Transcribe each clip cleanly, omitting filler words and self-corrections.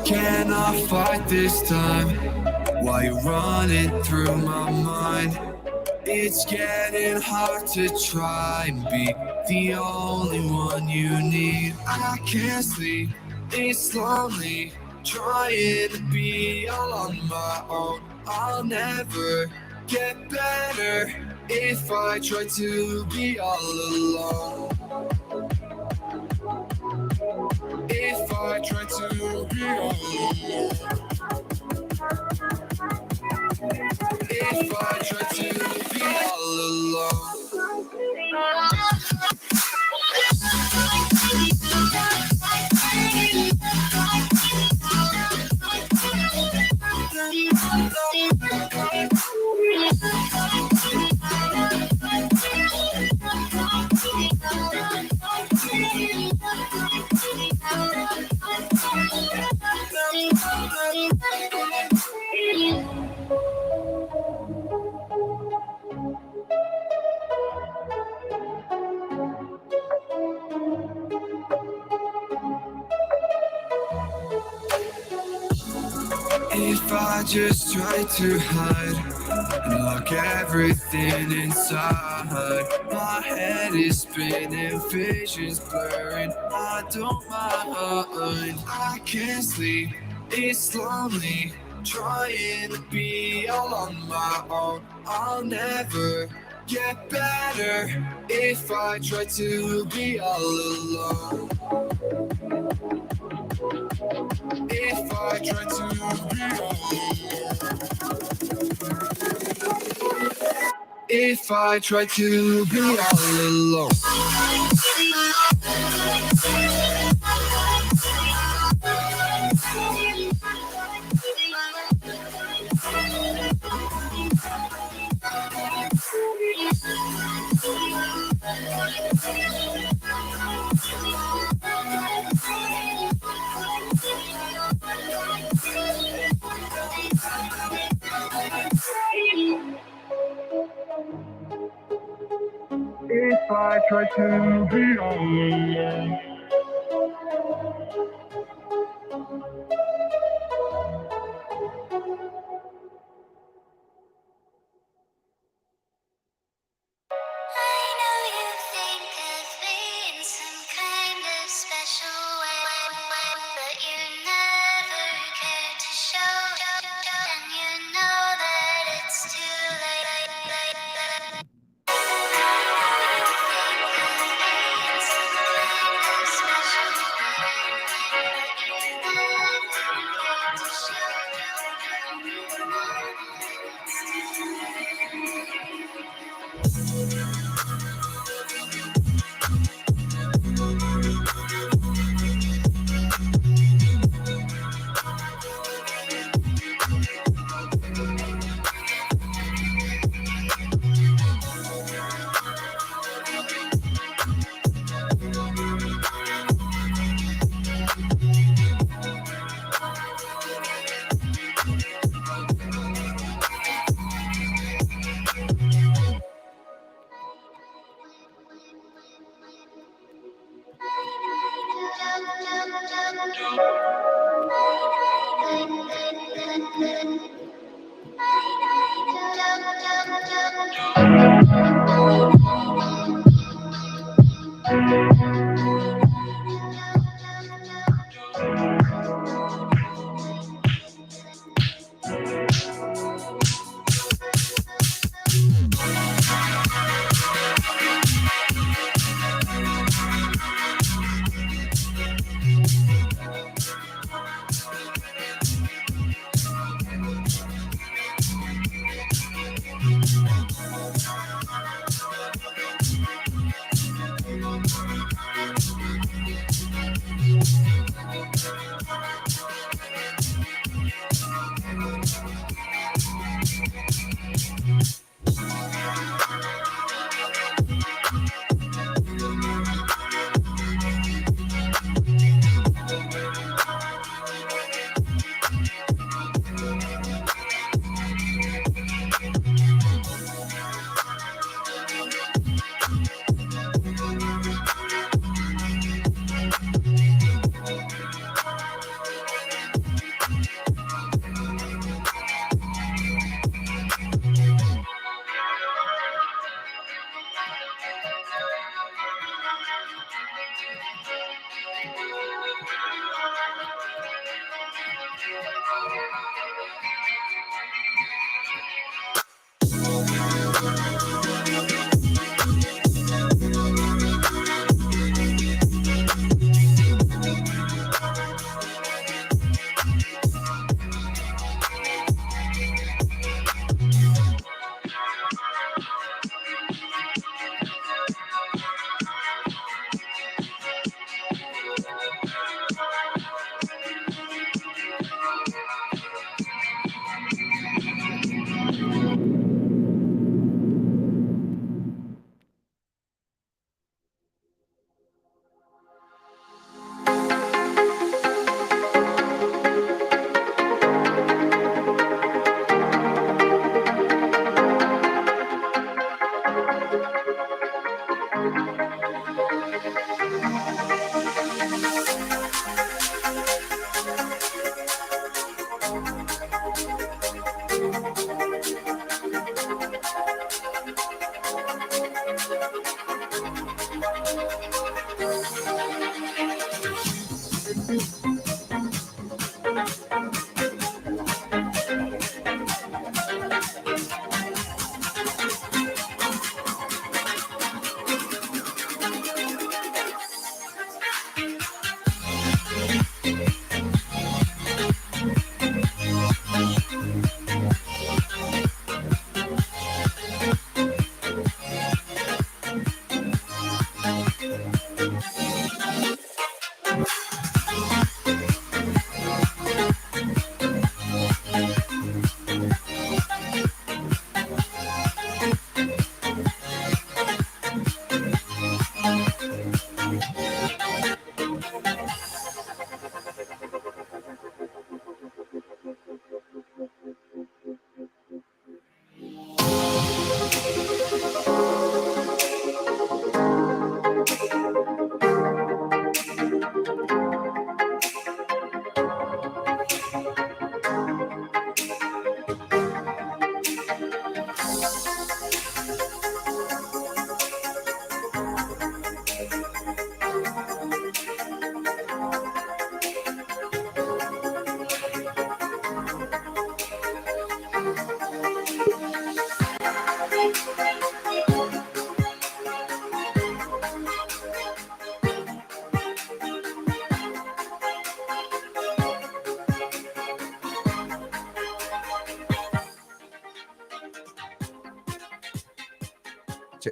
cannot fight this time. While you're running through my mind, it's getting hard to try and be the only one you need. I can't sleep, it's lonely, trying to be all on my own. I'll never get better if I try to be all alone. If I try to be all alone. If I try to be all alone. If I just try to hide and lock everything inside, my head is spinning, visions blurring, I don't mind. I can't sleep, it's lonely, trying to be all on my own. I'll never get better if I try to be all alone. If I try to be all alone. If I try to be all alone. If I try to be all alone.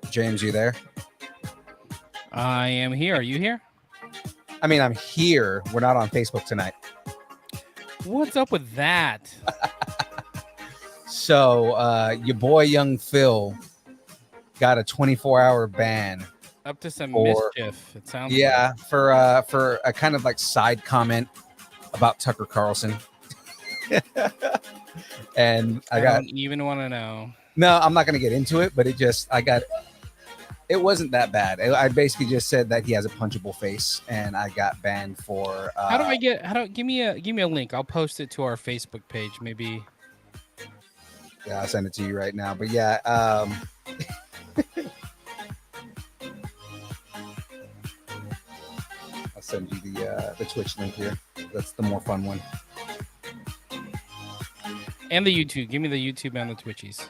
James, you there? I am here. Are you here? I mean, I'm here. We're not on Facebook tonight. What's up with that? So, your boy Young Phil got a 24-hour ban. Up to some For- mischief, it sounds Yeah, for a kind of like side comment about Tucker Carlson. And I don't even want to know. No, I'm not going to get into it, but it wasn't that bad. I basically just said that he has a punchable face, and I got banned for. Give me a link. I'll post it to our Facebook page. Maybe. Yeah, I'll send it to you right now. But yeah, I'll send you the Twitch link here. That's the more fun one. And the YouTube. Give me the YouTube and the Twitchies.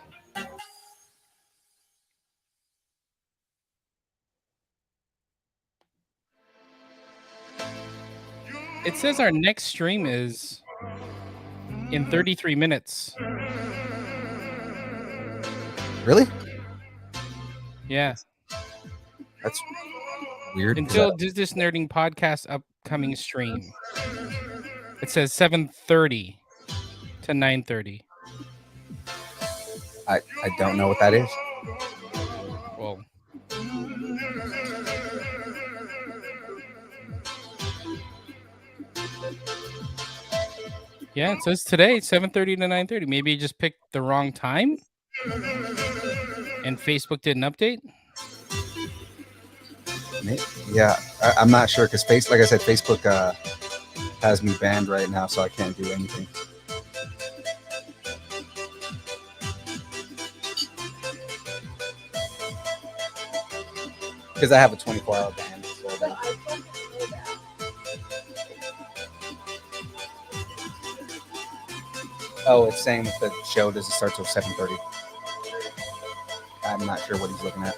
It says our next stream is in 33 minutes. Really? Yeah. That's weird. Until This Nerding Podcast upcoming stream. It says 7:30 to 9:30. I don't know what that is. Well, yeah, it says today 7:30 to 9:30. Maybe you just picked the wrong time, and Facebook didn't update. Yeah, I'm not sure because like I said, Facebook has me banned right now, so I can't do anything. Because I have a 24-hour ban. So it's saying that the show doesn't start till 7:30. I'm not sure what he's looking at.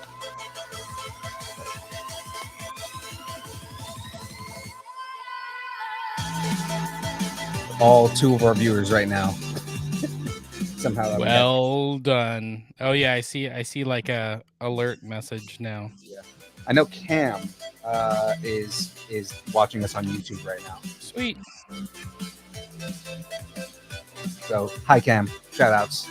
All two of our viewers right now. Somehow. Well done. Oh yeah, I see like a alert message now. Yeah. I know Cam is watching us on YouTube right now. Sweet. So hi Cam, shout outs.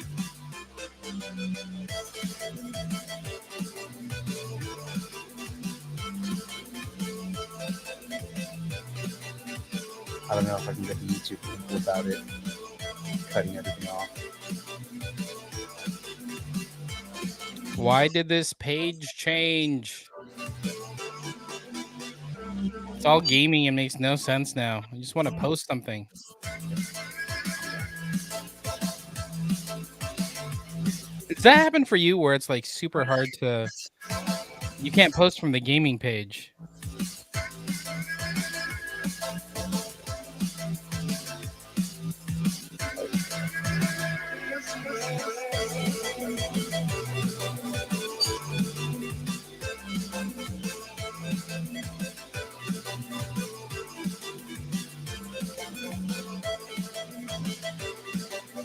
I don't know if I can get the YouTube link without it cutting everything off. Why did this page change? It's all gaming and makes no sense now. I just want to post something. Does that happen for you where it's like super hard to... You can't post from the gaming page?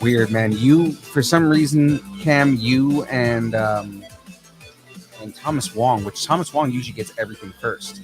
Weird, man. You, for some reason, Cam, you and Thomas Wong, which Thomas Wong usually gets everything first.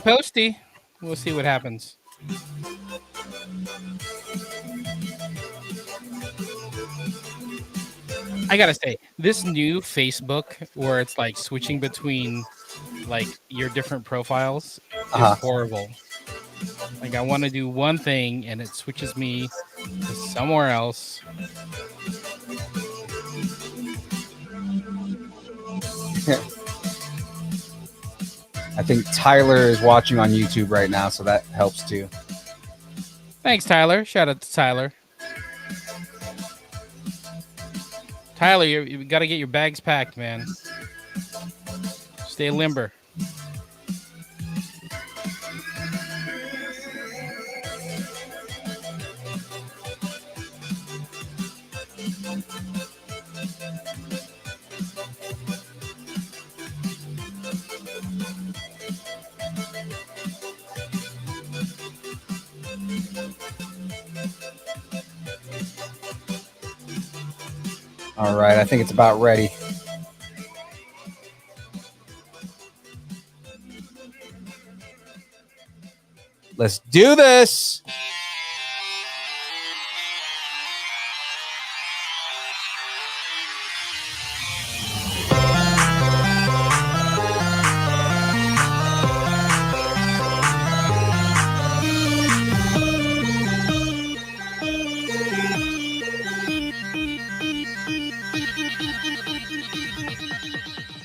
Posty. We'll see what happens. I gotta say, this new Facebook where it's like switching between like your different profiles is horrible. Like I want to do one thing and it switches me to somewhere else. I think Tyler is watching on YouTube right now, so that helps too. Thanks, Tyler. Shout out to Tyler. Tyler, you got to get your bags packed, man. Stay limber. All right, I think it's about ready. Let's do this.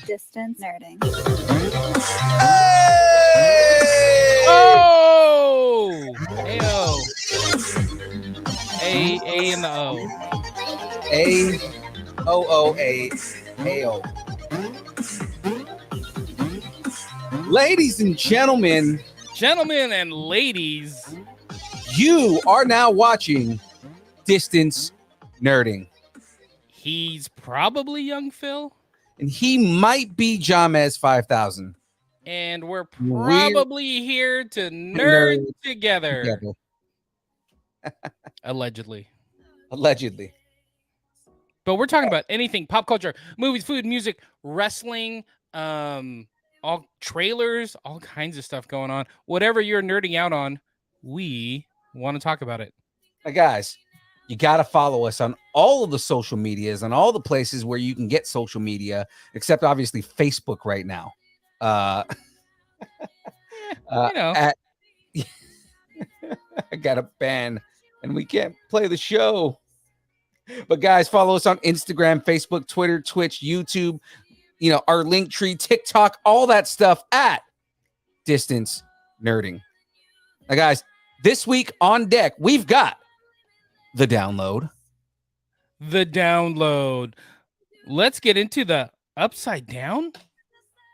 Distance nerding. Hey! Oh! Ayo. A and the O. A-O-O-A-A-O. Ladies and gentlemen, Gentlemen and ladies, you are now watching Distance Nerding. he's probably young Phil, And he might be Jamez 5000. and we're We're probably here to nerd together. together. Allegedly. Allegedly. But we're talking about anything pop culture, movies, food, music, wrestling, all trailers, all kinds of stuff going on. Whatever you're nerding out on, we want to talk about it. Now, guys, you got to follow us on all of the social medias and all the places where you can get social media, except obviously Facebook right now. You know. I got a ban and we can't play the show. But guys, follow us on Instagram, Facebook, Twitter, Twitch, YouTube, our link tree, TikTok, all that stuff at Distance Nerding. Now, guys, this week on deck, we've got the download. The download. Let's get into the upside down.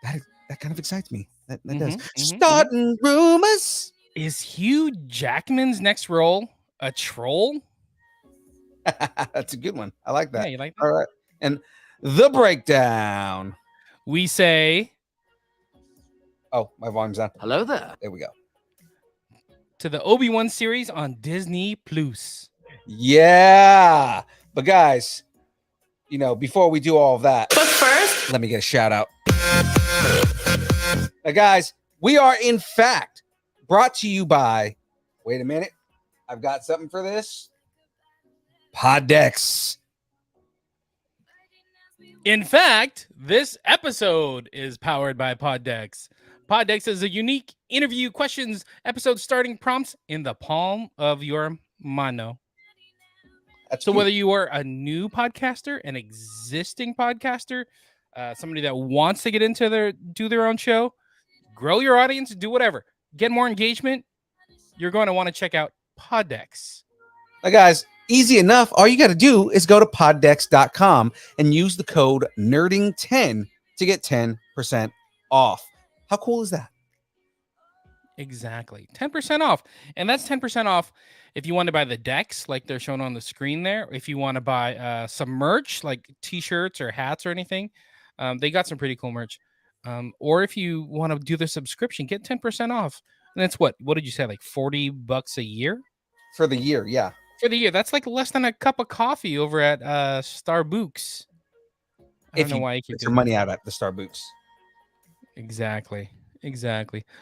That kind of excites me. That Mhm, does. mhm, Starting rumors. Is Hugh Jackman's next role a troll? That's a good one. I like that. Yeah, you like that? All right. And the breakdown. We say Oh, my volume's on. Hello there. There we go. to the Obi-Wan series on Disney Plus. Yeah. But guys, before we do all of that, But first, let me get a shout out. Now, guys, we are in fact brought to you by, wait a minute, I've got something for this. Poddex. In fact, this episode is powered by Poddex. Poddex is a unique interview questions episode starting prompts in the palm of your mano. So whether you are a new podcaster, an existing podcaster, somebody that wants to get into do their own show, grow your audience, do whatever, get more engagement, you're going to want to check out Poddex. Now, guys, easy enough. All you got to do is go to poddex.com and use the code nerding10 to get 10% off. How cool is that? Exactly. 10% off. And that's 10% off if you want to buy the decks like they're shown on the screen there. If you want to buy some merch like t-shirts or hats or anything, they got some pretty cool merch. Or if you want to do the subscription, get 10% off. And that's what did you say? Like $40 a year? For the year, yeah. For the year. That's like less than a cup of coffee over at Starbucks. I don't know why you keep get your money out at the Starbucks. Exactly.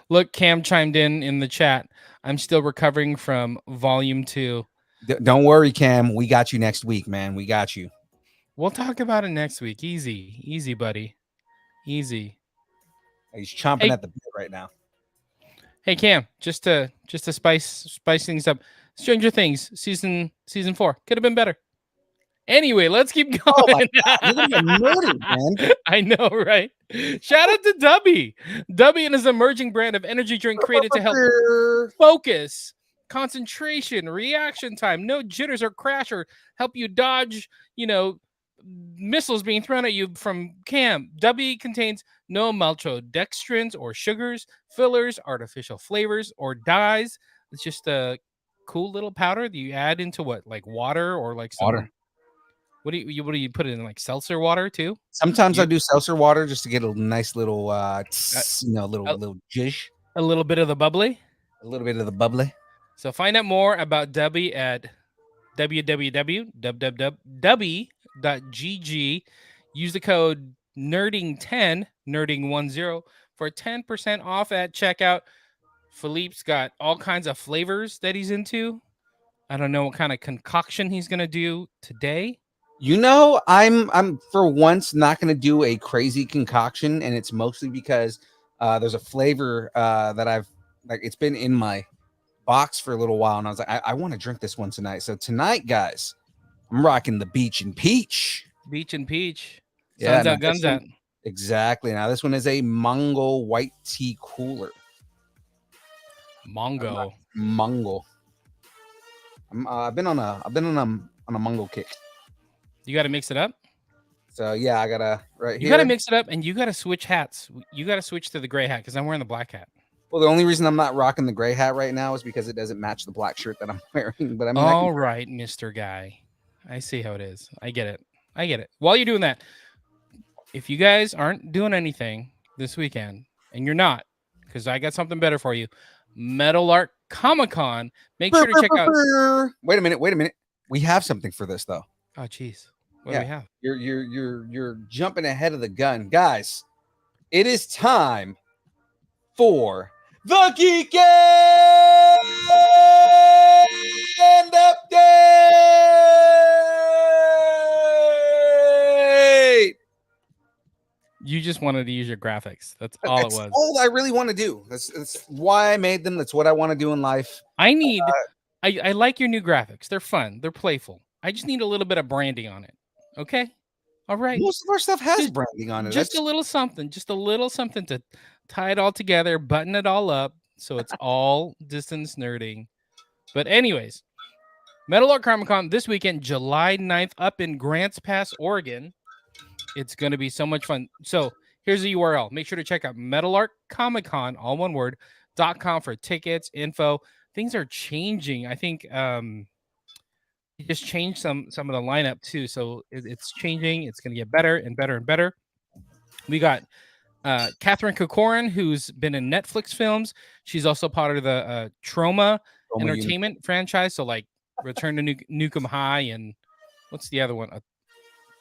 Look, Cam chimed in the chat. I'm still recovering from volume 2. Don't worry, Cam. We got you next week, man. We got you. We'll talk about it next week. Easy, buddy. Easy. He's chomping at the bit right now. Hey, Cam, just to spice things up. Stranger Things season 4 could have been better. Anyway, let's keep going. Oh my God, you're gonna get murdered, man. I know, right? Shout out to Dubby. Dubby is an emerging brand of energy drink created to help focus, concentration, reaction time, no jitters or crash, or help you dodge, missiles being thrown at you from camp. W contains no maltodextrins or sugars, fillers, artificial flavors, or dyes. It's just a cool little powder that you add into what, like water or like some. Water. What do you put it in, like seltzer water too? Sometimes You- I do seltzer water just to get a nice little, little zhizh, A little bit of the bubbly. a little bit of the bubbly. So find out more about Dubby at www.gg. Use the code nerding10, nerding10 for 10% off at checkout. Philippe's got all kinds of flavors that he's into. I don't know what kind of concoction he's gonna do today. I'm for once not going to do a crazy concoction, and it's mostly because there's a flavor that I've like. It's been in my box for a little while, and I was like, I want to drink this one tonight. So tonight, guys, I'm rocking the Beach and Peach. Beach and peach. Yeah, Suns out, guns out. Exactly. Now this one is a mango white tea cooler. Mongo. Mango. I've been on a mango kick. You got to mix it up. So yeah, I gotta right You here. got to mix it up, and you got to switch hats. You got to switch to the gray hat because I'm wearing the black hat. Well, the only reason I'm not rocking the gray hat right now is because it doesn't match the black shirt that I'm wearing. But I mean, All right, Mr. Guy. I see how it is. I get it. While you're doing that, if you guys aren't doing anything this weekend, and you're not, because I got something better for you, Metal Art Comic Con. Make sure to check out. Wait a minute. We have something for this though. Oh, jeez. What do we have? You're jumping ahead of the gun, guys. It is time for the Geek End Update. You just wanted to use your graphics. That's all It's it was. all I really want to do. That's why I made them. That's what I want to do in life. I need. I like your new graphics. They're fun. They're playful. I just need a little bit of branding on it. Okay. All right. Most of our stuff has branding on it. Just a little something. Just a little something to tie it all together, button it all up, so it's all distance nerding. But anyways, Metal Art Comic Con this weekend, July 9th, up in Grants Pass, Oregon. It's going to be so much fun. So here's the URL. Make sure to check out Metal Art Comic Con, all one word, .com for tickets, info. Things are changing. I think he just changed some of the lineup too. So it's changing. It's going to get better and better and better. We got Catherine Corcoran, who's been in Netflix films. She's also part of the Trauma Entertainment franchise. So like Return to Nukem High and what's the other one?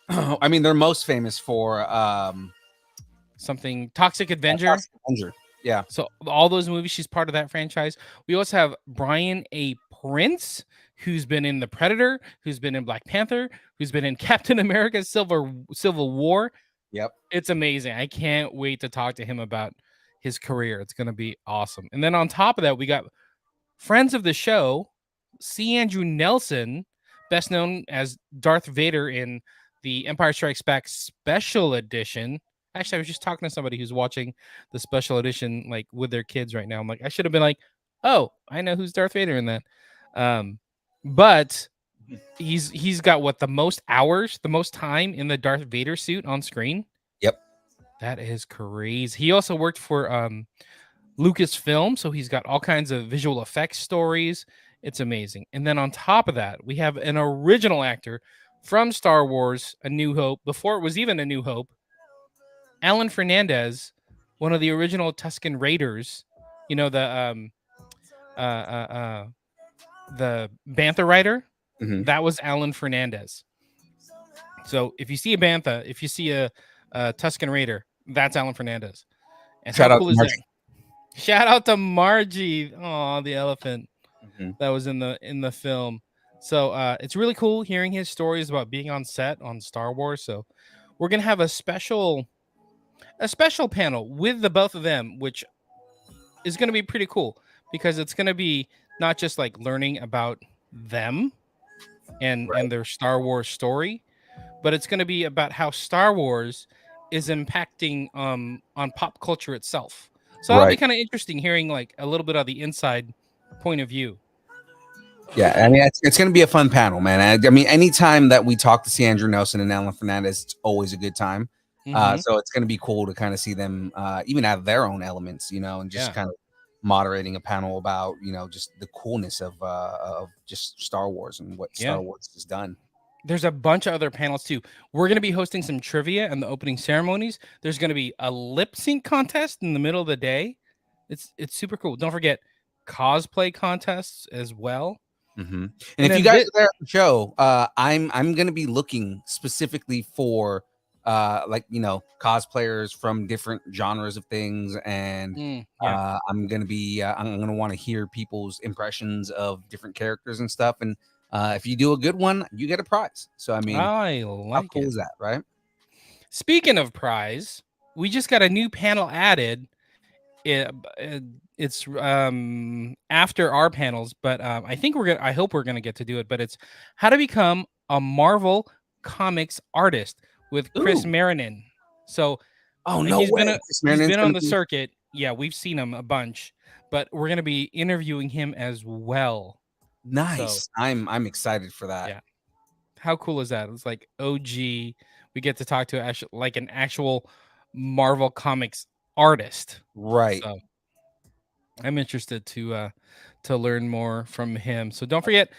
I mean, they're most famous for Something Toxic Avenger. Toxic Avenger. Yeah. So all those movies, she's part of that franchise. We also have Brian A. Prince, who's been in The Predator, who's been in Black Panther, who's been in Captain America Civil War. Yep. It's amazing. I can't wait to talk to him about his career. It's going to be awesome. And then on top of that, we got friends of the show, C. Andrew Nelson, best known as Darth Vader in the Empire Strikes Back Special Edition. Actually, I was just talking to somebody who's watching the special edition like with their kids right now. I'm like, I should have been like, oh, I know who's Darth Vader in that. But he's got what, the most hours, the most time in the Darth Vader suit on screen. Yep. That is crazy. He also worked for Lucasfilm, so he's got all kinds of visual effects stories. It's amazing. And then on top of that, we have an original actor from Star Wars: A New Hope, before it was even A New Hope, Alan Fernandez, one of the original Tusken Raiders. You know, the Bantha rider. Mhm. That was Alan Fernandez. So if you see a Bantha, if you see a Tusken Raider, that's Alan Fernandez. And Shout how out cool to is Margie. that? Shout out to Margie. Oh, the elephant Mhm. that was in the film. So it's really cool hearing his stories about being on set on Star Wars. So we're gonna have a special panel with the both of them, which is gonna be pretty cool because it's gonna be not just like learning about them, and their Star Wars story, but it's going to be about how Star Wars is impacting on pop culture itself. So that'll be Right. kind of interesting hearing like a little bit of the inside point of view. Yeah, I mean, it's going to be a fun panel, man. I mean, anytime that we talk to see Andrew Nelson and Alan Fernandez, it's always a good time. Mhm. So it's going to be cool to kind of see them even have their own elements, and just Yeah. kind of moderating a panel about, just the coolness of just Star Wars and what Yeah. Star Wars has done. There's a bunch of other panels too. We're going to be hosting some trivia and the opening ceremonies. There's going to be a lip sync contest in the middle of the day. It's super cool. Don't forget cosplay contests as well. Mm-hmm. And And if you then guys are there at the show, I'm going to be looking specifically for cosplayers from different genres of things, and yeah, I'm going to be I'm going to want to hear people's impressions of different characters and stuff. And if you do a good one, you get a prize. So I mean, I how like cool it. is that, right? Speaking of prize, we just got a new panel added. It's after our panels, but I think I hope we're gonna get to do it. But it's how to become a Marvel Comics artist with Chris Ooh. Marinan. So Oh no he's way! been Chris he's Marinen's been on gonna the be- circuit. Yeah, we've seen him a bunch, but we're gonna be interviewing him as well. nice. I'm excited for that. Yeah. How cool is that? It's like OG. We get to talk to an actual Marvel Comics artist. Right. So I'm interested to learn more from him. So don't forget,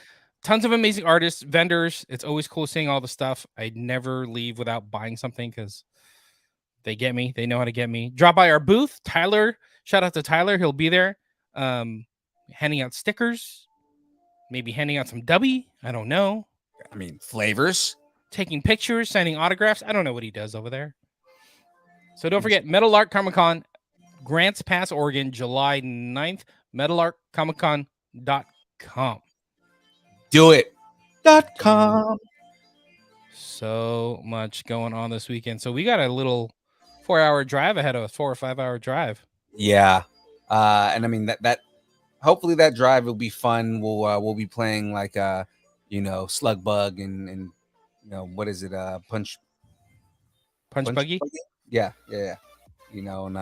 tons of amazing artists, vendors. It's always cool seeing all the stuff. I never leave without buying something because they get me. They know how to get me. Drop by our booth. Tyler, shout out to Tyler. He'll be there, handing out stickers, maybe handing out some dubby. I don't know. I mean, flavors. Taking pictures, signing autographs. I don't know what he does over there. So don't forget, Metal Art Comic Con, Grants Pass, Oregon, July 9th, metalartcomiccon.com. Do it. .com. So much going on this weekend. So we got a little 4-hour drive ahead of us, 4 or 5 hour drive. Yeah. And I mean that hopefully that drive will be fun. We'll be playing like Slug Bug and what is it? Punch Buggy? Yeah. And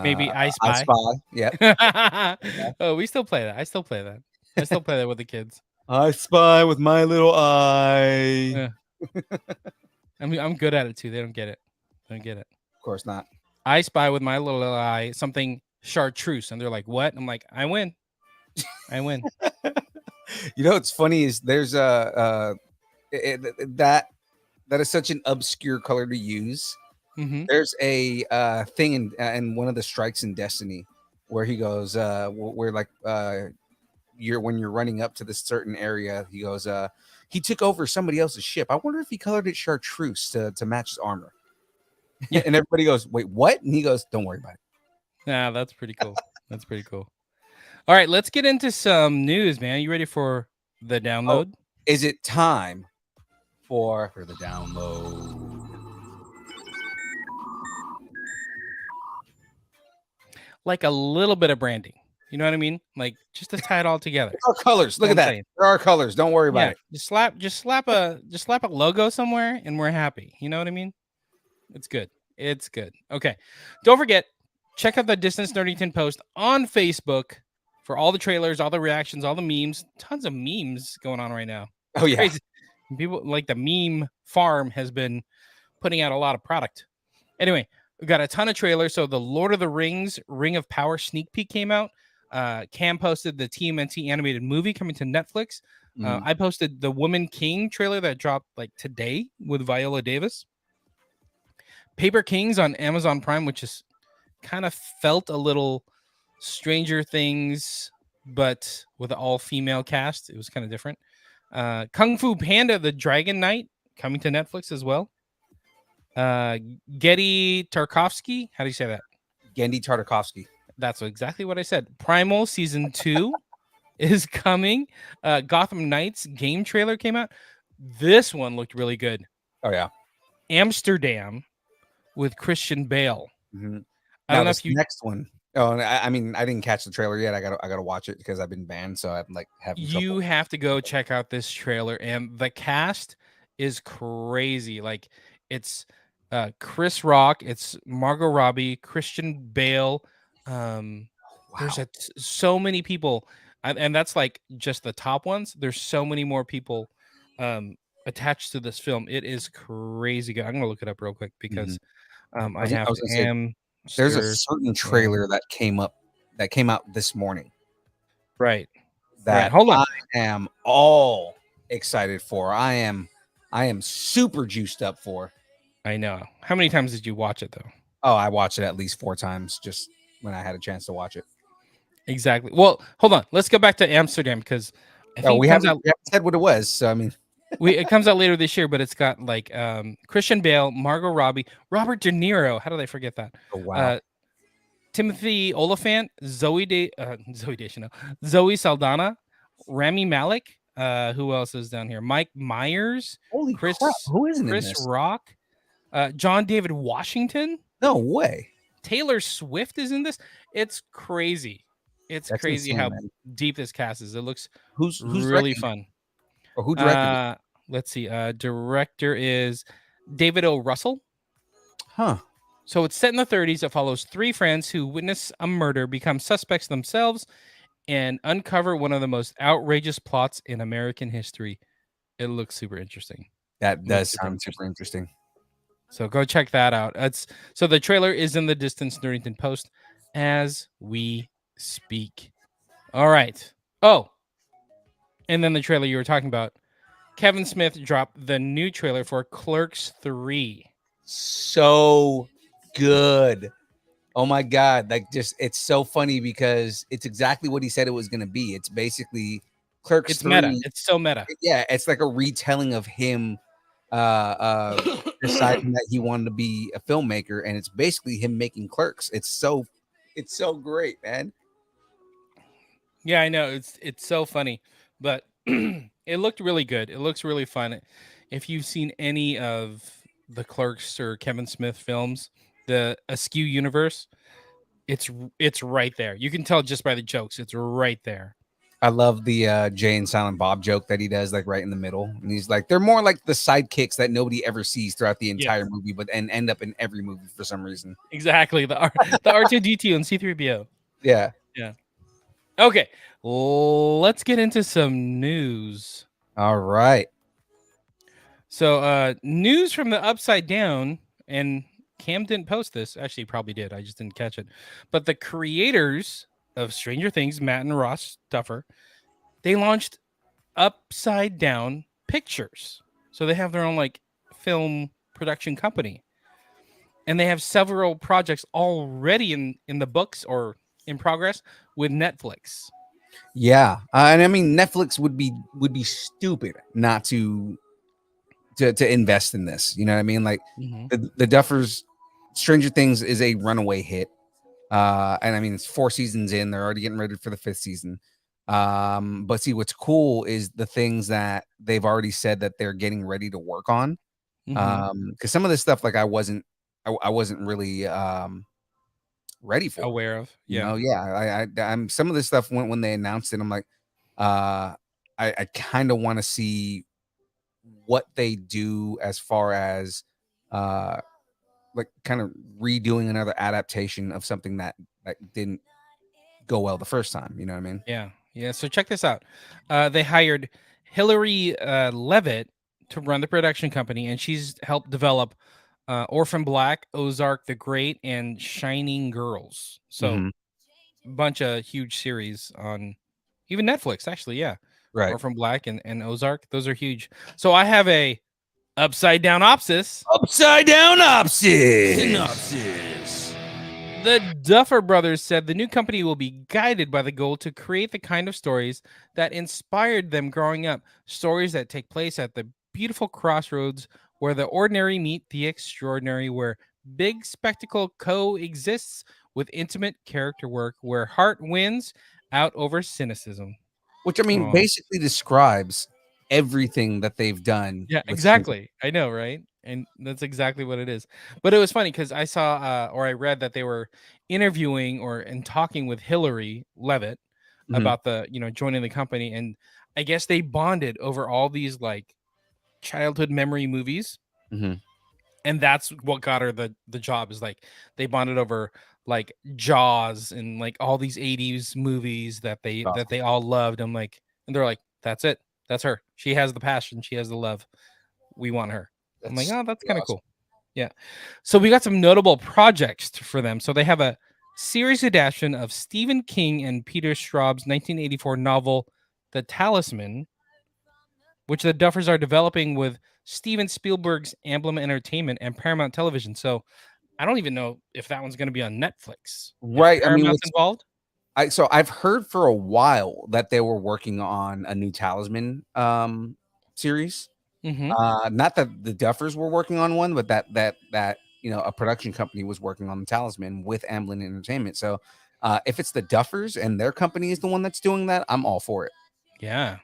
Maybe I I Spy. Spy. Yeah. Oh, we still play that. I still play that. I still play that with the kids. I spy with my little eye. Yeah. I mean, I'm good at it too. They don't get it. Of course not. I spy with my little eye something chartreuse, and they're like, "What?" I'm like, "I win. I win." What's funny is there's that is such an obscure color to use. Mm-hmm. There's a thing in one of the strikes in Destiny where he goes, where like when you're running up to this certain area, he goes, he took over somebody else's ship. I wonder if he colored it chartreuse to match his armor. Yeah. And everybody goes, wait, what? And he goes, don't worry about it. Yeah, that's pretty cool. That's pretty cool. All right, let's get into some news, man. You ready for the download? Is it time for the download? Like a little bit of branding. You know what I mean? Like just to tie it all together. Our colors. Look at that. There are colors. Don't worry about it. Just slap a logo somewhere and we're happy. You know what I mean? It's good. It's good. Okay. Don't forget, check out the Distance Nerdington post on Facebook for all the trailers, all the reactions, all the memes. Tons of memes going on right now. Oh yeah. Crazy. People like the meme farm has been putting out a lot of product. Anyway, we got a ton of trailers. So the Lord of the Rings Ring of Power sneak peek came out. Cam posted the TMNT animated movie coming to Netflix. I posted the Woman King trailer that dropped like today with Viola Davis. Paper Kings on Amazon Prime, which is kind of felt a little Stranger Things, but with an all-female cast. It was kind of different. Kung Fu Panda, the Dragon Knight, coming to Netflix as well. Getty Tarkovsky. How do you say that? Gendy Tartakovsky. That's exactly what I said. Primal Season 2 is coming. Gotham Knights game trailer came out. This one looked really good. Oh, yeah. Amsterdam with Christian Bale. Mm-hmm. I don't know if next one. Oh, and I mean, I didn't catch the trailer yet. I gotta watch it because I've been banned, so I'm like having trouble. You have to go check out this trailer, and the cast is crazy. Like it's Chris Rock, it's Margot Robbie, Christian Bale. Um, there's Wow. so many people, and that's like just the top ones. There's so many more people um, attached to this film. It is crazy good. I'm gonna look it up real quick Mhm. because I I was, I have was to gonna say there's a certain Amsterdam. trailer that came out this morning Right, right. that Hold on. I am all excited for. I am super juiced up for. I know. How many times did you watch it though? Oh, I watched it at least 4 times just when I had a chance to watch it. Exactly. Well, hold on. Let's go back to Amsterdam because I Oh, think we haven't said what it was. So I mean, it comes out later this year, but it's got like Christian Bale, Margot Robbie, Robert De Niro. How did I forget that? oh wow, Uh, Timothy Oliphant, Zoe Deschanel, Zoe Saldana, Rami Malek. Who else is down here? Mike Myers, holy crap! Who isn't in Chris this? Rock, John David Washington, No way. Taylor Swift is in this. It's crazy. It's That's crazy insane, how man. deep this cast is. It looks Who's really directing it? fun. Or who directed it? Let's see. Director is David O. Russell. Huh. So it's set in the 30s. It follows three friends who witness a murder, become suspects themselves, and uncover one of the most outrageous plots in American history. It looks super interesting. That Looks does super sound super interesting. interesting. So go check that out. So the trailer is in the Distance Nerdington Post as we speak. All right. Oh, and then the trailer you were talking about. Kevin Smith dropped the new trailer for Clerks 3. So good. Oh my god, like just it's so funny because it's exactly what he said it was going to be. It's basically Clerks It's meta. 3. It's so meta. Yeah, it's like a retelling of him deciding that he wanted to be a filmmaker, and it's basically him making Clerks. It's so great, man. Yeah, I know. It's so funny, but it looked really good. It looks really fun. If you've seen any of the Clerks or Kevin Smith films, the Askew universe, it's right there. You can tell just by the jokes. It's right there. I love the Jay and Silent Bob joke that he does, like right in the middle. And he's like, they're more like the sidekicks that nobody ever sees throughout the Yes, entire movie, but and end up in every movie for some reason. exactly. The R2D2 and C3PO. Yeah. Yeah. Okay, let's get into some news. All right. So, news from the Upside Down, and Cam didn't post this. Actually, he probably did. I just didn't catch it. But the creators of Stranger Things, Matt and Ross Duffer, they launched Upside Down Pictures. So they have their own like film production company, and they have several projects already in the books or in progress with Netflix. Yeah. And I mean, Netflix would be stupid not to invest in this. You know what I mean? Like Mm-hmm. the Duffers, Stranger Things is a runaway hit. And I mean, it's 4 seasons in, they're already getting ready for the 5th season. But see, what's cool is the things that they've already said that they're getting ready to work on. Mm-hmm. Because some of this stuff, like I wasn't really ready for. Aware of, yeah. Yeah, I'm some of this stuff when they announced it, I'm like, I kind of want to see what they do as far as uh like kind of redoing another adaptation of something that didn't go well the first time. You know what I mean? Yeah, yeah. So check this out. They hired Hillary Levitt to run the production company, and she's helped develop Orphan Black, Ozark the Great, and Shining Girls. So Mm-hmm. a bunch of huge series on even Netflix, actually. Yeah, Right. Orphan Black and Ozark. Those are huge. So I have a upside down opsis. Upside down opsis. Synopsis. The Duffer Brothers said the new company will be guided by the goal to create the kind of stories that inspired them growing up, stories that take place at the beautiful crossroads where the ordinary meet the extraordinary, where big spectacle coexists with intimate character work, where heart wins out over cynicism. Which I mean Aw. basically describes everything that they've done. Yeah, With Stranger exactly. I know, right? And that's exactly what it is. But it was funny because I saw or I read that they were interviewing or and talking with Hillary Levitt Mhm, about the joining the company, and I guess they bonded over all these like childhood memory movies, mhm. and that's what got her the job. Is like they bonded over like Jaws and like all these 80s movies that Awesome. they all loved. I'm like, and they're like, that's it, that's her. She has the passion, she has the love. We want her. I'm like, That's oh, that's kind of awesome. cool. Yeah. So we got some notable projects for them. So they have a series adaptation of Stephen King and Peter Straub's 1984 novel, The Talisman, which the Duffers are developing with Steven Spielberg's Amblin Entertainment and Paramount Television. So I don't even know if that one's going to be on Netflix. If Right. I mean, Paramount's involved. so I've heard for a while that they were working on a new Talisman series. Mm-hmm. Not that the Duffers were working on one, but that a production company was working on the Talisman with Amblin Entertainment. So if it's the Duffers and their company is the one that's doing that, I'm all for it. Yeah.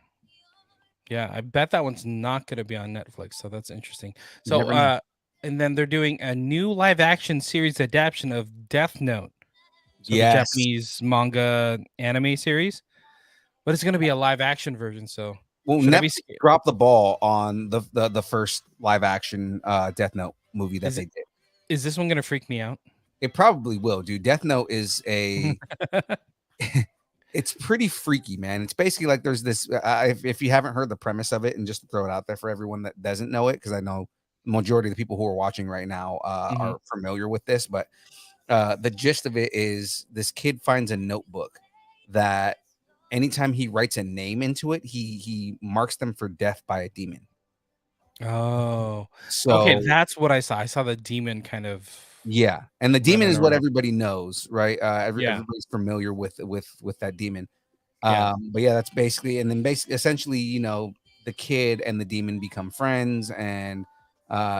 Yeah, I bet that one's not going to be on Netflix, so that's interesting. You So, never know. and then they're doing a new live action series adaptation of Death Note, so the Yes. Japanese manga anime series, but it's going to be a live action version. So, Well, should I be Netflix scared? dropped the ball on the first live action Death Note movie that Is they it did. is this one going to freak me out? It probably will, dude. Death Note is a it's pretty freaky, man. It's basically like there's this. If you haven't heard the premise of it, and just to throw it out there for everyone that doesn't know it, because I know the majority of the people who are watching right now Mhm. are familiar with this, but the gist of it is this kid finds a notebook that anytime he writes a name into it, he marks them for death by a demon. Oh, okay, So that's what I saw. I saw the demon kind of yeah, and the demon running is what around. everybody knows, right? Yeah, Everybody's familiar with that demon. yeah, But yeah, that's basically, and then basically, essentially, the kid and the demon become friends, and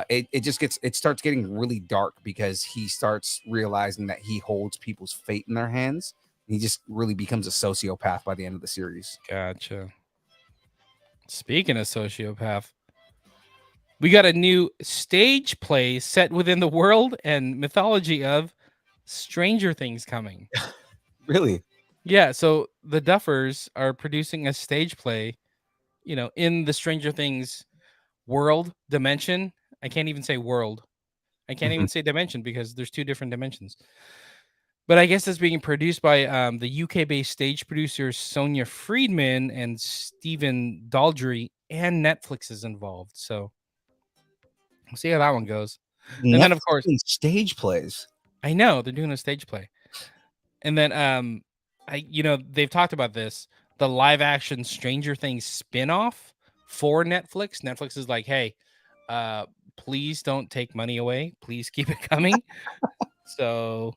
it starts getting really dark because he starts realizing that he holds people's fate in their hands. He just really becomes a sociopath by the end of the series. gotcha. Speaking of sociopath, we got a new stage play set within the world and mythology of Stranger Things coming. Really? Yeah, so the Duffers are producing a stage play, in the Stranger Things world dimension. I can't even say world. I can't Mhm. even say dimension because there's two different dimensions. But I guess it's being produced by the UK-based stage producers Sonia Friedman and Stephen Daldry, and Netflix is involved. So we'll see how that one goes. And then, of Netflix course, doing stage plays. I know they're doing a stage play. And then they've talked about this, the live action Stranger Things spin-off for Netflix. Netflix is like, "Hey, uh please don't take money away. Please keep it coming." So,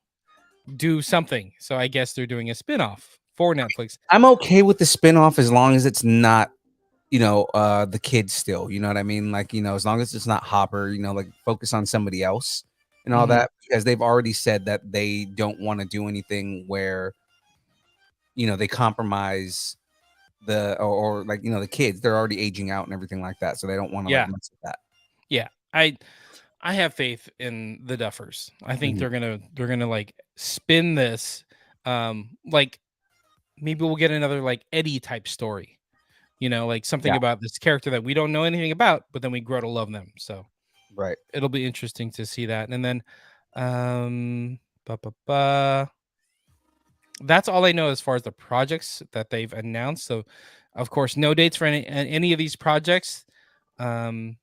do something. So I guess they're doing a spin-off for Netflix. I'm okay with the spinoff as long as it's not, the kids still, you know what I mean? Like, as long as it's not Hopper, like focus on somebody else and all Mhm. that, because they've already said that they don't want to do anything where, they compromise or like, the kids, they're already aging out and everything like that. So they don't want to like Yeah. mess with that. Yeah. I have faith in the Duffers. I think Mhm. they're gonna like spin this like maybe we'll get another like Eddie type story. Like something Yeah. about this character that we don't know anything about, but then we grow to love them. So Right. it'll be interesting to see that. And then um ba, ba, ba. That's all I know as far as the projects that they've announced. So of course no dates for any of these projects. Um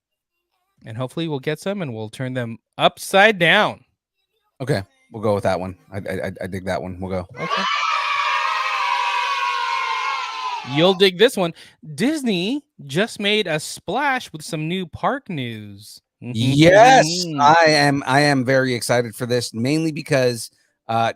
and hopefully we'll get some and we'll turn them upside down. Okay. We'll go with that one. I dig that one. We'll go. Okay. You'll dig this one. Disney just made a splash with some new park news. Yes, I am very excited for this, mainly because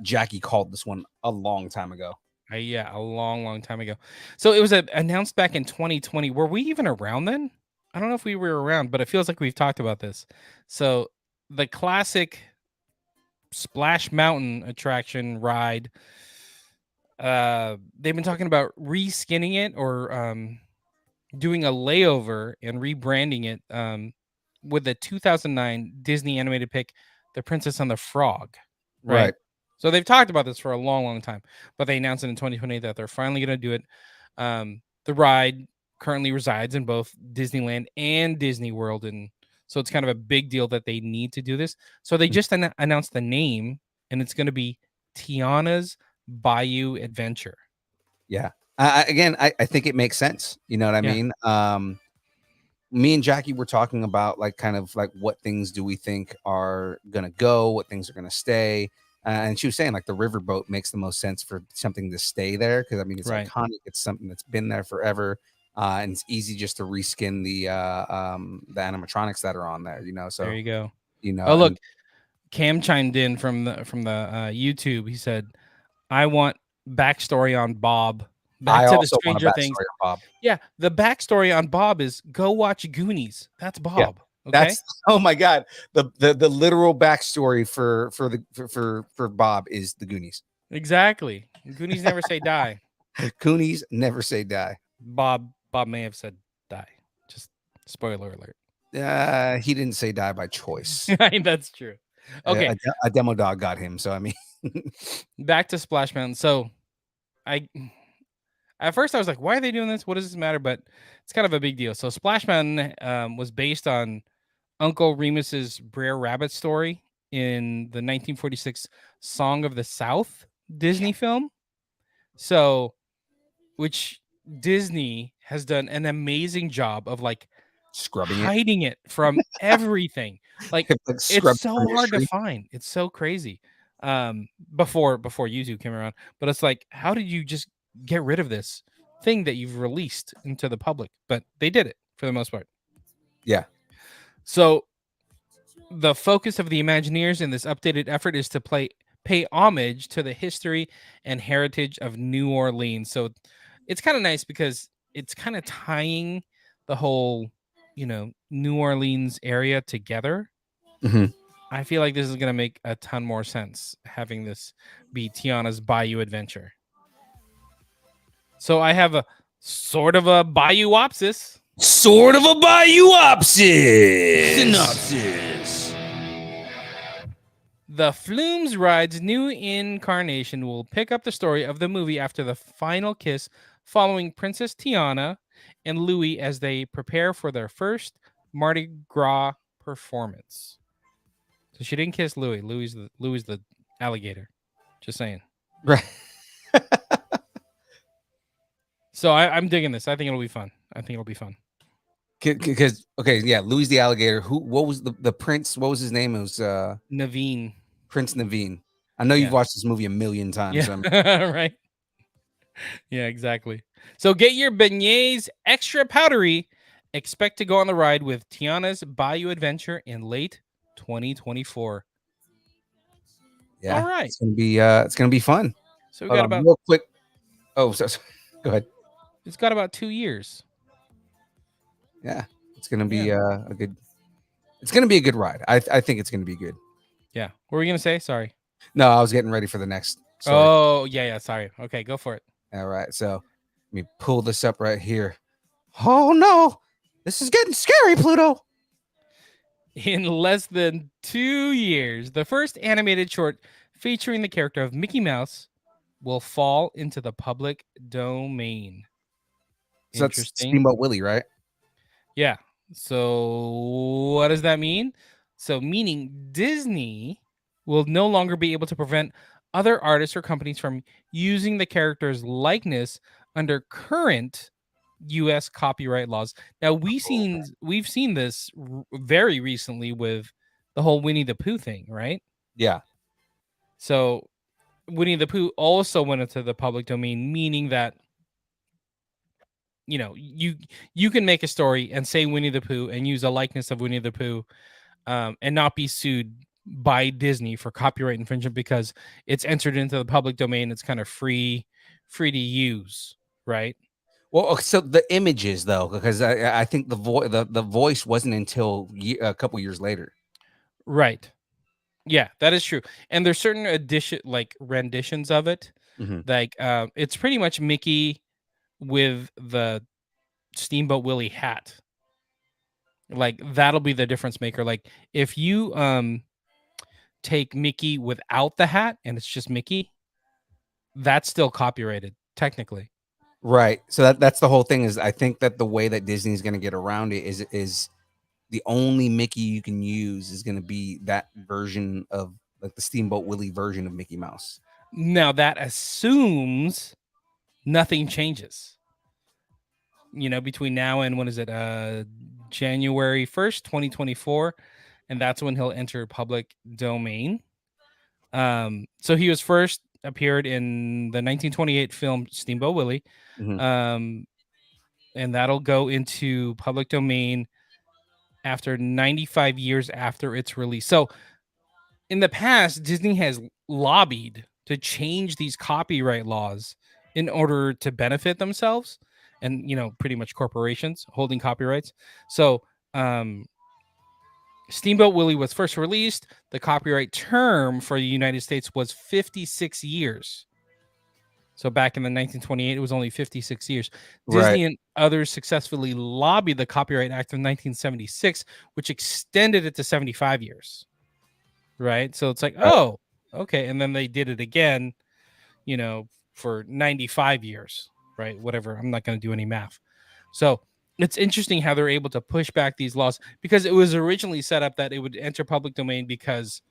Jackie called this one a long time ago. Yeah, a long, long time ago. So it was announced back in 2020. Were we even around then? I don't know if we were around, but it feels like we've talked about this. So the classic Splash Mountain attraction ride, they've been talking about reskinning it or doing a layover and rebranding it with the 2009 Disney animated pick, The Princess and the Frog, right? Right. So they've talked about this for a long, long time, but they announced it in 2020 that they're finally going to do it. The ride currently resides in both Disneyland and Disney World, and so it's kind of a big deal that they need to do this. So they just announced the name, and it's going to be Tiana's Bayou Adventure. Yeah. I think it makes sense. You know what I Yeah. mean? Me and Jackie were talking about like kind of like what things do we think are gonna go, what things are gonna stay. And she was saying like the riverboat makes the most sense for something to stay there because I mean it's Right. iconic, it's something that's been there forever, and it's easy just to reskin the animatronics that are on there, you know. So There you go. you know, Oh, look, and Cam chimed in from the YouTube. He said, "I want backstory on Bob." Back I to the also want a Stranger Things. backstory of Bob. Yeah, the backstory on Bob is go watch Goonies. That's Yeah, Bob. Okay. that's oh my god, the literal backstory for Bob is the Goonies. Exactly. Goonies never say die. Goonies never say die. Bob may have said die. Just spoiler alert. He didn't say die by choice. That's true. Okay, A demo dog got him. So I mean, back to Splash Mountain. So at first I was like, why are they doing this? What does this matter? But it's kind of a big deal. So Splash Mountain was based on Uncle Remus's Brer Rabbit story in the 1946 Song of the South Disney film. So, which Disney has done an amazing job of like scrubbing it. hiding it from everything. Like Like it's scrubbed so from hard to history. find. It's so crazy. Before YouTube came around, but it's like, how did you just get rid of this thing that you've released into the public? But they did it for the most part. Yeah. So the focus of the Imagineers in this updated effort is to pay homage to the history and heritage of New Orleans. So it's kind of nice because it's kind of tying the whole, New Orleans area together. Mhm. I feel like this is going to make a ton more sense having this be Tiana's Bayou Adventure. So I have a sort of a Bayou-opsis. Sort of a Bayou-opsis. Synopsis. The Flumes Ride's new incarnation will pick up the story of the movie after the final kiss, following Princess Tiana and Louis as they prepare for their first Mardi Gras performance. So she didn't kiss Louis. Louis the alligator. Just saying. Right. So I'm digging this. I think it'll be fun. Because okay, yeah, Louis the alligator. What was the prince? What was his name? It was Naveen. Prince Naveen. I know you've watched this movie a million times. Yeah, So right. Yeah, exactly. So get your beignets extra powdery. Expect to go on the ride with Tiana's Bayou Adventure in late 2024. yeah, All right. it's gonna be fun. So we Hold got on, about real quick. Oh, so go ahead. it's got about 2 years. Yeah, it's gonna be a good. It's gonna be a good ride. I think it's gonna be good. Yeah. What were you gonna say? Sorry. No, I was getting ready for the next story. Oh, yeah. Sorry. Okay, go for it. All right, so let me pull this up right here. Oh no, this is getting scary, Pluto. In less than 2 years, the first animated short featuring the character of Mickey Mouse will fall into the public domain. So that's Interesting. Steamboat Willie, right? Yeah. So what does that mean? So meaning Disney will no longer be able to prevent other artists or companies from using the character's likeness under current US copyright laws. Now we've seen this very recently with the whole Winnie the Pooh thing, right? Yeah. So Winnie the Pooh also went into the public domain, meaning that you can make a story and say Winnie the Pooh and use a likeness of Winnie the Pooh, and not be sued by Disney for copyright infringement because it's entered into the public domain. It's kind of free to use, right? Well, so the images though, because I think the voice wasn't until a couple years later. Right. Yeah, that is true. And there's certain renditions of it. Mhm. Like it's pretty much Mickey with the Steamboat Willie hat. Like that'll be the difference maker. Like if you take Mickey without the hat and it's just Mickey, that's still copyrighted technically. Right. So that's the whole thing. Is I think that the way that Disney's going to get around it is the only Mickey you can use is going to be that version of like the Steamboat Willie version of Mickey Mouse. Now that assumes nothing changes. Between now and when is it? January 1st, 2024, and that's when he'll enter public domain. So he was first appeared in the 1928 film Steamboat Willie. Mm-hmm. And that'll go into public domain after 95 years after its release. So in the past, Disney has lobbied to change these copyright laws in order to benefit themselves and, pretty much corporations holding copyrights. So, Steamboat Willie was first released. The copyright term for the United States was 56 years. So back in the 1928, it was only 56 years. Disney and others successfully lobbied the Copyright Act of 1976, which extended it to 75 years. Right? So it's like, oh, okay. And then they did it again, for 95 years, right? Whatever. I'm not going to do any math. So it's interesting how they're able to push back these laws because it was originally set up that it would enter public domain because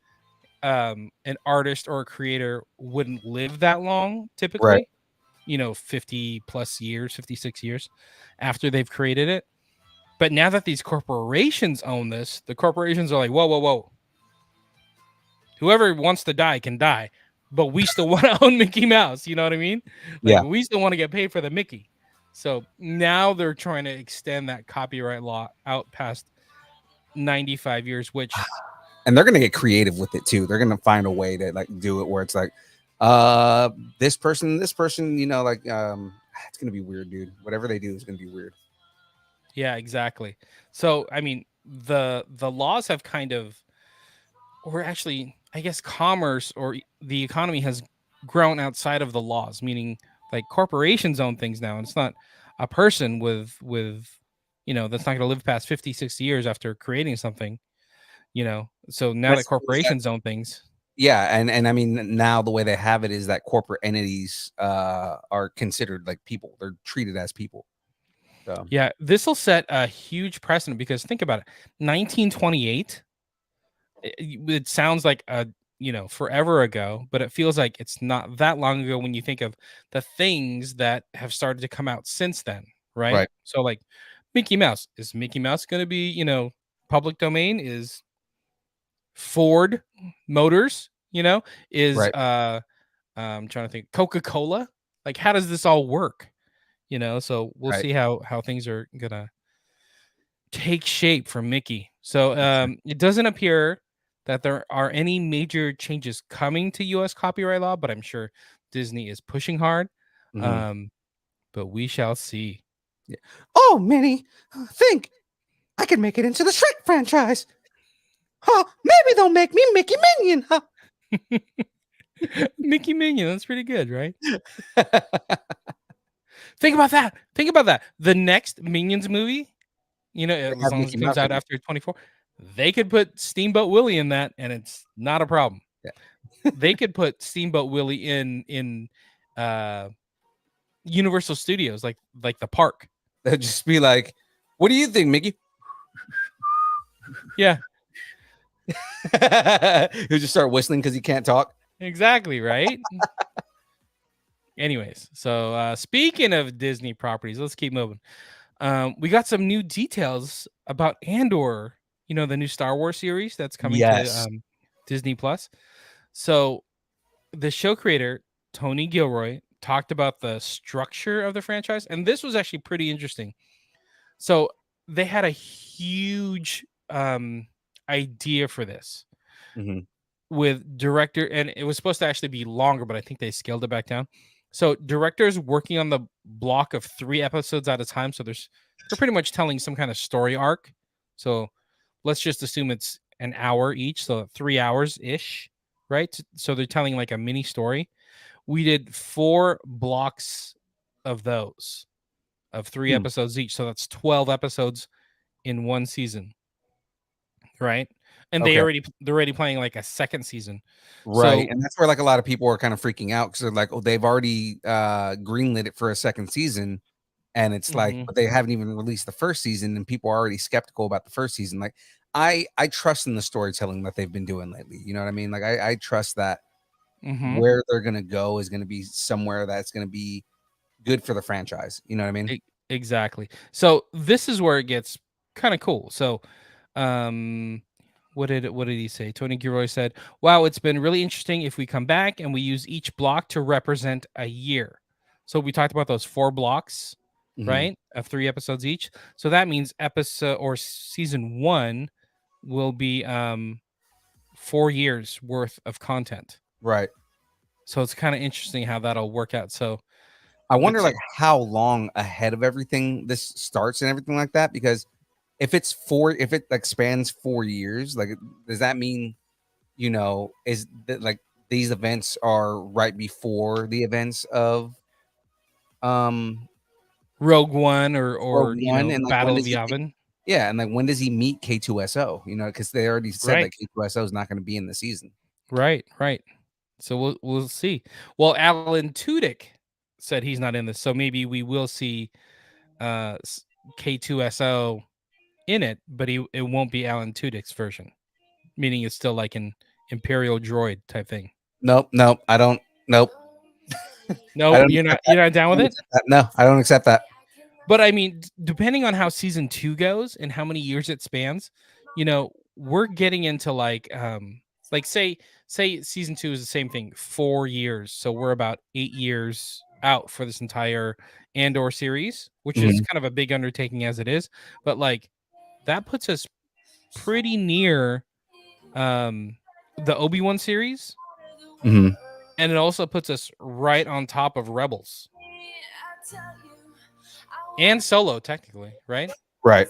an artist or a creator wouldn't live that long typically, 50 plus years, 56 years after they've created it. But now that these corporations own this, the corporations are like, whoa. Whoever wants to die can die, but we still want to own Mickey Mouse. You know what I mean? Like we still want to get paid for the Mickey. So now they're trying to extend that copyright law out past 95 years, which... And they're going to get creative with it too. They're going to find a way to like do it where it's like, this person, it's going to be weird, dude. Whatever they do is going to be weird. Yeah, exactly. So, I mean, the laws have kind of, or actually, I guess commerce or the economy has grown outside of the laws, meaning like corporations own things now. And it's not a person with, that's not going to live past 50, 60 years after creating something. So now that corporations own things. Yeah, and I mean now the way they have it is that corporate entities are considered like people. They're treated as people. So. Yeah, this will set a huge precedent because think about it. 1928. It sounds like forever ago, but it feels like it's not that long ago when you think of the things that have started to come out since then, right? So like Mickey Mouse. Is Mickey Mouse going to be, public domain? Is Ford Motors, is I'm trying to think, Coca-Cola. Like, how does this all work? So we'll see how things are gonna take shape for Mickey. So it doesn't appear that there are any major changes coming to U.S. copyright law, but I'm sure Disney is pushing hard. But we shall see. Yeah. Oh, Minnie, think I could make it into the Shrek franchise. Huh, maybe they'll make me Mickey Minion. Huh? Mickey Minion, that's pretty good, right? Think about that. The next Minions movie, as long as it comes out after 24, they could put Steamboat Willie in that, and it's not a problem. Yeah. They could put Steamboat Willie in Universal Studios, like the park. They'd just be like, "What do you think, Mickey?" Yeah. He'll just start whistling because he can't talk. Exactly, right? Anyways, so speaking of Disney properties, let's keep moving. We got some new details about Andor, the new Star Wars series that's coming to Disney Plus. So the show creator, Tony Gilroy, talked about the structure of the franchise, and this was actually pretty interesting. So they had a huge idea for this with director, and it was supposed to actually be longer, but I think they scaled it back down. So directors working on the block of 3 episodes at a time. So they're pretty much telling some kind of story arc. So let's just assume it's an hour each, so 3 hours ish, right? So they're telling like a mini story. We did 4 blocks of those. of 3 episodes each. So that's 12 episodes in one season, right? And Okay. they're already playing like a second season. Right. So And that's where like a lot of people are kind of freaking out because they're like, oh, they've already greenlit it for a second season. And it's like, but they haven't even released the first season, and people are already skeptical about the first season. Like, I trust in the storytelling that they've been doing lately. You know what I mean? Like, I trust that where they're gonna go is gonna be somewhere that's gonna be good for the franchise. You know what I mean? Exactly. So this is where it gets kind of cool. So, what did he say? Tony Gilroy said, "Wow, it's been really interesting. If we come back and we use each block to represent a year, so we talked about those 4 blocks, right, of 3 episodes each. So that means episode or season 1 will be 4 years worth of content. Right. So it's kind of interesting how that'll work out. So I wonder like how long ahead of everything this starts and everything like that, because if it like spans 4 years, like does that mean, you know, is that like these events are right before the events of Rogue One or Rogue you One, know, and like when Battle of does he Yavin. yeah, and like when does he meet K2SO? You know, because they already said Right. that K2SO is not going to be in the season. Right. So we'll see. Well, Alan Tudyk said he's not in this, so maybe we will see K2SO in it, but it won't be Alan Tudyk's version, meaning it's still like an Imperial droid type thing. Nope. I don't. Nope. No, you're not down with it. No, I don't accept that. But I mean, depending on how season 2 goes and how many years it spans, you know, we're getting into like say season 2 is the same thing, 4 years. So we're about 8 years out for this entire Andor series, which is kind of a big undertaking as it is, but like that puts us pretty near the Obi-Wan series. And it also puts us right on top of Rebels. And Solo, technically, right? Right.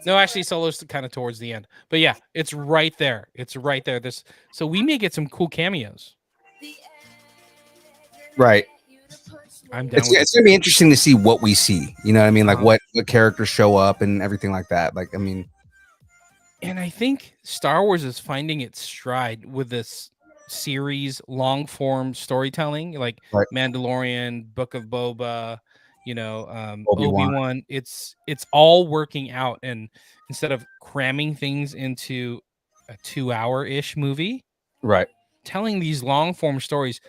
No, actually, Solo's kind of towards the end. But yeah, it's right there. It's right there. So we may get some cool cameos. Right. I'm down with it's gonna be interesting to see what we see. You know what I mean? Like what characters show up and everything like that. Like, I mean, and I think Star Wars is finding its stride with this series, long form storytelling, like Mandalorian, Book of Boba, you know, Obi-Wan. It's all working out, and instead of cramming things into a 2-hour-ish movie, right, telling these long form stories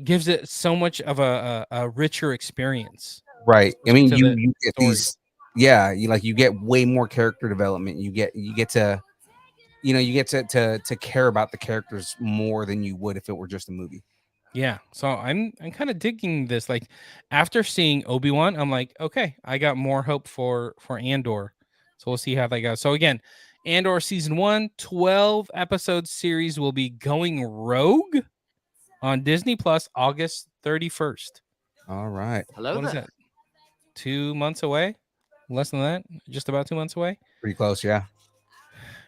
gives it so much of a richer experience. Right. I mean, you get these, yeah, you get way more character development. You get to, you know, you get to care about the characters more than you would if it were just a movie. Yeah. So I'm kind of digging this. Like after seeing Obi-Wan, I'm like, okay, I got more hope for Andor. So we'll see how that goes. So again, Andor season 1, 12 episode series will be going rogue on Disney Plus August 31st. All right. Hello. What is that? 2 months away? Less than that? Just about 2 months away? Pretty close, yeah.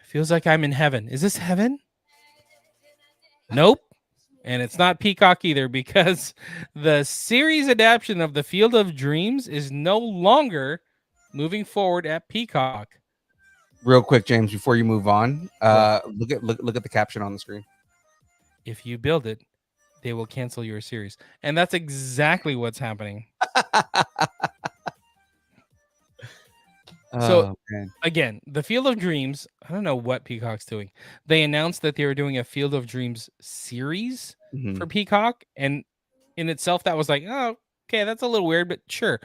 Feels like I'm in heaven. Is this heaven? Nope. And it's not Peacock either, because the series adaptation of The Field of Dreams is no longer moving forward at Peacock. Real quick, James, before you move on, look at the caption on the screen. If you build it, they will cancel your series. And that's exactly what's happening. So again, The Field of Dreams, I don't know what Peacock's doing. They announced that they were doing a Field of Dreams series for Peacock, and in itself that was like, oh, okay, that's a little weird, but sure.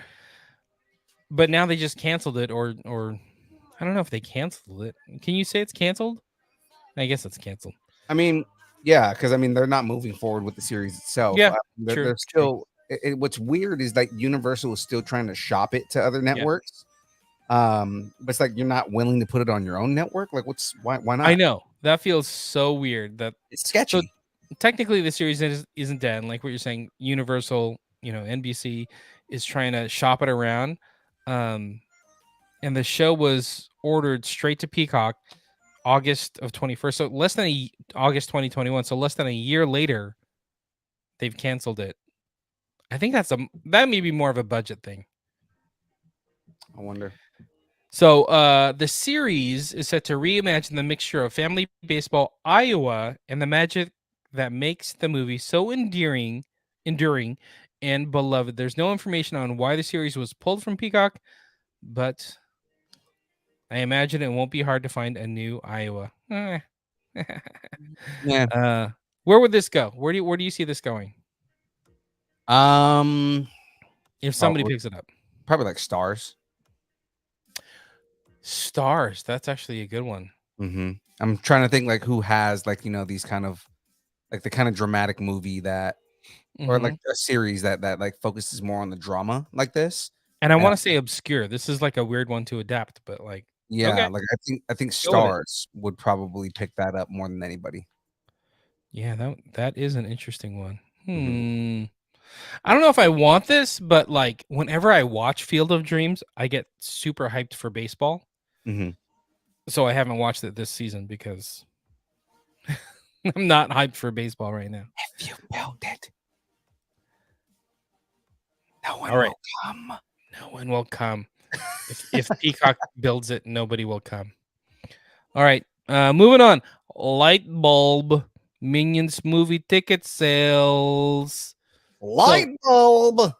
But now they just canceled it, or I don't know if they canceled it. Can you say it's canceled? I guess it's canceled. I mean, yeah, because I mean they're not moving forward with the series itself. Yeah, they're still. What's weird is that Universal is still trying to shop it to other networks. But it's like you're not willing to put it on your own network. Like, why not? I know that feels so weird. That it's sketchy. So technically, the series isn't dead. Like what you're saying, Universal, you know, NBC is trying to shop it around. And the show was ordered straight to Peacock August of 21st. So less than August 2021. So less than a year later, they've canceled it. I think that may be more of a budget thing. I wonder. So the series is set to reimagine the mixture of Family Baseball Iowa and the magic that makes the movie so enduring, and beloved. There's no information on why the series was pulled from Peacock, but I imagine it won't be hard to find a new Iowa. Yeah. Where would this go? Where do you see this going Um, if somebody probably, picks it up? probably like Stars. Stars. That's actually a good one. Mm-hmm. I'm trying to think like who has like these kind of like the kind of dramatic movie that or like Mhm. a series that like focuses more on the drama like this. And I And want to say obscure. This is like a weird one to adapt, but like, yeah, okay, like I think go with it. Stars would probably pick that up more than anybody. Yeah, that is an interesting one. Mm-hmm. I don't know if I want this, but like whenever I watch Field of Dreams, I get super hyped for baseball. Mm-hmm. So I haven't watched it this season because I'm not hyped for baseball right now. If you build it, no one All right. will come. No one will come. If Peacock builds it, nobody will come. All right. Moving on. Light bulb Minions movie ticket sales. Light bulb.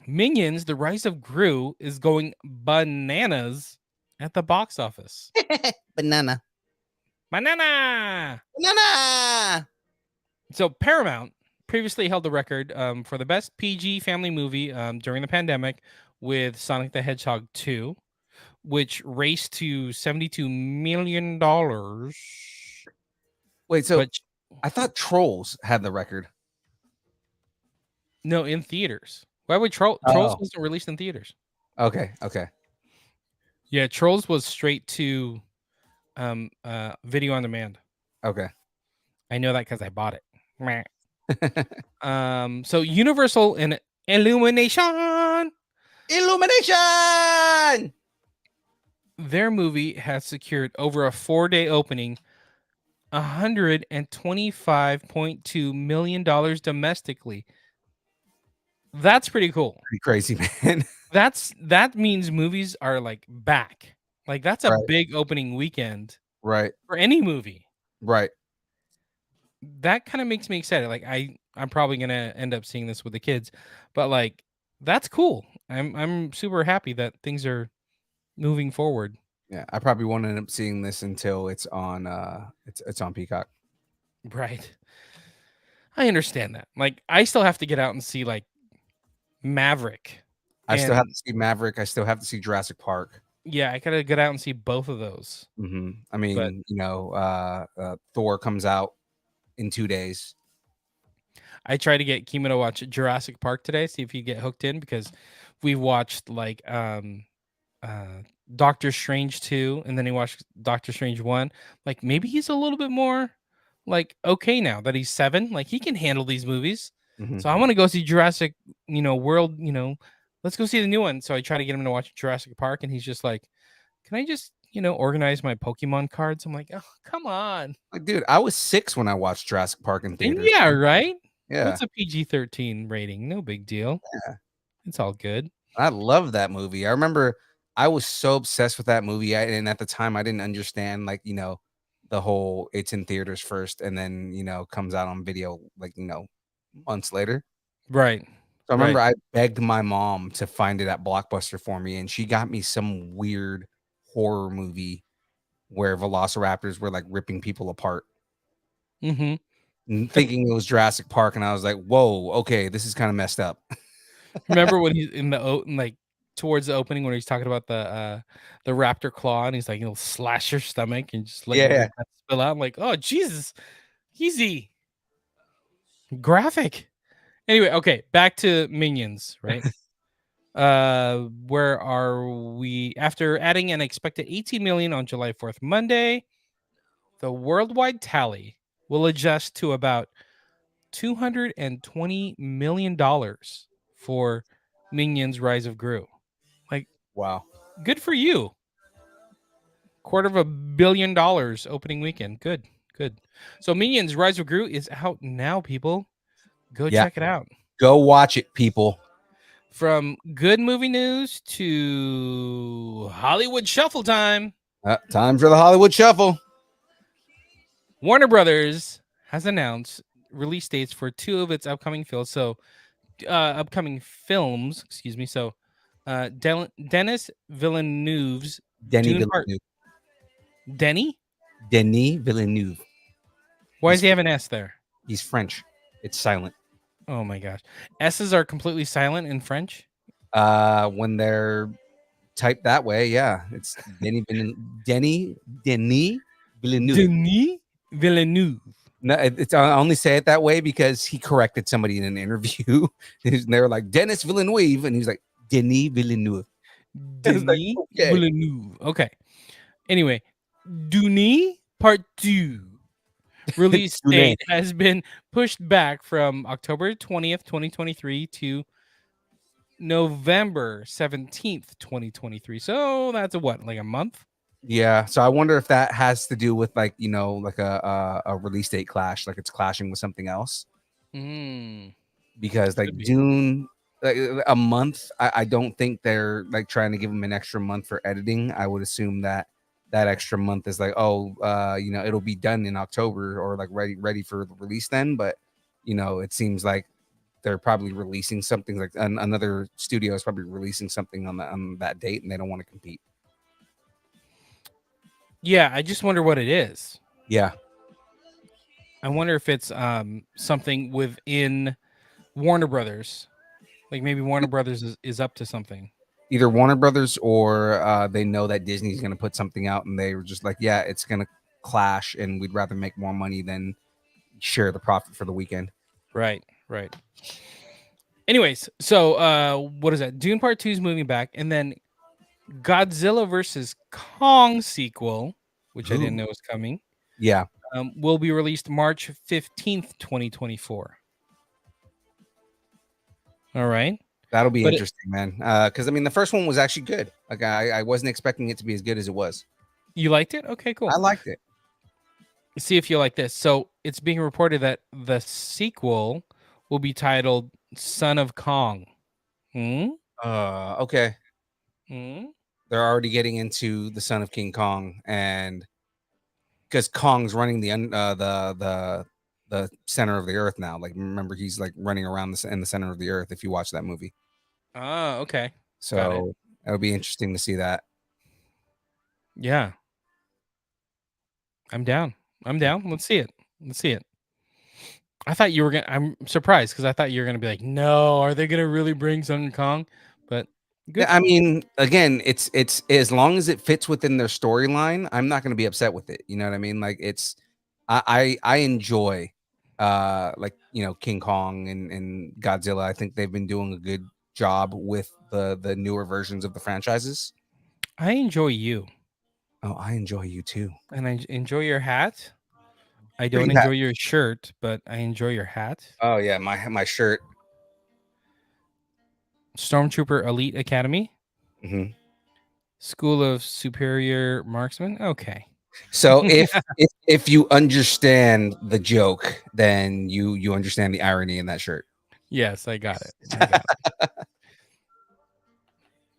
Minions: The Rise of Gru is going bananas at the box office. Banana. Banana. Banana. So Paramount previously held the record for the best PG family movie during the pandemic with Sonic the Hedgehog 2, which raced to $72 million. Wait, so But I thought Trolls had the record. no, in theaters. Why would Trolls Oh, wasn't released in theaters? okay. Yeah, Trolls was straight to video on demand. Okay. I know that because I bought it. Meh. So Universal and Illumination, Illumination. their movie has secured over a 4-day opening $125.2 million domestically. That's pretty cool. Pretty crazy, man. That means movies are like back. Like that's a Right. big opening weekend Right. for any movie. Right. That kind of makes me excited. Like I'm probably gonna end up seeing this with the kids, but like that's cool. I'm super happy that things are moving forward. Yeah, I probably won't end up seeing this until it's on it's on Peacock. Right. I understand that. Like I still have to get out and see like Maverick. I still have And to see Maverick. I still have to see Jurassic Park. yeah, I gotta get out and see both of those. Mm-hmm. I But mean, Thor comes out in 2 days. I tried to get Kima to watch Jurassic Park today, see if he get hooked in because we watched like Doctor Strange 2 and then he watched Doctor Strange 1. Like maybe he's a little bit more like okay now that he's 7. Like he can handle these movies. Mm-hmm. So I want to go see Jurassic, World, let's go see the new one. So I try to get him to watch Jurassic Park and he's just like, "Can I just, organize my Pokemon cards?" I'm like, "Oh, come on." Like, dude, I was 6 when I watched Jurassic Park in And theaters. yeah, right? Yeah. It's a PG-13 rating. No big deal. Yeah. It's all good. I love that movie. I remember I was so obsessed with that movie, and at the time I didn't understand like the whole it's in theaters first and then comes out on video like months later. Right. So I remember Right. I begged my mom to find it at Blockbuster for me, and she got me some weird horror movie where velociraptors were like ripping people apart, Mm-hmm. thinking it was Jurassic Park, and I was like, "Whoa, okay, this is kind of messed up." Remember when he's in like towards the opening when he's talking about the raptor claw and he's like, he'll slash your stomach and just let Yeah. your guts spill out. I'm like, oh Jesus, easy. Graphic. Anyway, okay, back to Minions, right? Where are we? After adding an expected 18 million on July 4th, Monday, the worldwide tally will adjust to about $220 million for Minions Rise of Gru. Like, Wow. good for you. $250 million opening weekend. Good. So Minions Rise of Gru is out now, people. Go Yeah. check it out. Go watch it, people. From good movie news to Hollywood shuffle time. Time for the Hollywood Shuffle. Warner Brothers has announced release dates for 2 of its upcoming films. Excuse me. So, Denis Villeneuve's Denis Dune Part. Villeneuve. Denis? Denis Villeneuve. Why does he have an S there? He's French. It's silent. Oh my gosh. S's are completely silent in French? When they're typed that way, yeah. It's Denis Villeneuve. Denis Villeneuve. No, it's I only say it that way because he corrected somebody in an interview. And they were like Denis Villeneuve, and he's like Denis Villeneuve. Denis like, okay. Villeneuve. Okay. Anyway, Dune Part 2 release Dune. date has been pushed back from October 20th, 2023 to November 17th, 2023. So that's like a month? Yeah. So I wonder if that has to do with like, like a release date clash, like it's clashing with something else. Because like Dune, like a month, I don't think they're like trying to give them an extra month for editing. I would assume that extra month is like, it'll be done in October or like ready for the release then. But it seems like they're probably releasing something like another studio is probably releasing something on that date, and they don't want to compete. Yeah, I just wonder what it is. Yeah. I wonder if it's something within Warner Brothers. Like maybe Warner Brothers is up to something. Either Warner Brothers or they know that Disney's going to put something out, and they were just like, yeah, it's going to clash, and we'd rather make more money than share the profit for the weekend. Right. Anyways, so what is that? Dune Part 2 is moving back, and then Godzilla versus Kong sequel, which I didn't know was coming. Yeah. Will be released March 15th, 2024. All right. That'll be interesting, man. Because the first one was actually good. Like I wasn't expecting it to be as good as it was. You liked it? Okay, cool. I liked it. See if you like this. So it's being reported that the sequel will be titled Son of Kong. Okay. They're already getting into the Son of King Kong, and because Kong's running the center of the earth now. Like, remember, he's like running around in the center of the earth. If you watch that movie. Oh, okay. So it'll be interesting to see that. Yeah. I'm down. Let's see it. I thought you were gonna. I'm surprised because I thought you were gonna be like, no, are they gonna really bring Son of Kong? But good. Yeah, again, it's as long as it fits within their storyline, I'm not gonna be upset with it. You know what I mean? Like I enjoy King Kong and Godzilla. I think they've been doing a good job with the newer versions of the franchises. I enjoy you. Oh, I enjoy you too. And I enjoy your hat. I don't enjoy your shirt, but I enjoy your hat. Oh yeah, my shirt. Stormtrooper Elite Academy. Mm-hmm. School of Superior Marksman. Okay. So if you understand the joke, then you understand the irony in that shirt. Yes, I got it.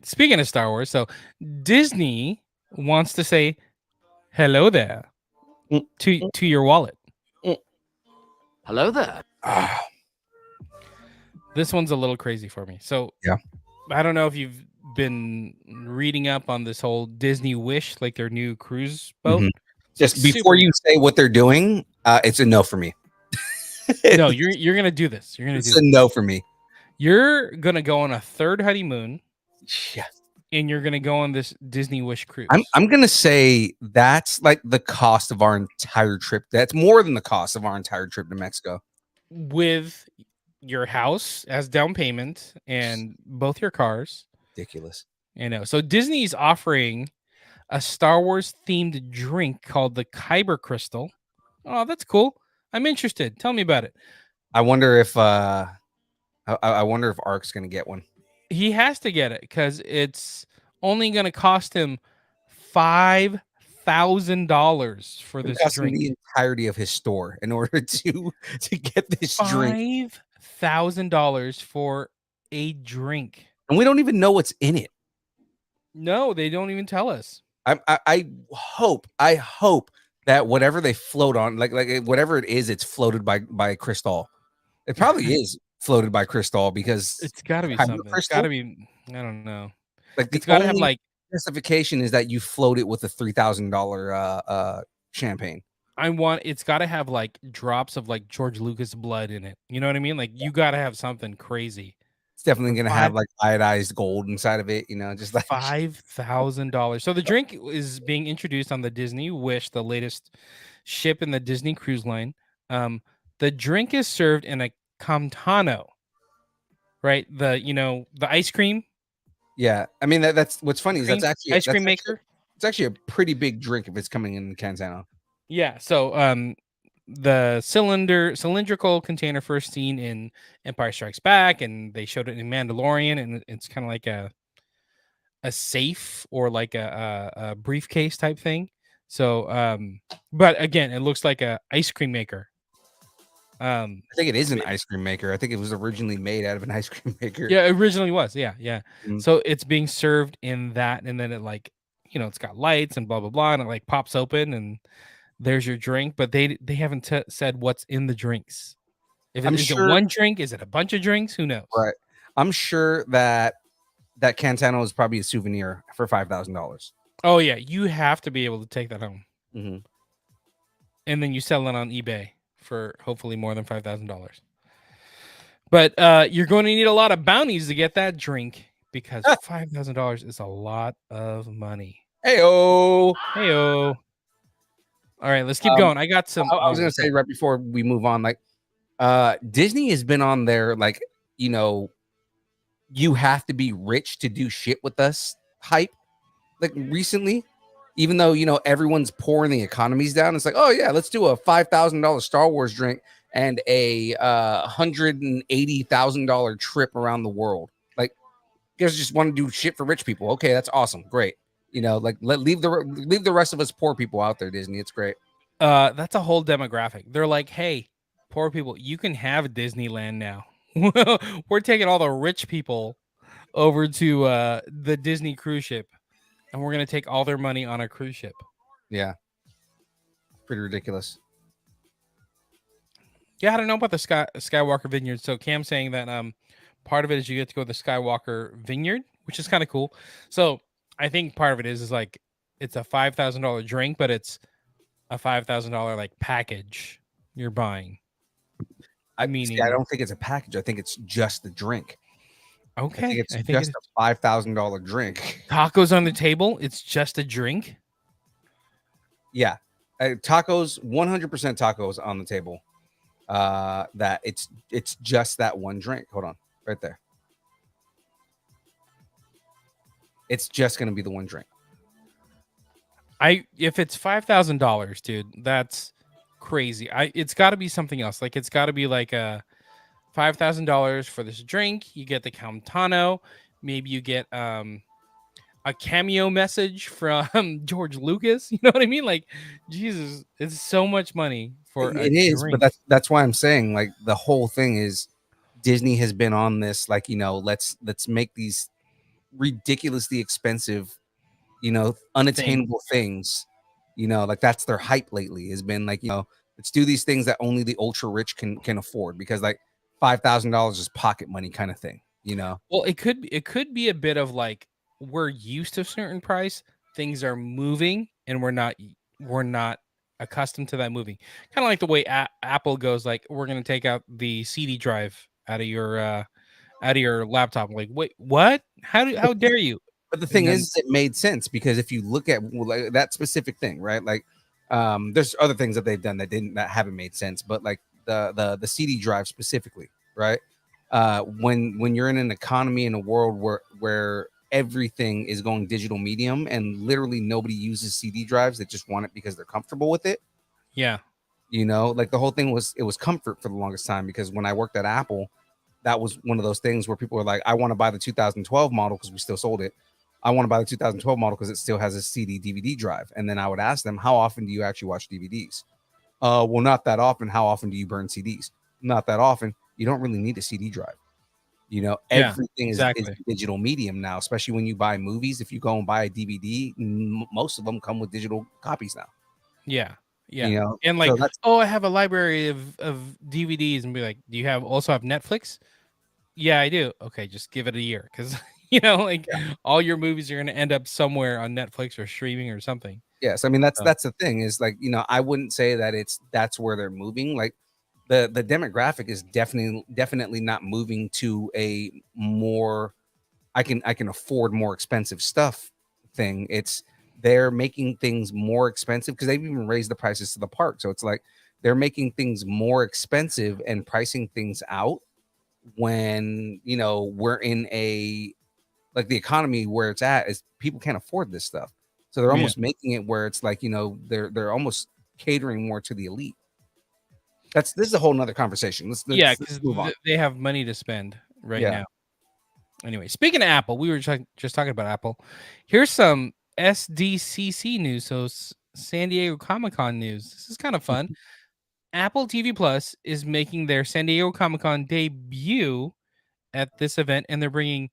Speaking of Star Wars, so Disney wants to say hello there to your wallet. Hello there. This one's a little crazy for me. So yeah, I don't know if you've been reading up on this whole Disney Wish, like their new cruise boat. Mm-hmm. Just before you say what they're doing, it's a no for me. No, you're gonna do this. You're gonna do a no for me. You're gonna go on a third honeymoon. Yeah. And you're gonna go on this Disney Wish cruise. I'm gonna say that's like the cost of our entire trip. That's more than the cost of our entire trip to Mexico. With your house as down payment and both your cars. Ridiculous. I know. So Disney's offering a Star Wars themed drink called the Kyber Crystal. Oh, that's cool. I'm interested. Tell me about it. I wonder if Ark's gonna get one. He has to get it because it's only going to cost him $5,000 for this drink. The entirety of his store in order to get this drink. $5,000 for a drink. And we don't even know what's in it. No, they don't even tell us. I hope that whatever they float on, like whatever it is, it's floated by Crystal. It probably is floated by Crystal because It's got to be Kyber something. It's Crystal, got to be. I don't know. like the It's got to only have like. justification is that you float it with a $3,000 champagne. It's got to have like drops of like George Lucas blood in it. You know what I mean? Like you got to have something crazy. It's definitely For gonna have like iodized gold inside of it, you know, just like $5,000. So the drink is being introduced on the Disney Wish, the latest ship in the Disney Cruise Line. The drink is served in a Camtano, right? The ice cream. yeah. I mean that's what's funny is that's actually ice cream maker. It's actually a pretty big drink if it's coming in Cantano. Yeah. So the cylindrical container first seen in Empire Strikes Back, and they showed it in Mandalorian, and it's kind of like a safe or like a briefcase type thing. So but again, it looks like a ice cream maker. I think it is an ice cream maker. I think it was originally made out of an ice cream maker. Yeah, it originally was. Yeah. Mm. So it's being served in that, and then it like, it's got lights and blah blah blah, and it like pops open, and there's your drink. But they haven't said what's in the drinks. Is it one drink? Is it a bunch of drinks? Who knows? Right. I'm sure that Cantano is probably a souvenir for $5,000. Oh yeah, you have to be able to take that home, Mm-hmm. and then you sell it on eBay for hopefully more than $5,000. But you're going to need a lot of bounties to get that drink because $5,000 is a lot of money. Heyo. All right, let's keep going. I got some. I was gonna say right before we move on, like Disney has been on their like, you have to be rich to do shit with us hype, like recently, even though everyone's poor and the economy's down. It's like, oh yeah, let's do a $5,000 Star Wars drink and a $180,000 trip around the world. Like, you guys just want to do shit for rich people. Okay, that's awesome, great. Like leave the rest of us poor people out there, Disney. It's great. That's a whole demographic. They're like, hey, poor people, you can have Disneyland now. We're taking all the rich people over to the Disney cruise ship, and we're gonna take all their money on a cruise ship. Yeah, pretty ridiculous. Yeah, I don't know about the Skywalker Vineyard. So Cam's saying that part of it is you get to go to the Skywalker Vineyard, which is kind of cool. So I think part of it is like it's a $5,000 drink, but it's a $5,000 like package you're buying. I don't think it's a package. I think it's just the drink. Okay, I think it's just a $5,000 drink. Tacos on the table. It's just a drink. Yeah, tacos, 100% tacos on the table. That it's just that one drink. Hold on, right there. It's just gonna be the one drink. If it's $5,000, dude, that's crazy. It's got to be something else. Like it's got to be like a $5,000 for this drink. You get the Camtano. Maybe you get a cameo message from George Lucas. You know what I mean? Like, Jesus, it's so much money for it is, drink. but that's why I'm saying like the whole thing is Disney has been on this like let's make these ridiculously expensive, unattainable things. Like that's their hype lately has been like let's do these things that only the ultra rich can afford because like $5,000 is pocket money kind of thing. Well, it could be a bit of like we're used to a certain price, things are moving, and we're not accustomed to that moving. Kind of like the way Apple goes, like we're gonna take out the CD drive out of your laptop. I'm like, wait, what? How dare you? But the thing is, it made sense because if you look at like, that specific thing, right? Like, there's other things that they've done that haven't made sense, but like the CD drive specifically, right? When you're in an economy in a world where everything is going digital medium and literally nobody uses CD drives, they just want it because they're comfortable with it. Yeah, like the whole thing was comfort for the longest time because when I worked at Apple, that was one of those things where people were like, I want to buy the 2012 model because we still sold it. I want to buy the 2012 model because it still has a CD DVD drive. And then I would ask them, how often do you actually watch DVDs? Well, not that often. How often do you burn CDs? Not that often. you don't really need a CD drive. You know, Yeah, everything is exactly. digital medium now, especially when you buy movies. If you go and buy a DVD, most of them come with digital copies now. Yeah, yeah. You know, And so like, that's oh, I have a library of DVDs, and be like, do you have also have Netflix? Yeah, I do. Okay, just give it a year because like all your movies are gonna end up somewhere on Netflix or streaming or something. yes. I mean, that's So that's the thing is like I wouldn't say that that's where they're moving. Like the demographic is definitely not moving to a more I can afford more expensive stuff thing. It's they're making things more expensive because they've even raised the prices to the park. So it's like they're making things more expensive and pricing things out when we're in a like the economy where it's at is people can't afford this stuff. So they're yeah, almost making it where it's like, they're almost catering more to the elite. This is a whole nother conversation. Let's yeah, let's, let's because move on. they have money to spend right Yeah. now. Anyway, speaking of Apple, we were just talking about Apple. Here's some SDCC news. So San Diego Comic Con news. This is kind of fun. Apple TV Plus is making their San Diego Comic Con debut at this event, and they're bringing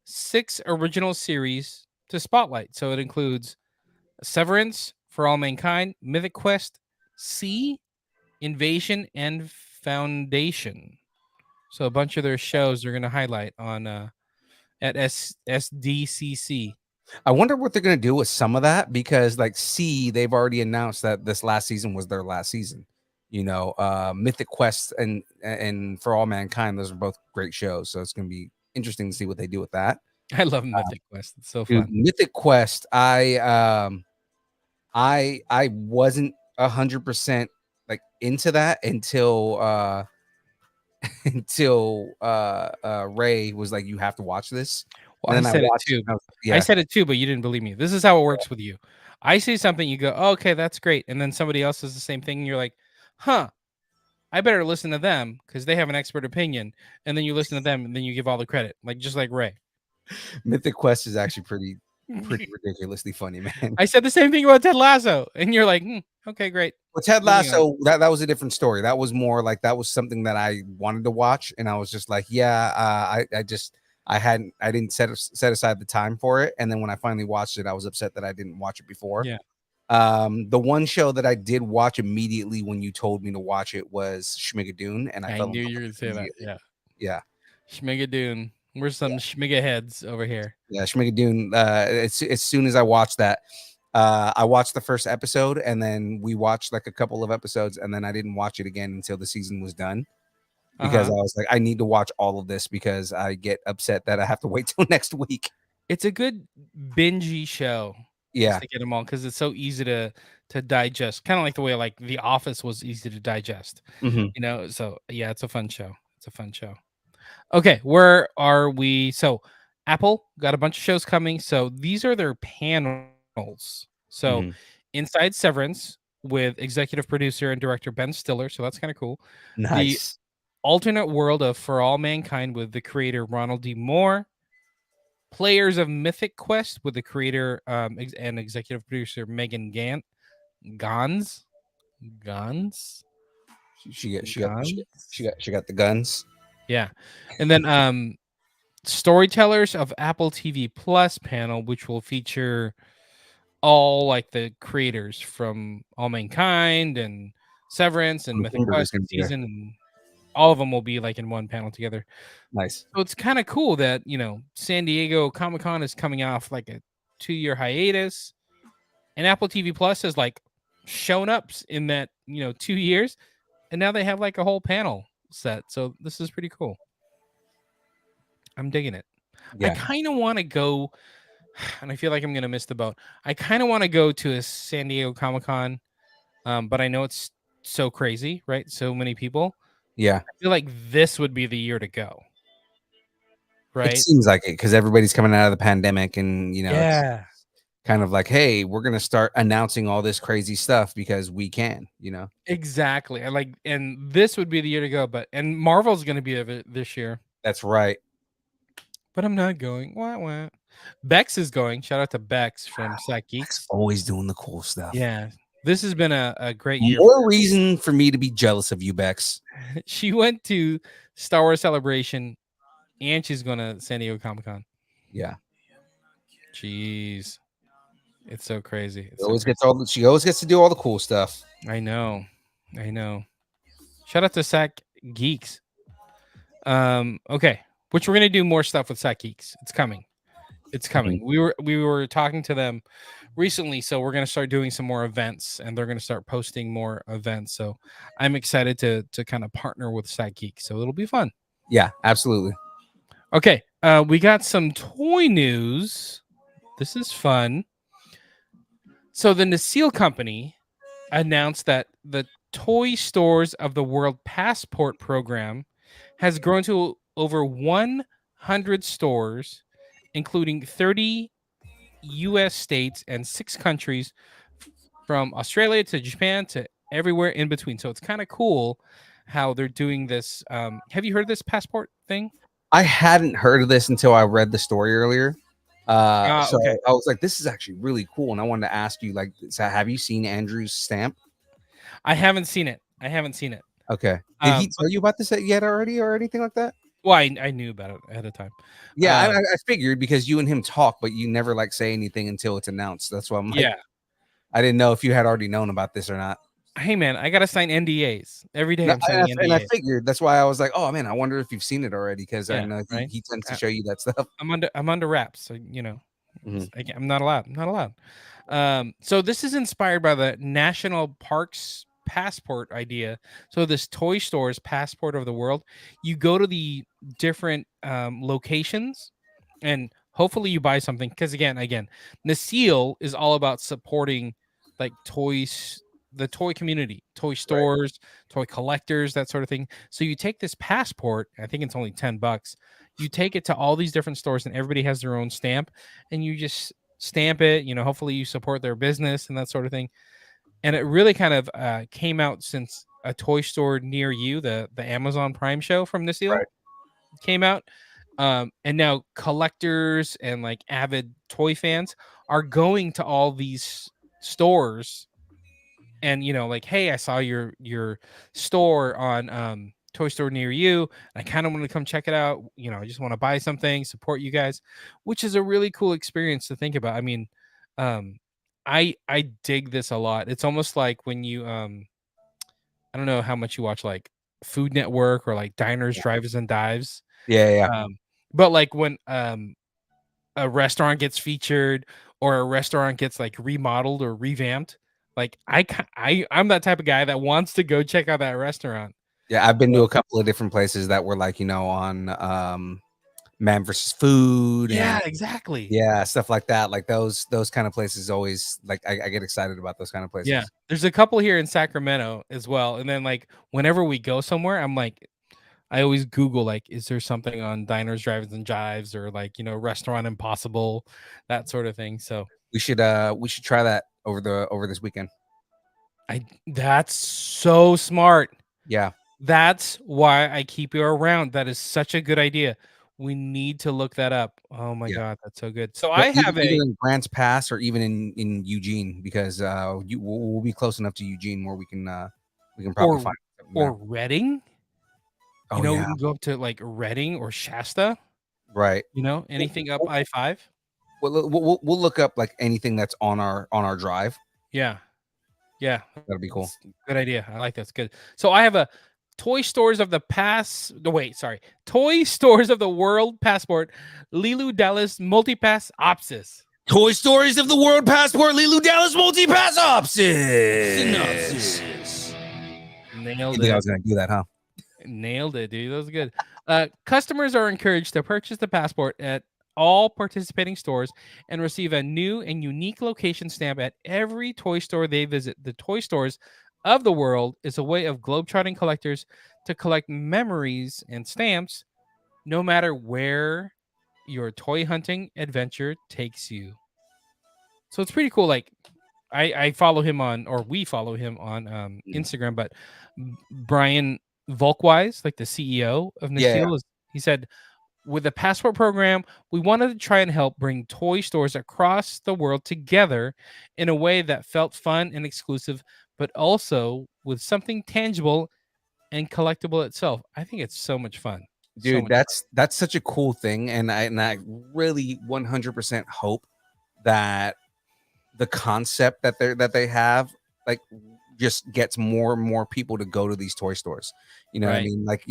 6 original series to spotlight. So it includes Severance, For All Mankind, Mythic Quest, C, Invasion, and Foundation. So a bunch of their shows they're going to highlight on at SDCC. I wonder what they're gonna do with some of that because like they've already announced that this last season was their last season. Mythic Quest and For All Mankind, those are both great shows. So it's gonna be interesting to see what they do with that. I love Mythic Quest. It's so Dude, fun. Mythic Quest, I wasn't 100% like into that until Ray was like, you have to watch this. Well, And I then I said it watched too. it. I Yeah. said it too, but you didn't believe me. This is how it works with you. I say something, you go, oh, "Okay, that's great," and then somebody else says the same thing, and you're like, "Huh, I better listen to them because they have an expert opinion." And then you listen to them, and then you give all the credit, like just like Ray. Mythic Quest is actually pretty ridiculously funny, man. I said the same thing about Ted Lasso, and you're like, "Okay, great." Well, Ted Moving on. Lasso, that was a different story. That was more like that was something that I wanted to watch, and I was just like, yeah, I didn't set aside the time for it, and then when I finally watched it, I was upset that I didn't watch it before. Yeah, The one show that I did watch immediately when you told me to watch it was Schmigadoon, and I I fell in knew love you were with gonna it say that. immediately. Yeah, Yeah, Schmigadoon. We're some Schmiga heads over here. yeah, Schmigadoon. As soon as I watched that, I watched the first episode, and then we watched like a couple of episodes, and then I didn't watch it again until the season was done because I was like, I need to watch all of this because I get upset that I have to wait till next week. It's a good bingey show just Yeah. to get them all because it's so easy to digest. Kind of like the way like The Office was easy to digest. Hmm. So yeah, it's a fun show. It's a fun show. Okay, where are we? So Apple got a bunch of shows coming. So these are their panels. So Hmm. Inside Severance with executive producer and director Ben Stiller. So that's kind of cool. The Nice. alternate world of For All Mankind with the creator Ronald D. Moore. Players of Mythic Quest with the creator and executive producer Megan Gans. Gans? She got the guns. Yeah. And then Storytellers of Apple TV Plus panel, which will feature all like the creators from All Mankind and Severance and Mythic Kimberly's Quest gonna be there. season, and all of them will be like in one panel together. Nice. So it's kind of cool that San Diego Comic Con is coming off like a 2-year hiatus, and Apple TV Plus has like shown up in that 2 years, and now they have like a whole panel set. So this is pretty cool. I'm digging it. I Yeah. kind of want to go, and I feel like I'm gonna miss the boat. I kind of want to go to a San Diego Comic Con, but I know it's so crazy, right? So many people. Yeah. I feel like this would be the year to go, It right? seems like it because everybody's coming out of the pandemic, and it's Yeah. kind of like, hey, we're gonna start announcing all this crazy stuff because we can. Exactly. And this would be the year to go, and Marvel's going to be of it this year. That's right. But I'm not going. Wah, wah. Bex is going. Shout out to Bex from Psych It's Geeks. always doing the cool stuff. Yeah. This has been a great year. More reason for me to be jealous of you, Bex. She went to Star Wars Celebration, and she's going to San Diego Comic Con. Yeah. Jeez, it's so crazy. She always gets to do all the cool stuff. I know. Shout out to Sack Geeks. Okay, which we're gonna do more stuff with Sack Geeks. It's coming. We were talking to them recently, so we're gonna start doing some more events, and they're gonna start posting more events. So I'm excited to kind of partner with Sack Geeks. So it'll be fun. Yeah, absolutely. Okay, we got some toy news. This is fun. So the Nacelle Company announced that the Toy Stores of the World Passport program has grown to over 100 stores, including 30 U.S. states and 6 countries, from Australia to Japan to everywhere in between. So it's kind of cool how they're doing this. Have you heard of this passport thing? I hadn't heard of this until I read the story earlier. So Okay. I was like, this is actually really cool. And I wanted to ask you, like, so have you seen Andrew's stamp? I haven't seen it. Okay. Did he tell you about this yet already or anything like that? Well, I knew about it ahead of time. Yeah, I figured because you and him talk, but you never like say anything until it's announced. That's why I'm like, Yeah. I didn't know if you had already known about this or not. Hey man, I gotta sign NDAs every day. I'm signing NDAs. And I figured that's why I was like, oh man, I wonder if you've seen it already because I Yeah, know right? he tends to show you that stuff. I'm under wraps, so you know, Mhm. I'm not allowed. So this is inspired by the National Parks passport idea. So this toy store's passport of the world. You go to the different locations, and hopefully you buy something. Because again, Nacelle is all about supporting like toys, the toy community, toy stores, toy collectors, that sort of thing. So you take this passport. I think it's only $10. You take it to all these different stores, and everybody has their own stamp, and you just stamp it. You know, hopefully you support their business and that sort of thing. And it really kind of came out since a toy store near you, the Amazon Prime show from Nacelle, Right. came out. And now collectors and like avid toy fans are going to all these stores, and you know, like, hey, I saw your store on toy store near you, and I kind of want to come check it out. You know, I just want to buy something, support you guys, which is a really cool experience to think about. I mean, um I dig this a lot. It's almost like when you I don't know how much you watch like Food Network or like Diners, Drives and Dives. Yeah. But like when a restaurant gets featured or a restaurant gets like remodeled or revamped, like I'm that type of guy that wants to go check out that restaurant. Yeah, I've been to a couple of different places that were like, on Man versus Food. Yeah, And exactly. yeah, stuff like that. Like those kind of places always like I get excited about those kind of places. Yeah. There's a couple here in Sacramento as well. And then like whenever we go somewhere, I'm like, I always Google like, is there something on Diners, Drives and Jives or like, you know, Restaurant Impossible, that sort of thing. So We should try that over this weekend. That's so smart. Yeah. That's why I keep you around. That is such a good idea. We need to look that up. Oh my God, that's so good. So I have either in Grants Pass or even in Eugene because we'll be close enough to Eugene where we can probably find something there. or Reading. Oh, You know, we yeah. can go up to like Reading or Shasta. Right. You know, anything up I-5. We'll look up like anything that's on our drive. Yeah. That'll be cool. Good idea. I like that's good. So I have a Toy Stores of the World Passport, Lilu Dallas Multipass Opsis. Toy Stories of the World Passport, Lilu Dallas Multipass Synopsis. Nailed I it. was gonna do that, huh? Nailed it, dude. That was good. Customers are encouraged to purchase the passport at all participating stores and receive a new and unique location stamp at every toy store they visit. The Toy Stores of the World is a way of globetrotting collectors to collect memories and stamps no matter where your toy hunting adventure takes you. So it's pretty cool. Like I follow him on, or we follow him on Instagram, but Brian Volkwise, like the CEO of Nacelle, he said With the passport program, we wanted to try and help bring toy stores across the world together in a way that felt fun and exclusive, but also with something tangible and collectible itself. I think it's so much fun. So Dude, much fun. that's such a cool thing, and I really 100% hope that the concept that they have, like, just gets more and more people to go to these toy stores. You know what I Right. mean? Like,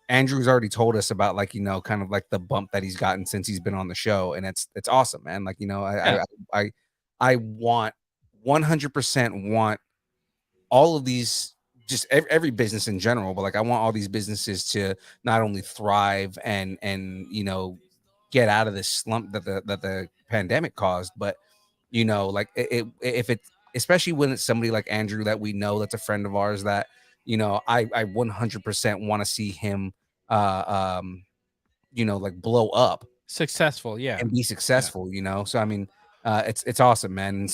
Andrew's already told us about, like, kind of like the bump that he's gotten since he's been on the show, and it's awesome, man. Like, Yeah. I want 100% want all of these, just every business in general, but like I want all these businesses to not only thrive and get out of this slump that the pandemic caused, but like if it, especially when it's somebody like Andrew that we know, that's a friend of ours, that I 100% want to see him like blow up Successful. Yeah. and be Yeah. successful, so I mean, it's awesome, man. And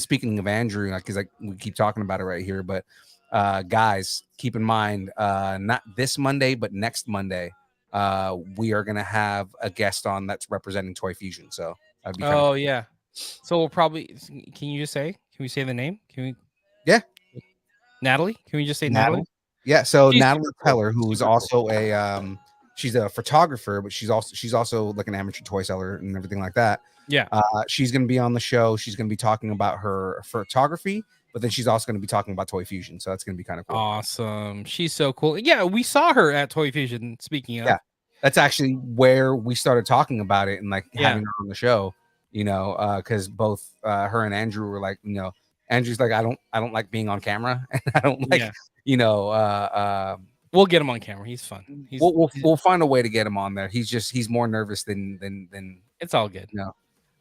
speaking of Andrew, because like we keep talking about it right here, but guys, keep in mind, not this Monday but next Monday, we are gonna have a guest on that's representing Toy Fusion, so that'd be kind of Oh, cool. yeah. So we'll probably, can you just say, can we say the name? Can we, Yeah. Natalie? Can we just say Natalie? Natalie. Yeah, so She's Natalie super cool. Teller, who's Super cool. also she's a photographer, but she's also like an amateur toy seller and everything like that. Yeah. She's going to be on the show. She's going to be talking about her photography, but then she's also going to be talking about Toy Fusion. So that's going to be kind of cool. Awesome. She's so cool. Yeah, we saw her at Toy Fusion. Speaking of, Yeah, that's actually where we started talking about it and like Yeah. having her on the show. Because both her and Andrew were like, Andrew's like, I don't like being on camera, and I don't like, Yeah. We'll get him on camera. He's fun. we'll find a way to get him on there. He's more nervous than It's all good.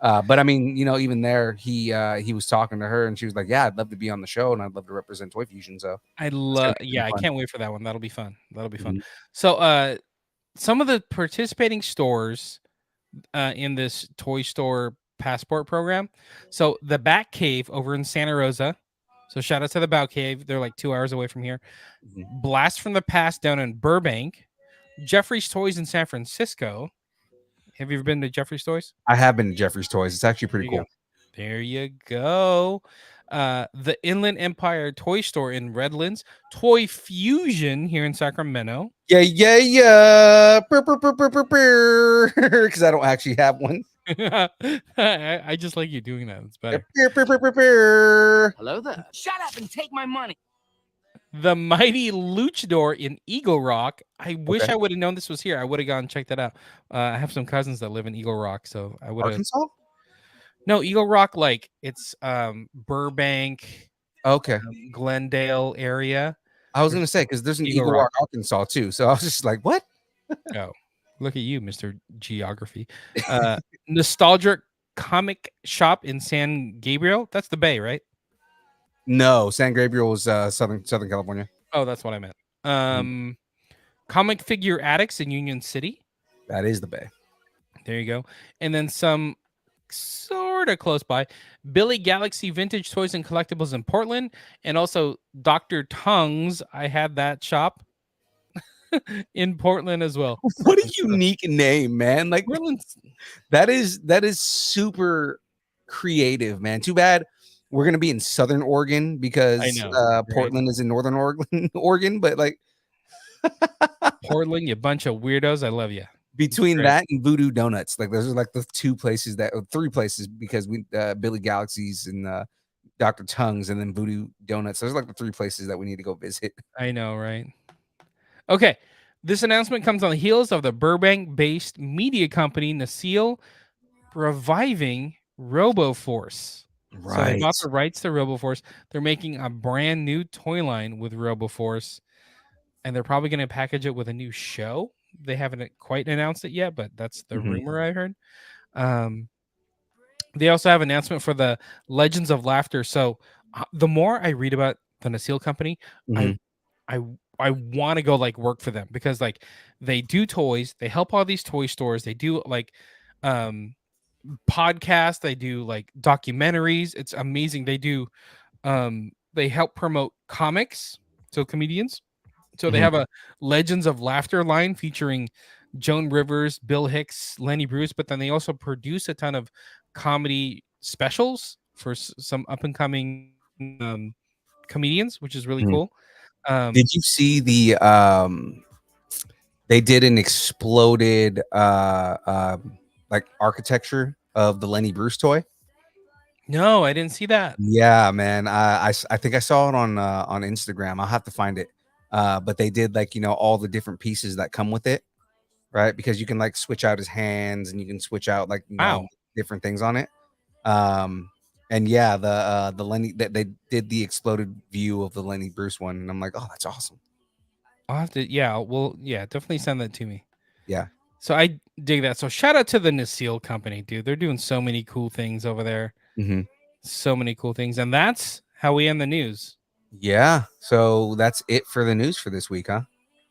but I mean, even there, he was talking to her, and she was like, "Yeah, I'd love to be on the show, and I'd love to represent Toy Fusion." So I gonna love. be Yeah, I fun. can't wait for that one. That'll be fun. That'll be fun. Mhm. So, some of the participating stores in this toy store passport program. So the Bat Cave over in Santa Rosa. So shout out to the Bat Cave. They're like 2 hours away from here. Mhm. Blast from the Past down in Burbank. Jeffrey's Toys in San Francisco. Have you ever been to Jeffrey's Toys? I have been to Jeffrey's Toys. It's actually There pretty you cool. go. There you go. The Inland Empire Toy Store in Redlands. Toy Fusion here in Sacramento. Yeah. Because I don't actually have one. I just like you doing that. It's better. Hello there. Shut up and take my money. The Mighty Luchador in Eagle Rock. I wish Okay. I would have known this was here. I would have gone and checked that out. I have some cousins that live in Eagle Rock, so I would have. Arkansas? No, Eagle Rock, like it's Burbank, Okay. Glendale area. I was gonna say, because there's an Eagle Eagle Rock. Rock, Arkansas too. So I was just like, what? Oh, look at you, Mr. Geography. Nostalgic Comic Shop in San Gabriel. That's the Bay, right? No, San Gabriel was Southern California. Oh, that's what I meant. Comic Figure Addicts in Union City. That is the Bay. There you go. And then some sort of close by, Billy Galaxy Vintage Toys and Collectibles in Portland, and also Dr. Tongues. I had that shop in Portland as well. What a unique name, man. Like, Portland's that is super creative, man. Too bad we're gonna be in Southern Oregon because I know, right? Portland is in Northern Oregon, but like Portland, you bunch of weirdos. I love you. between great. that and Voodoo Donuts, like those are like the three places, because we Billy Galaxies and Dr. Tongues and then Voodoo Donuts. Those are like the three places that we need to go visit. I know, right? Okay. This announcement comes on the heels of the Burbank-based media company Nacelle reviving RoboForce. So they bought the rights to RoboForce. They're making a brand new toy line with RoboForce, and they're probably going to package it with a new show. They haven't quite announced it yet, but that's the rumor I heard. They also have an announcement for the Legends of Laughter. So the more I read about the Nacelle company, I want to go like work for them, because like they do toys, they help all these toy stores, they do like podcasts, they do like documentaries. It's amazing. They do they help promote comics, so comedians. So they have a Legends of Laughter line featuring Joan Rivers, Bill Hicks, Lenny Bruce, but then they also produce a ton of comedy specials for some up and coming comedians, which is really Mhm. cool. Did you see they did an exploded like architecture of the Lenny Bruce toy? No, I didn't see that. Yeah, man. I think I saw it on Instagram. I'll have to find it. But they did like, all the different pieces that come with it, right? Because you can like switch out his hands and you can switch out like, Wow. different things on it. And yeah, the Lenny that they did the exploded view of the Lenny Bruce one, and I'm like, oh, that's awesome. I'll have to, definitely send that to me. Yeah. So I dig that. So shout out to the Nasil company, dude. They're doing so many cool things over there. Mm-hmm. So many cool things. And that's how we end the news. Yeah. So that's it for the news for this week, huh?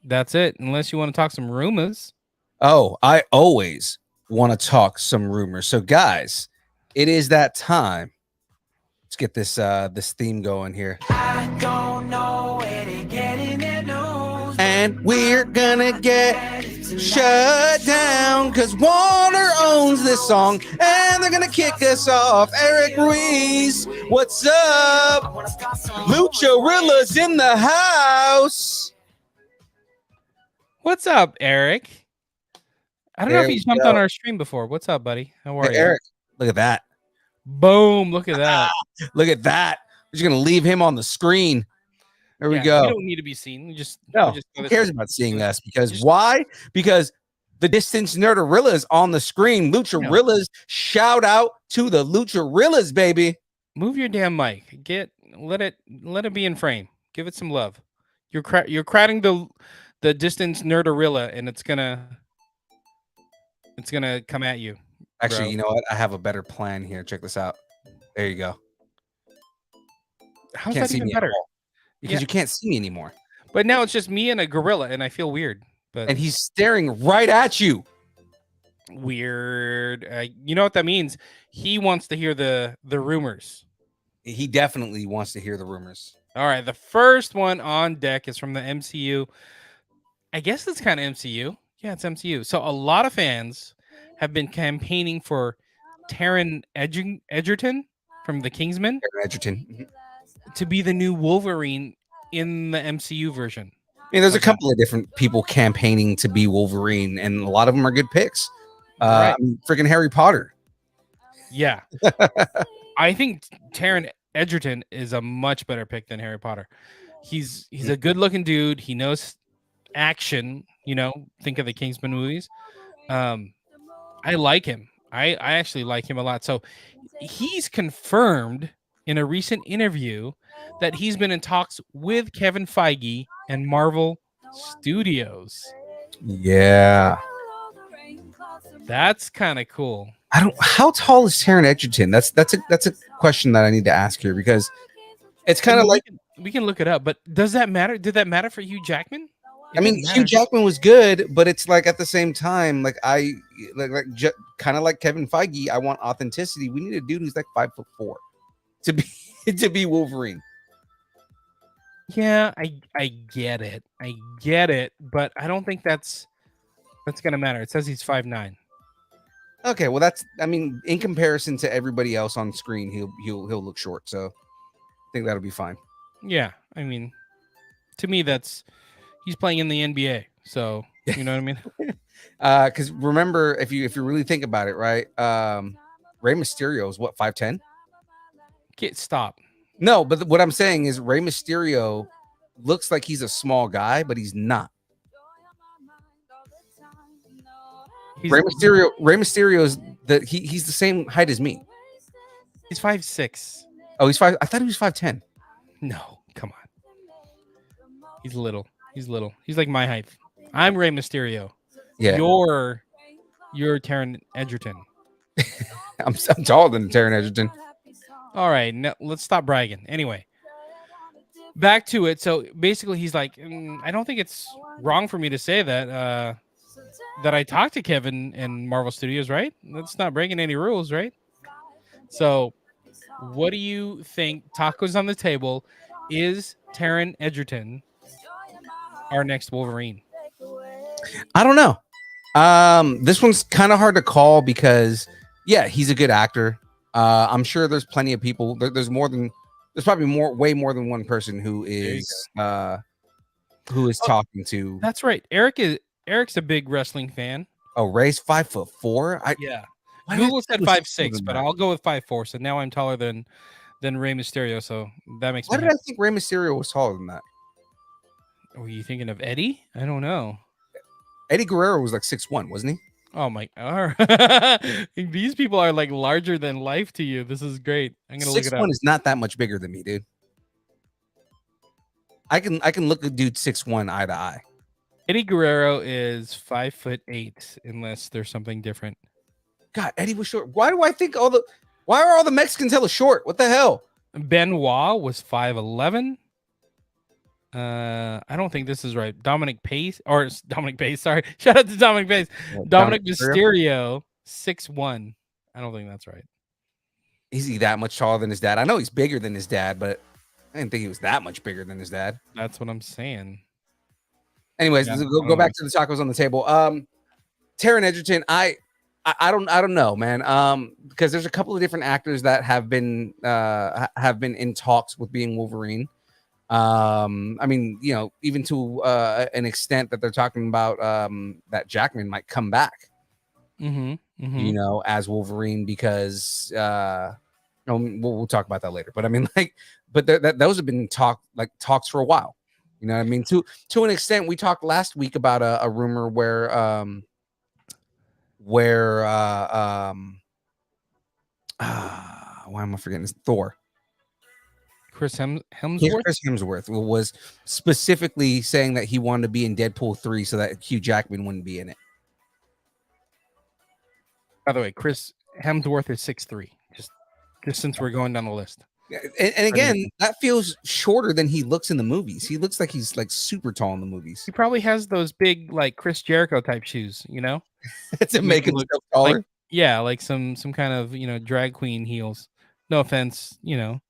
That's it. Unless you want to talk some rumors. Oh, I always want to talk some rumors. So guys, it is that time. Let's get this theme going here. I don't know where to get in their news. And we're gonna get shut down because Warner owns this song and they're gonna kick us off. Eric Ruiz, what's up? Lucharilla's in the house. What's up, Eric? I don't know There if you we jumped go. on our stream before. What's up, buddy? How are Hey, you? Eric, look at that. Boom. Look at that. Look at that. We're just gonna leave him on the screen. There we go. We don't need to be seen. No, we just who cares about seeing us? Because just- why? Because the Distance Nerdarillas on the screen. Lucharillas, shout out to the Lucharillas, baby. Move your damn mic. Let it be in frame. Give it some love. You're crowding the Distance Nerdarilla, and it's gonna come at you. Actually, bro. you know what? I have a better plan here. Check this out. There you go. How's Can't that see even me at better? all. Because Yeah. you can't see me anymore. But now it's just me and a gorilla, and I feel weird. But And he's staring right at you. weird. You know what that means? He wants to hear the rumors. He definitely wants to hear the rumors. All right, the first one on deck is from the MCU. I guess it's kind of MCU. Yeah, it's MCU. So a lot of fans have been campaigning for Taron Egerton from the Kingsman Taron Egerton. Mhm. to be the new Wolverine in the MCU version. I mean, there's a couple of different people campaigning to be Wolverine, and a lot of them are good picks. Right. Freaking Harry Potter. Yeah. I think Taron Egerton is a much better pick than Harry Potter. He's a good looking dude. He knows action, think of the Kingsman movies. I like him. I actually like him a lot. So he's confirmed in a recent interview that he's been in talks with Kevin Feige and Marvel Studios. Yeah. That's kind of cool. How tall is Taron Egerton? That's a question that I need to ask here because it's kind of like we can look it up, but does that matter? Did that matter for Hugh Jackman? I mean, Hugh Jackman was good, but it's like at the same time, like kind of like Kevin Feige, I want authenticity. We need a dude who's like 5'4" to be Wolverine. Yeah, I get it, but I don't think that's gonna matter. It says he's 5'9". Okay, well in comparison to everybody else on screen, he'll look short, so I think that'll be fine. Yeah, I mean, to me he's playing in the NBA, so you know what I mean. Because remember, if you really think about it, right? Rey Mysterio is what 5'10". Stop. No, but what I'm saying is Rey Mysterio looks like he's a small guy, but he's not. Rey Mysterio is he's the same height as me. He's 5'6". Oh, he's 5. I thought he was 5'10". No, come on. He's little. He's like my height. I'm Rey Mysterio. Yeah. You're Taron Egerton. I'm taller than Taron Egerton. All right, now let's stop bragging. Anyway, back to it. So basically, he's like, I don't think it's wrong for me to say that I talked to Kevin and Marvel Studios, right? That's not breaking any rules, right? So, what do you think? Tacos on the table. Is Taron Egerton our next Wolverine? I don't know. This one's kind of hard to call because, yeah, he's a good actor. I'm sure there's plenty of people. There's probably way more than one person who is talking to. That's right. Eric's a big wrestling fan. Oh, Ray's 5'4". Yeah. Why did I Google think said he was taller 5'6", than but that? I'll go with 5'4". So now I'm taller than Rey Mysterio. So that makes Why me did I happy. think Rey Mysterio was taller than that? Were you thinking of Eddie? I don't know. Eddie Guerrero was like 6'1", wasn't he? Oh my! These people are like larger than life to you. This is great. I'm gonna look it 6'1" up. is not that much bigger than me, dude. I can look a dude 6'1" eye to eye. Eddie Guerrero is 5'8", unless there's something different. God, Eddie was short. Why are all the Mexicans hella short? What the hell? Benoit was 5'11". I don't think this is right. Dominic Pace. Sorry, shout out to Dominic Pace. Dominic Mysterio 6'1". I don't think that's right. Is he that much taller than his dad? I know he's bigger than his dad, but I didn't think he was that much bigger than his dad. That's what I'm saying. Anyways, Yeah, go back to the tacos on the table. Taron Egerton, I don't know, man. Because there's a couple of different actors that have been in talks with being Wolverine. I mean, you know, even to an extent that they're talking about that Jackman might come back. You know, as Wolverine, because we'll talk about that later. But I mean, like, but those have been talks for a while. You know what I mean? To an extent, we talked last week about a rumor where why am I forgetting this? Thor. Chris Hemsworth. Yeah, Chris Hemsworth was specifically saying that he wanted to be in Deadpool 3 so that Hugh Jackman wouldn't be in it. By the way, Chris Hemsworth is 6'3". Just since we're going down the list. And again, that feels shorter than he looks in the movies. He looks like he's like super tall in the movies. He probably has those big like Chris Jericho type shoes, you know, to make him look taller. Like, yeah, like some kind of, you know, drag queen heels. No offense, you know,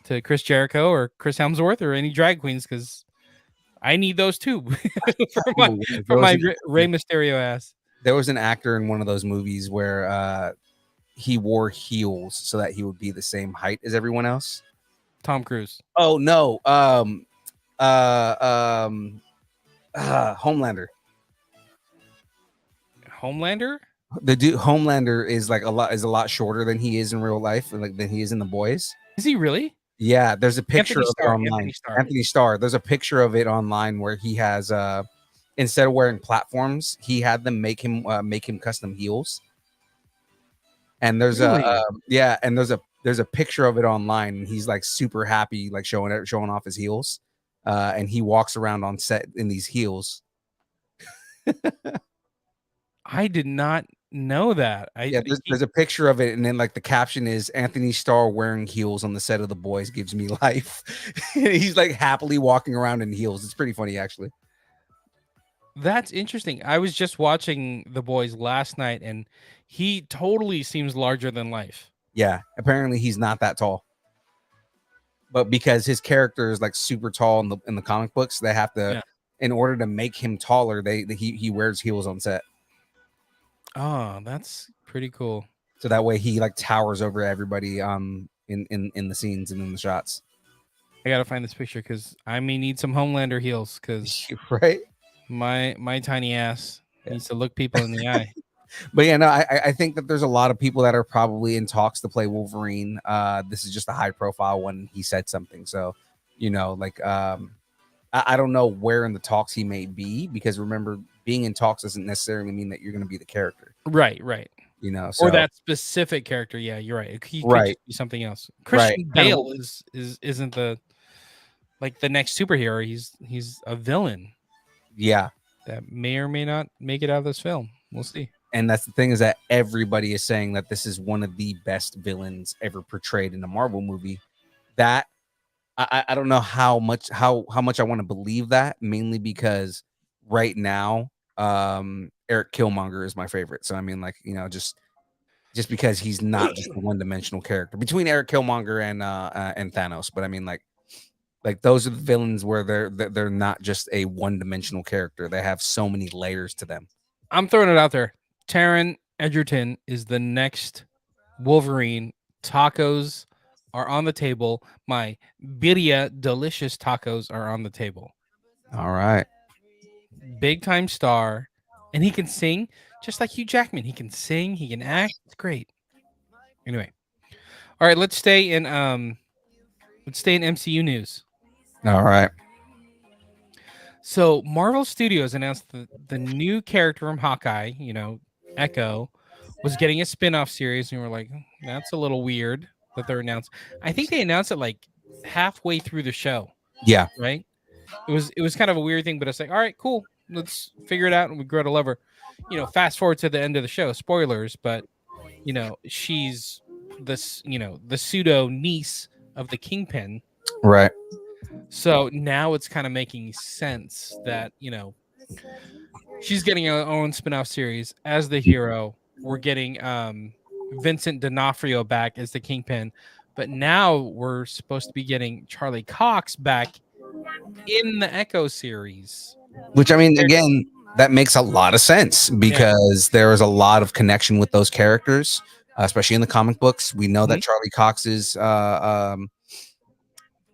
to Chris Jericho or Chris Hemsworth or any drag queens, because I need those too for my Rey Mysterio ass. There was an actor in one of those movies where he wore heels so that he would be the same height as everyone else. Tom Cruise. Oh no. Homelander. Homelander? The dude Homelander is like a lot shorter than he is in real life, like than he is in The Boys. Is he really? Yeah, there's a picture of it online. Anthony Starr. There's a picture of it online where he has instead of wearing platforms, he had them make him custom heels. And there's there's a picture of it online, and he's like super happy, like showing off his heels. And he walks around on set in these heels. I did not know that. There's a picture of it, and then like the caption is Anthony Starr wearing heels on the set of The Boys gives me life. He's like happily walking around in heels. It's pretty funny, actually. That's interesting. I was just watching The Boys last night, and he totally seems larger than life. Yeah, apparently he's not that tall, but because his character is like super tall in the comic books, they have to, in order to make him taller, he wears heels on set. Oh, that's pretty cool. So that way he like towers over everybody in the scenes and in the shots. I gotta find this picture because I may need some Homelander heels because right. My tiny ass needs to look people in the eye. But yeah, no, I think that there's a lot of people that are probably in talks to play Wolverine. This is just a high profile one. He said something, so you know, like I don't know where in the talks he may be, because remember, being in talks doesn't necessarily mean that you're going to be the character. Right. You know, so, or that specific character. Yeah, you're right. He could just be something else. Christian Bale isn't the next superhero. He's a villain. Yeah, that may or may not make it out of this film. We'll see. And that's the thing, is that everybody is saying that this is one of the best villains ever portrayed in a Marvel movie. That I don't know how much I want to believe that, mainly because right now Eric Killmonger is my favorite. So I mean, like, you know, just because he's not just a one-dimensional character between Eric Killmonger and Thanos. But I mean, like those are the villains where they're not just a one-dimensional character. They have so many layers to them. I'm throwing it out there. Taron Egerton is the next Wolverine. Tacos are on the table. My birria delicious tacos are on the table. All right. Big time star, and he can sing just like Hugh Jackman. He can sing, he can act. It's great. Anyway, all right, let's stay in MCU news. All right. So Marvel Studios announced the new character from Hawkeye, Echo, was getting a spin-off series, and we're like, that's a little weird that they're announced. I think they announced it like halfway through the show, Yeah. right? It was kind of a weird thing, but it's like, all right, cool, let's figure it out, and we grow to love her. Fast forward to the end of the show, spoilers, but she's the pseudo niece of the Kingpin. Right. So now it's kind of making sense that she's getting her own spin-off series as the hero. We're getting Vincent D'Onofrio back as the Kingpin, but now we're supposed to be getting Charlie Cox back in the Echo series. Which, I mean, again, that makes a lot of sense because there is a lot of connection with those characters, especially in the comic books. We know that Charlie Cox's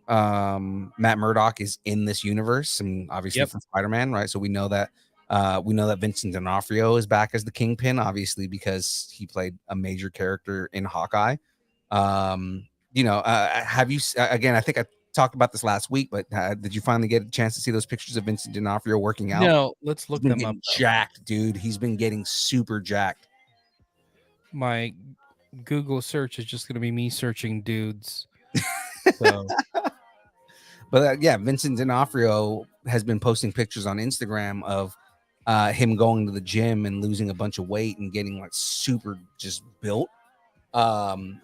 Matt Murdock is in this universe, and obviously from Spider-Man, right? So we know that Vincent D'Onofrio is back as the Kingpin, obviously because he played a major character in Hawkeye. Have you again? I think I talked about this last week, but did you finally get a chance to see those pictures of Vincent D'Onofrio working out? No, let's look them up. Jacked, dude. He's been getting super jacked. My Google search is just going to be me searching dudes. So. But Vincent D'Onofrio has been posting pictures on Instagram of him going to the gym and losing a bunch of weight and getting like super just built.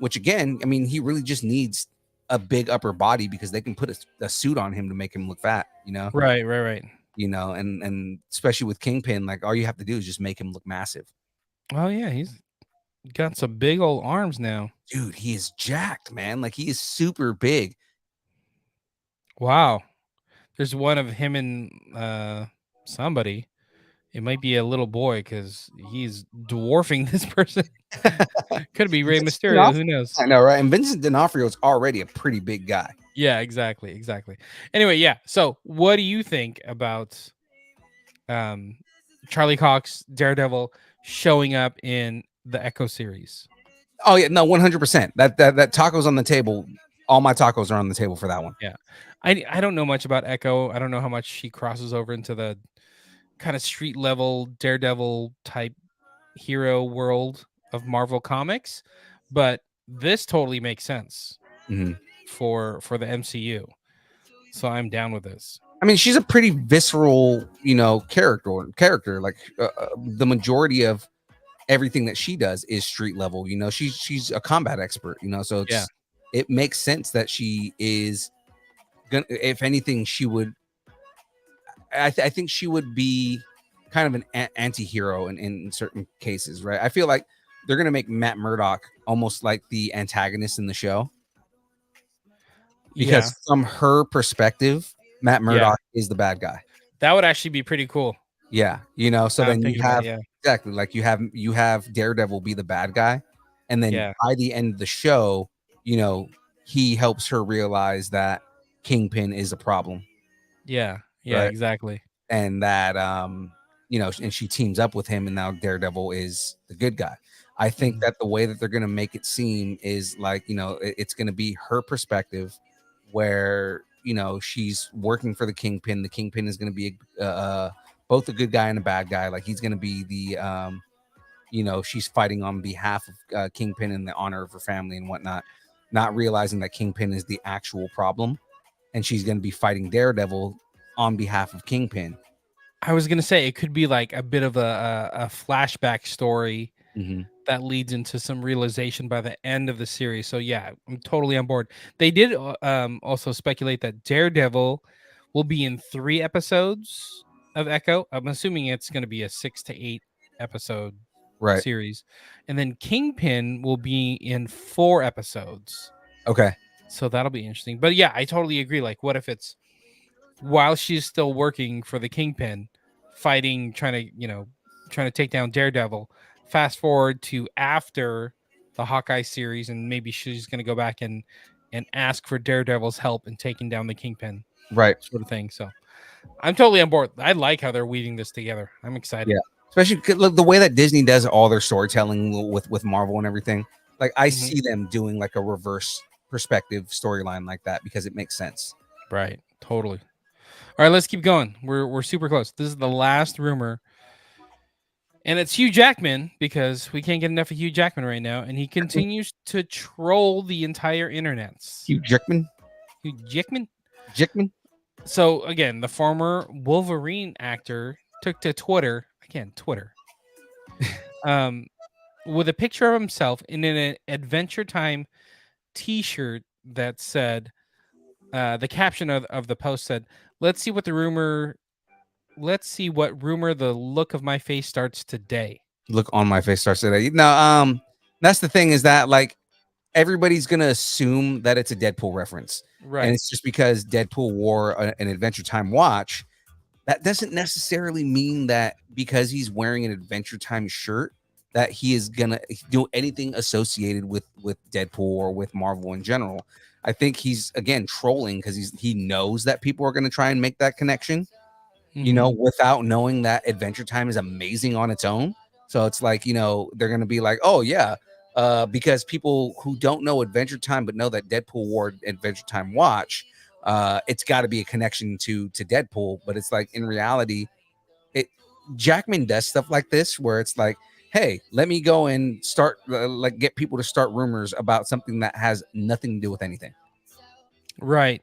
Which again, I mean, he really just needs a big upper body because they can put a suit on him to make him look fat, Right. And especially with Kingpin, like all you have to do is just make him look massive. Oh yeah, he's got some big old arms now. Dude, he is jacked, man. Like he is super big. Wow. There's one of him and somebody. It might be a little boy because he's dwarfing this person. Could be Rey Mysterio. Who knows? I know, right? And Vincent D'Onofrio is already a pretty big guy. Yeah, exactly. Anyway, yeah. So, what do you think about Charlie Cox, Daredevil, showing up in the Echo series? Oh yeah, no, 100%. That tacos on the table. All my tacos are on the table for that one. Yeah, I don't know much about Echo. I don't know how much she crosses over into the kind of street level Daredevil type hero world of Marvel Comics, but this totally makes sense for the MCU. So I'm down with this. I mean, she's a pretty visceral, character. Like the majority of everything that she does is street level. She's a combat expert. So it makes sense that she is gonna. If anything, she would. I think she would be kind of an anti-hero in certain cases, right? I feel like they're gonna make Matt Murdock almost like the antagonist in the show. Because from her perspective, Matt Murdock is the bad guy. That would actually be pretty cool. Yeah, so then you have exactly like you have Daredevil be the bad guy, and then by the end of the show, he helps her realize that Kingpin is a problem. Yeah, right? Exactly. And that and she teams up with him, and now Daredevil is the good guy. I think that the way that they're gonna make it seem is like it's gonna be her perspective, where she's working for the Kingpin. The Kingpin is going to be both a good guy and a bad guy. Like he's going to be the she's fighting on behalf of Kingpin in the honor of her family and whatnot, not realizing that Kingpin is the actual problem, and she's going to be fighting Daredevil on behalf of Kingpin. I was going to say it could be like a bit of a flashback story that leads into some realization by the end of the series. So yeah, I'm totally on board. They did also speculate that Daredevil will be in 3 episodes of Echo. I'm assuming it's going to be a 6 to 8 episode series, and then Kingpin will be in 4 episodes. Okay, so that'll be interesting. But yeah, I totally agree. Like, what if it's while she's still working for the Kingpin, fighting, trying to trying to take down Daredevil. Fast forward to after the Hawkeye series, and maybe she's going to go back and ask for Daredevil's help in taking down the Kingpin, Right. sort of thing. So I'm totally on board. I like how they're weaving this together. I'm excited. Yeah. Especially look, the way that Disney does all their storytelling with Marvel and everything. Like I see them doing like a reverse perspective storyline like that because it makes sense. Right. Totally. All right, let's keep going. We're super close. This is the last rumor. And it's Hugh Jackman, because we can't get enough of Hugh Jackman right now, and he continues to troll the entire internets. Hugh Jackman. Hugh Jackman? Jackman. So again, the former Wolverine actor took to Twitter, with a picture of himself in an Adventure Time T-shirt that said, the caption of the post said, let's see what rumor the look of my face starts today. Look on my face starts today. No, that's the thing, is that like everybody's gonna assume that it's a Deadpool reference, Right. and it's just because Deadpool wore an Adventure Time watch. That doesn't necessarily mean that because he's wearing an Adventure Time shirt that he is gonna do anything associated with Deadpool or with Marvel in general. I think he's again trolling because he knows that people are gonna try and make that connection, you know, without knowing that Adventure Time is amazing on its own. So it's like, you know, they're gonna be like, oh yeah, because people who don't know Adventure Time but know that Deadpool wore Adventure Time watch, it's got to be a connection to Deadpool. But it's like in reality, Jackman does stuff like this where it's like, hey, let me go and start like get people to start rumors about something that has nothing to do with anything. Right.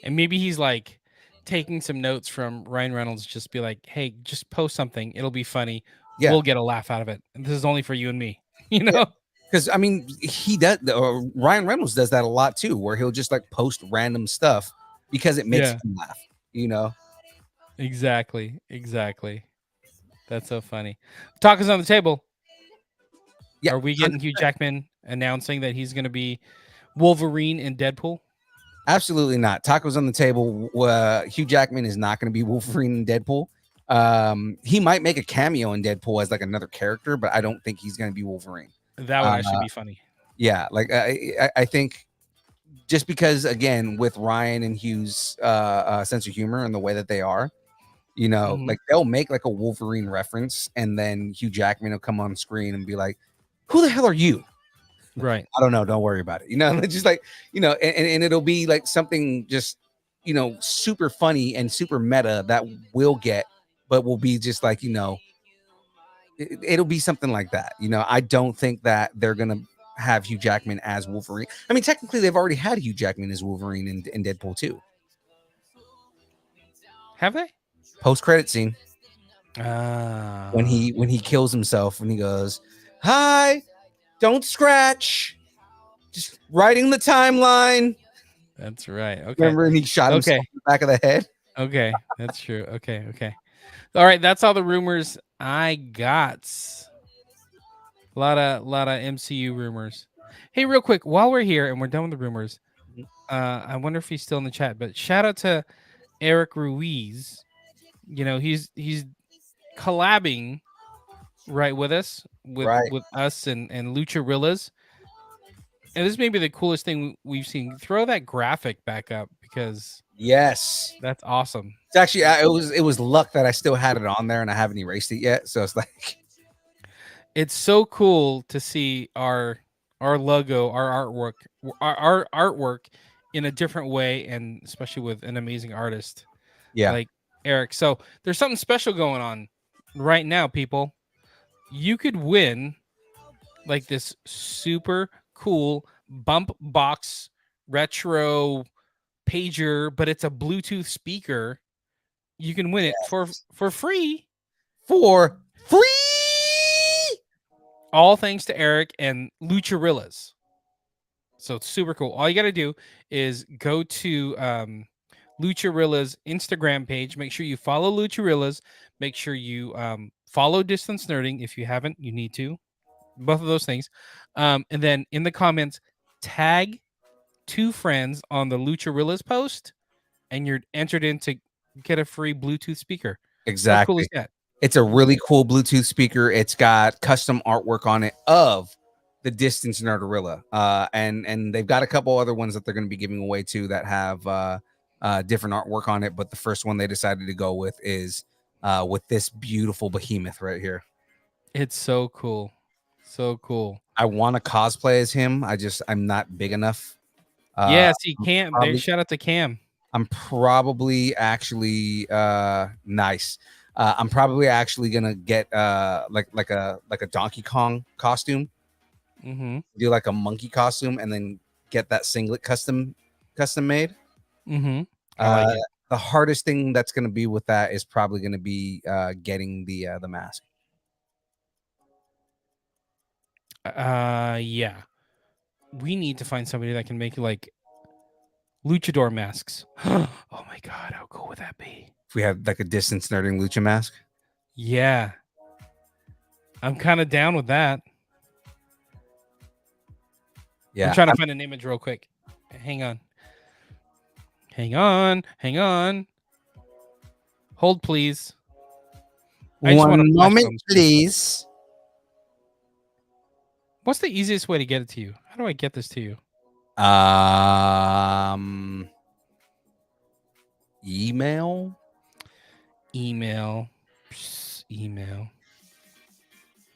And maybe he's like taking some notes from Ryan Reynolds, just be like, hey, just post something. It'll be funny. Yeah. We'll get a laugh out of it. And this is only for you and me, you know? Because I mean, he does. Ryan Reynolds does that a lot too, where he'll just like post random stuff because it makes him laugh. You know? Exactly. That's so funny. Talk is on the table. Yeah. Are we getting 100%. Hugh Jackman announcing that he's going to be Wolverine in Deadpool? Absolutely not. Tacos on the table. Hugh Jackman is not going to be Wolverine in Deadpool. He might make a cameo in Deadpool as like another character, but I don't think he's going to be Wolverine. That would actually be funny. Yeah, like I think just because again with Ryan and Hugh's sense of humor and the way that they are, you know, like they'll make like a Wolverine reference, and then Hugh Jackman will come on screen and be like, "Who the hell are you?" Right. I don't know. Don't worry about it. You know, just like, you know, and it'll be like something just, you know, super funny and super meta that we'll get, but will be just like, you know, it'll be something like that. You know, I don't think that they're going to have Hugh Jackman as Wolverine. I mean, technically they've already had Hugh Jackman as Wolverine in Deadpool 2. Have they? Post-credit scene. When he kills himself and he goes, "Hi, don't scratch. Just writing the timeline." That's right. Okay. Remember, and he shot himself in the back of the head. Okay, that's true. Okay. All right, that's all the rumors I got. A lot of MCU rumors. Hey, real quick, while we're here and we're done with the rumors, I wonder if he's still in the chat. But shout out to Eric Ruiz. You know, he's collabing right with us with us and Lucharillas. And this may be the coolest thing we've seen. Throw that graphic back up because yes, that's awesome. It's actually it was luck that I still had it on there and I haven't erased it yet. So it's like it's so cool to see our logo, our artwork in a different way, and especially with an amazing artist like Eric. So there's something special going on right now, people. You could win like this super cool bump box retro pager, but it's a Bluetooth speaker. You can win it for free. For free. All thanks to Eric and Lucharillas. So it's super cool. All you got to do is go to Lucharilla's Instagram page. Make sure you follow Lucharillas. Make sure you follow Distance Nerding. If you haven't, you need to. Both of those things. And then in the comments, tag 2 friends on the Lucharilla's post, and you're entered in to get a free Bluetooth speaker. Exactly. How cool is that? It's a really cool Bluetooth speaker. It's got custom artwork on it of the Distance Nerdorilla. And they've got a couple other ones that they're going to be giving away too that have different artwork on it. But the first one they decided to go with is with this beautiful behemoth right here. It's so cool. So cool. I want to cosplay as him. I'm not big enough. Yeah, see, Cam. probably- Shout out to Cam. I'm probably actually nice. I'm probably actually gonna get like a Donkey Kong costume, Mm-hmm. do like a monkey costume, and then get that singlet custom made. Mm-hmm. I like it. The hardest thing that's gonna be with that is probably gonna be getting the mask. Yeah. We need to find somebody that can make like luchador masks. Oh my god, how cool would that be? If we had like a Distance Nerding Lucha mask. Yeah. I'm kind of down with that. Yeah, I'm trying to find an image real quick. Hang on. Hang on. Hang on. Hold, please. I just want one to flash moment, on- please. What's the easiest way to get it to you? How do I get this to you? Email. Email.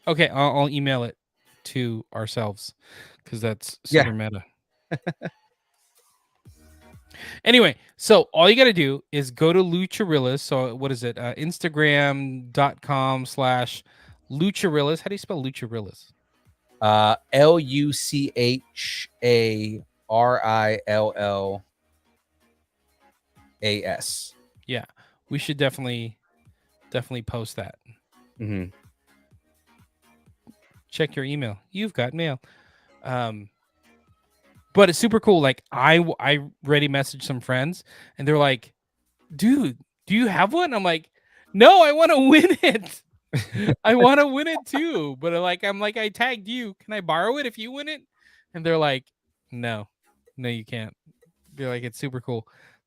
Okay, I'll email it to ourselves because that's super meta. Anyway, so all you got to do is go to Lucharillas. So what is it? Instagram.com/Lucharillas. How do you spell Lucharillas? LuchaRillas. Yeah, we should definitely post that. Mm-hmm. Check your email. You've got mail. But it's super cool. Like I already messaged some friends and they're like, dude, do you have one? I'm like, no, I want to win it. I want to win it too. But I'm like, I tagged you. Can I borrow it if you win it? And they're like, no, you can't. They're like, it's super cool.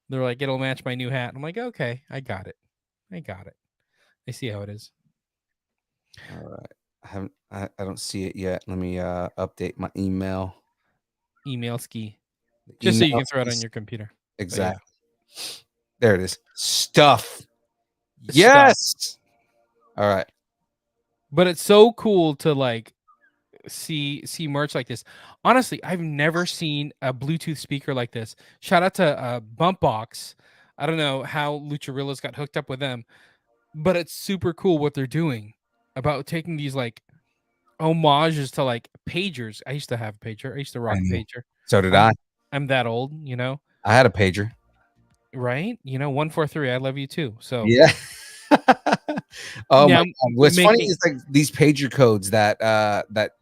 They're like, it'll match my new hat. I'm like, okay, I got it. I see how it is. All right. I don't see it yet. Let me update my email. Email ski. Just so you can throw it on your computer. Exactly. Yeah. There it is. Stuff. Yes. All right. But it's so cool to like see merch like this. Honestly, I've never seen a Bluetooth speaker like this. Shout out to Bumpbox. I don't know how Lucharillas got hooked up with them, but it's super cool what they're doing about taking these like homages to like pagers. I used to have a pager. I used to rock a pager. So did I. I'm that old, you know. I had a pager. Right? You know, 143. I love you too. So yeah. Oh now, my God. What's funny is like these pager codes that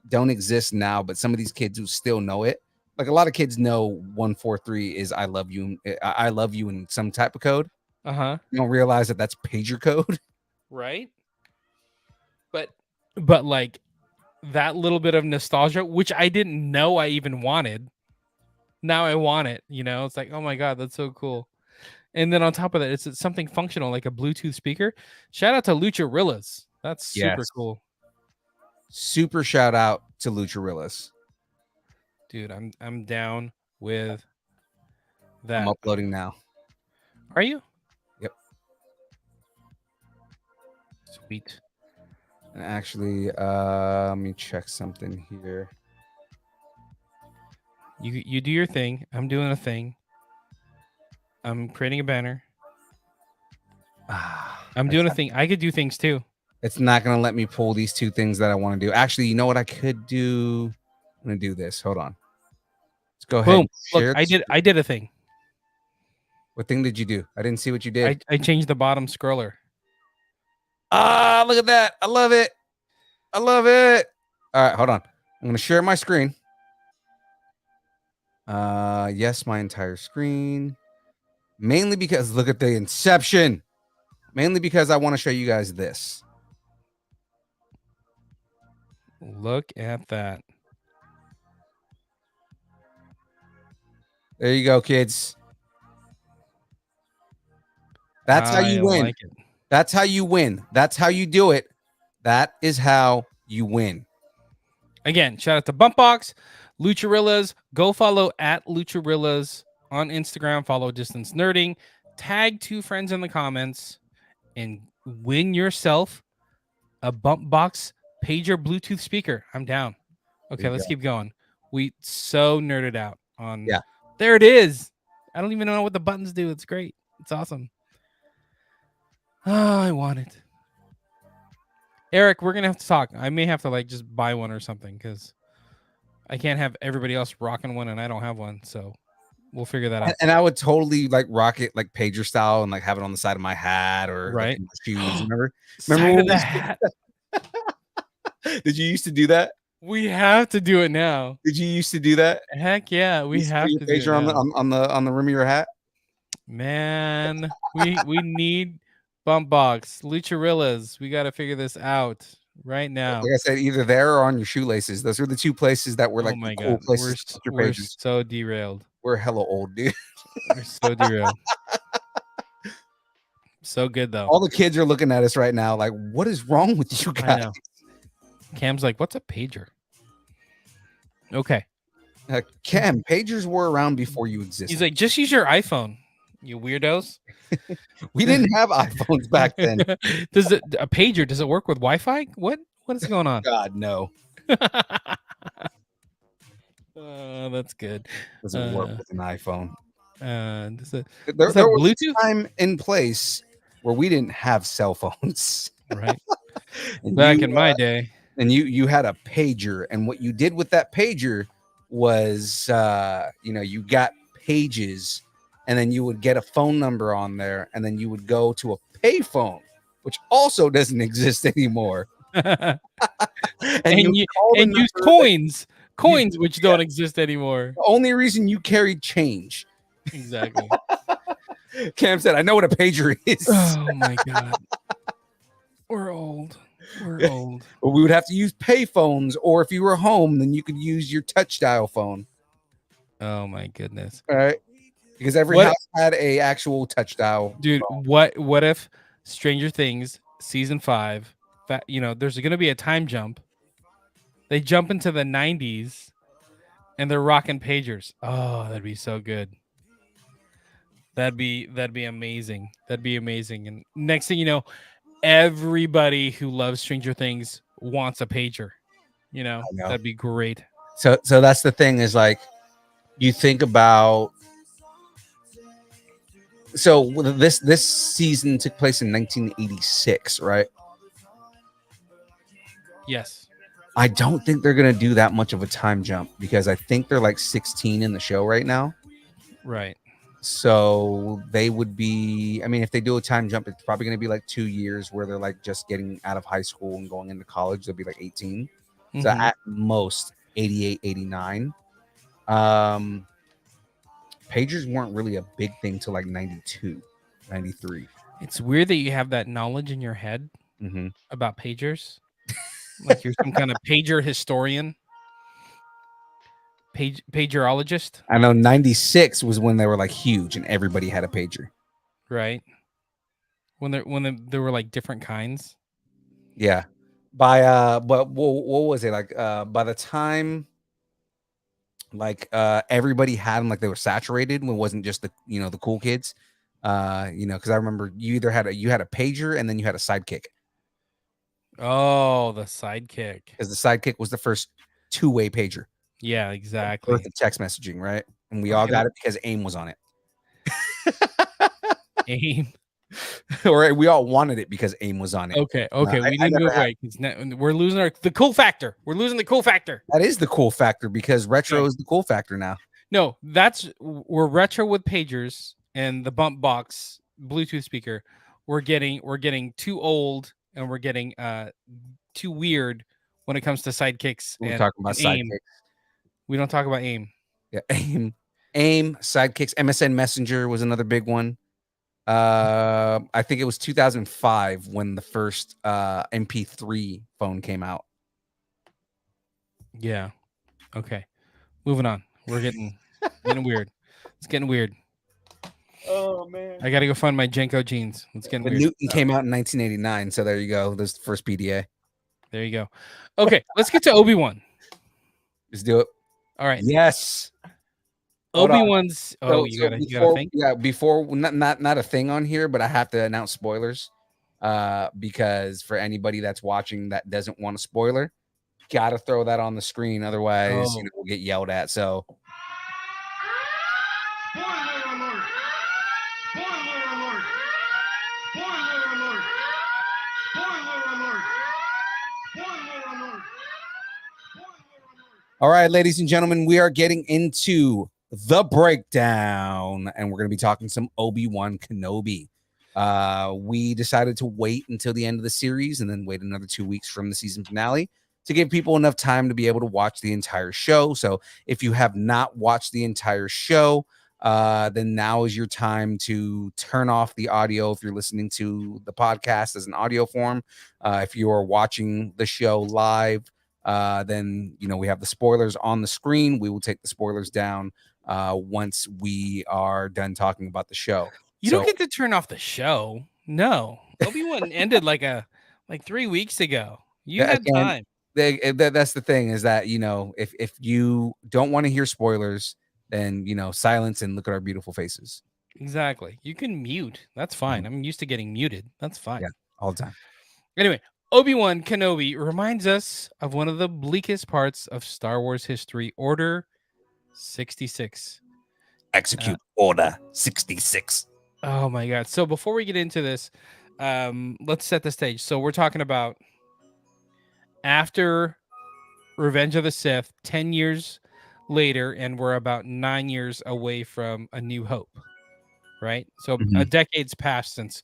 don't exist now, but some of these kids who still know it. Like a lot of kids know 143 is I love you in some type of code. Uh-huh. You don't realize that that's pager code. Right? But like that little bit of nostalgia, which I didn't know I even wanted. Now I want it, you know. It's like, oh my God, that's so cool. And then on top of that, it's something functional like a Bluetooth speaker. Shout out to Lucharillas. That's super cool. Super shout out to Lucharillas. Dude, I'm down with that. I'm uploading now. Are you? Yep. Sweet. And actually, let me check something here. You do your thing. I'm doing a thing. I'm creating a banner. I'm doing a thing. I could do things too. It's not going to let me pull these two things that I want to do. Actually, you know what I could do? I'm going to do this. Hold on. Let's go ahead. Boom. Look, I did a thing. What thing did you do? I didn't see what you did. I changed the bottom scroller. Ah, look at that. I love it. I love it. All right, hold on. I'm going to share my screen. Yes, my entire screen. Mainly because look at the inception. Mainly because I want to show you guys this. Look at that. There you go, kids. That's how you win. Like it. That's how you win. That's how you do it. That is how you win. Again, shout out to Bumpbox, Lucharillas. Go follow at Lucharillas on Instagram. Follow Distance Nerding. Tag 2 friends in the comments and win yourself a Bumpbox pager Bluetooth speaker. I'm down. Okay, let's keep going. We so nerded out on. Yeah. There it is. I don't even know what the buttons do. It's great. It's awesome. Oh, I want it. Eric, we're gonna have to talk. I may have to like just buy one or something because I can't have everybody else rocking one and I don't have one. So we'll figure that out. And I would totally like rock it like pager style and like have it on the side of my hat or like Right. in my shoes. Remember Side when of we the used hat. Did you used to do that? We have to do it now. Did you used to do that? Heck yeah, we Used have put your to do it pager now. on the rim of your hat. Man, we need Bumpbox, Lucharillas. We got to figure this out right now. Like I said, either there or on your shoelaces. Those are the two places that were like Oh my the cool god, places to put your we're pagers. so derailed. We're hella old, dude. We're so derailed. So good though. All the kids are looking at us right now, like, what is wrong with you I guys? know. Cam's like, what's a pager? Okay. Cam, pagers were around before you existed. He's like, just use your iPhone, you weirdos. We didn't have iPhones back then. Does it a pager? Does it work with Wi-Fi? What is going on? God, no. That's good. Doesn't work with an iPhone. Does it, There is that was Bluetooth? a time in place where we didn't have cell phones. Right. And Back you, in my day. and you had a pager, and what you did with that pager was you got pages, and then you would get a phone number on there, and then you would go to a payphone, which also doesn't exist anymore. and you you call the and use number coins which don't exist anymore. The only reason you carried change. Exactly. Cam said, I know what a pager is. Oh my god. We're old. We're old. But we would have to use pay phones, or if you were home, then you could use your touch dial phone. Oh my goodness. All right. Because every house had a actual touch dial. Dude, what if Stranger Things season 5, there's going to be a time jump. They jump into the 90s and they're rocking pagers. Oh, that'd be so good. That'd be amazing. That'd be amazing. And next thing you know, everybody who loves Stranger Things wants a pager. That'd be great. So that's the thing is like you think about. So this season took place in 1986, right? Yes. I don't think they're gonna do that much of a time jump because I think they're like 16 in the show right now. Right. So they would be. I mean, if they do a time jump, it's probably gonna be like 2 years where they're like just getting out of high school and going into college. They'll be like 18. So at most 88, 89. Pagers weren't really a big thing till like 92, 93. It's weird that you have that knowledge in your head about pagers. Like you're some kind of pager historian, pagerologist. I know 96 was when they were like huge and everybody had a pager. Right. When there were like different kinds. Yeah. But what was it like? By the time like everybody had them, like they were saturated. When it wasn't just the cool kids. Because I remember you had a pager and then you had a sidekick. Oh, the sidekick. Because the sidekick was the first two-way pager. Yeah, exactly. Birth of text messaging, right? And we all got it because AIM was on it. AIM. Or we all wanted it because AIM was on it. Okay. We need to move right. We're losing the cool factor. We're losing the cool factor. That is the cool factor because retro is the cool factor now. No, we're retro with pagers and the bump box Bluetooth speaker. We're getting too old and we're getting too weird when it comes to sidekicks. We're talking about sidekicks. We don't talk about AIM. Yeah, AIM, sidekicks. MSN Messenger was another big one. I think it was 2005 when the first MP3 phone came out. Yeah. Okay. Moving on. We're getting weird. It's getting weird. Oh man. I gotta go find my Jenko jeans. Let's get The weird. Newton came out in 1989, so there you go. This is the first PDA. There you go. Okay, let's get to Obi-Wan. Just do it. All right. Yes. Hold on. Obi-Wan's. Oh, you gotta think. Before not a thing on here, but I have to announce spoilers. Because for anybody that's watching that doesn't want a spoiler, gotta throw that on the screen. Otherwise, Oh. we'll get yelled at. So Spoiler alert! Spoiler alert! Spoiler alert! Spoiler alert! Spoiler alert! all right, ladies and gentlemen, we are getting into the breakdown, and we're going to be talking some Obi-Wan Kenobi. We decided to wait until the end of the series and then wait another 2 weeks from the season finale to give people enough time to be able to watch the entire show. So if you have not watched the entire show, then now is your time to turn off the audio if you're listening to the podcast as an audio form. If you are watching the show live, then we have the spoilers on the screen. We will take the spoilers down once we are done talking about the show. You don't get to turn off the show. No, Obi-Wan ended like 3 weeks ago. You had time. That's the thing is that if you don't want to hear spoilers, then silence and look at our beautiful faces. Exactly. You can mute. That's fine. I'm used to getting muted. That's fine. Yeah, all the time. Anyway, Obi-Wan Kenobi reminds us of one of the bleakest parts of Star Wars history, Order 66. Execute Order 66. Oh my God. So before we get into this, let's set the stage. So we're talking about after Revenge of the Sith, 10 years later, and we're about 9 years away from A New Hope, right? So a decade's passed since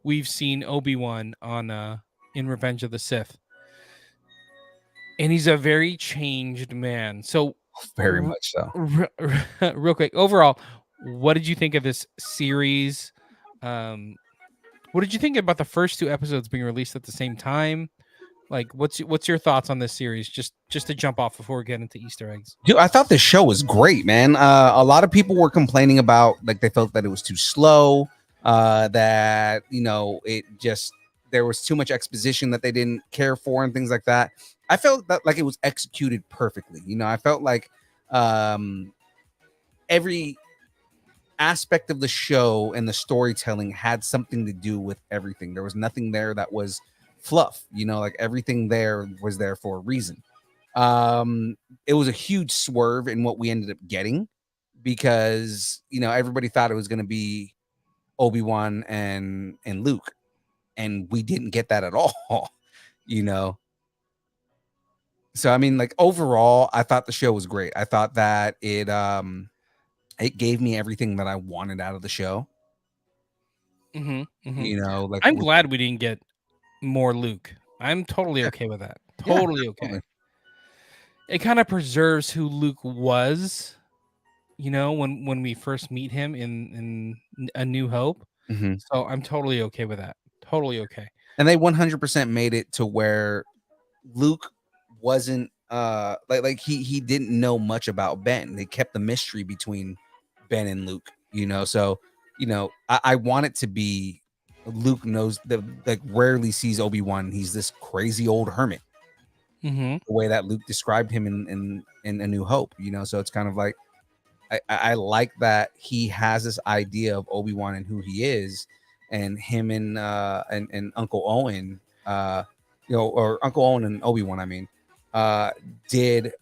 we've seen Obi-Wan in Revenge of the Sith. And he's a very changed man. So very much so. Real quick, overall, what did you think of this series? What did you think about the first 2 episodes being released at the same time? Like, what's your thoughts on this series? Just to jump off before we get into Easter eggs. Dude, I thought this show was great, man. A lot of people were complaining about they felt that it was too slow, that it just there was too much exposition that they didn't care for and things like that. I felt that it was executed perfectly. I felt like every aspect of the show and the storytelling had something to do with everything. There was nothing there that was fluff, everything there was there for a reason. It was a huge swerve in what we ended up getting because everybody thought it was going to be Obi-Wan and Luke, and we didn't get that at all. So I mean, overall, I thought the show was great. I thought that it gave me everything that I wanted out of the show. I'm glad we didn't get more Luke. I'm totally okay with that. Totally okay. It kind of preserves who Luke was, when we first meet him in A New Hope. So I'm totally okay with that. Totally okay. And they 100% made it to where Luke wasn't he didn't know much about Ben. They kept the mystery between Ben and Luke, so I want it to be Luke knows that rarely sees Obi-Wan. He's this crazy old hermit. The way that Luke described him in A New Hope, so it's kind of like I like that he has this idea of Obi-Wan and who he is, and him and Uncle Owen, or Uncle Owen and Obi-Wan, I mean, did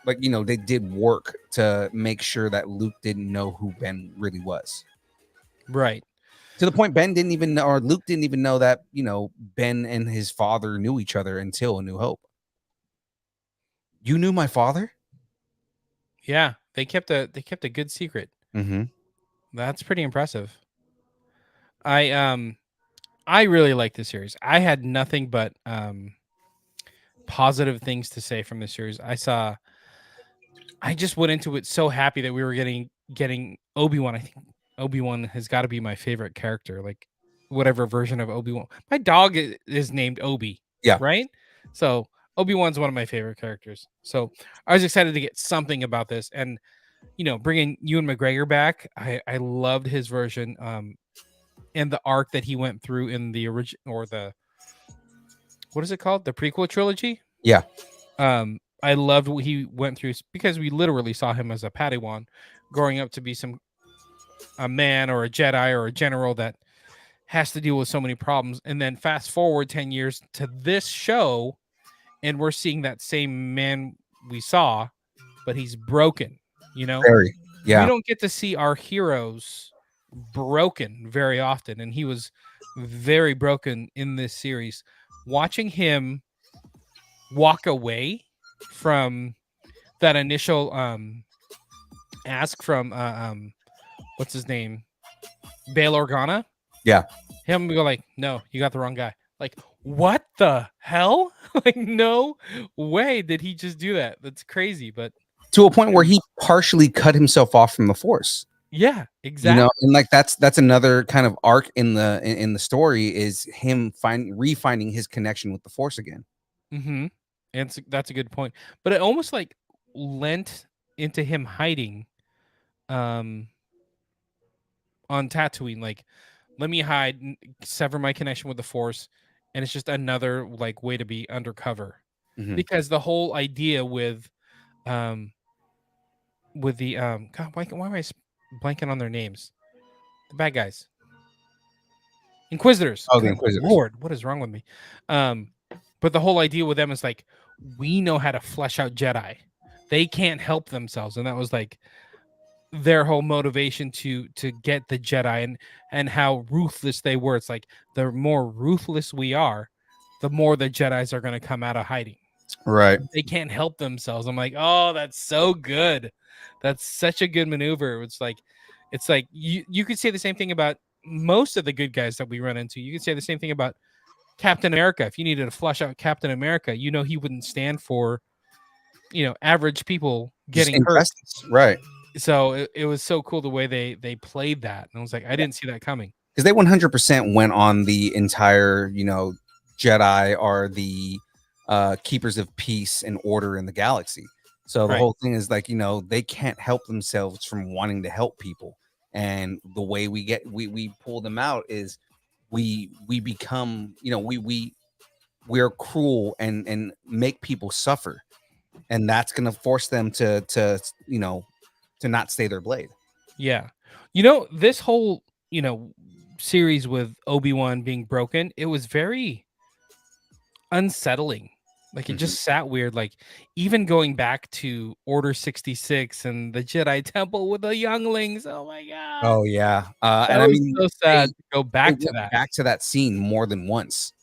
they did work to make sure that Luke didn't know who Ben really was. Right. To the point Ben didn't even know, or Luke didn't even know that, Ben and his father knew each other until A New Hope. You knew my father? Yeah, they kept a good secret. That's pretty impressive. I really like this series. I had nothing but positive things to say from this series. I just went into it so happy that we were getting Obi-Wan. I think Obi-Wan has got to be my favorite character, whatever version of Obi-Wan. My dog is named Obi. Yeah. Right? So Obi-Wan's one of my favorite characters. So I was excited to get something about this. And bringing Ewan McGregor back. I loved his version, and the arc that he went through in the original, or the, what is it called, the prequel trilogy. Yeah. I loved what he went through, because we literally saw him as a Padawan growing up to be a man or a Jedi or a general that has to deal with so many problems. And then fast forward 10 years to this show, and we're seeing that same man we saw, but he's broken. Very. We Yeah. don't get to see our heroes broken very often, and he was very broken in this series. Watching him walk away from that initial ask from what's his name, Bail Organa. Yeah. Him go like, no, you got the wrong guy. Like, what the hell? Like, no way did he just do that. That's crazy. But to a point where he partially cut himself off from the Force. Yeah, exactly. And like that's another kind of arc in the story, is him refinding his connection with the Force again. Mm-hmm. And that's a good point. But it almost like lent into him hiding on Tatooine. Like, let me hide, sever my connection with the Force, and it's just another like way to be undercover. Mm-hmm. Because the whole idea with the God, why am I blanking on their names? The bad guys, Inquisitors. Oh, the Inquisitors. Lord, what is wrong with me? But the whole idea with them is like, we know how to flesh out Jedi. They can't help themselves, and that was like their whole motivation to get the Jedi, and how ruthless they were. It's like, the more ruthless we are, the more the Jedis are going to come out of hiding. Right. They can't help themselves. I'm like, oh, that's so good. That's such a good maneuver. It's like you could say the same thing about most of the good guys that we run into. You could say the same thing about Captain America. If you needed to flush out Captain America, he wouldn't stand for, average people getting hurt. Right. So it was so cool the way they played that. And I was like, I didn't see that coming. Because they 100% went on the entire, Jedi are the keepers of peace and order in the galaxy. So the whole thing is like, they can't help themselves from wanting to help people. And the way we pull them out is we become, we're cruel and make people suffer. And that's going to force them to not stay their blade. Yeah. This whole, series with Obi-Wan being broken, it was very unsettling. Like, it just sat weird. Like, even going back to Order 66 and the Jedi Temple with the younglings. Oh my god. Oh yeah. And I mean, so sad to go back to that scene more than once.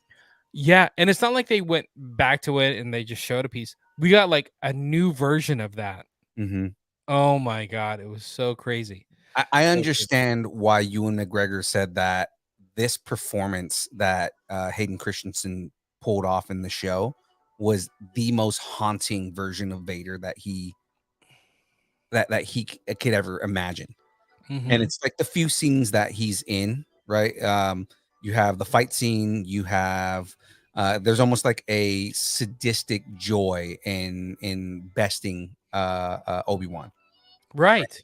Yeah, and it's not like they went back to it and they just showed a piece. We got like a new version of that. Mm-hmm. Oh my god, it was so crazy. I understand why Ewan McGregor said that this performance that Hayden Christensen pulled off in the show was the most haunting version of Vader that he could ever imagine. Mm-hmm. And it's like the few scenes that he's in, right? You have the fight scene, you have there's almost like a sadistic joy in besting Obi-Wan. Right.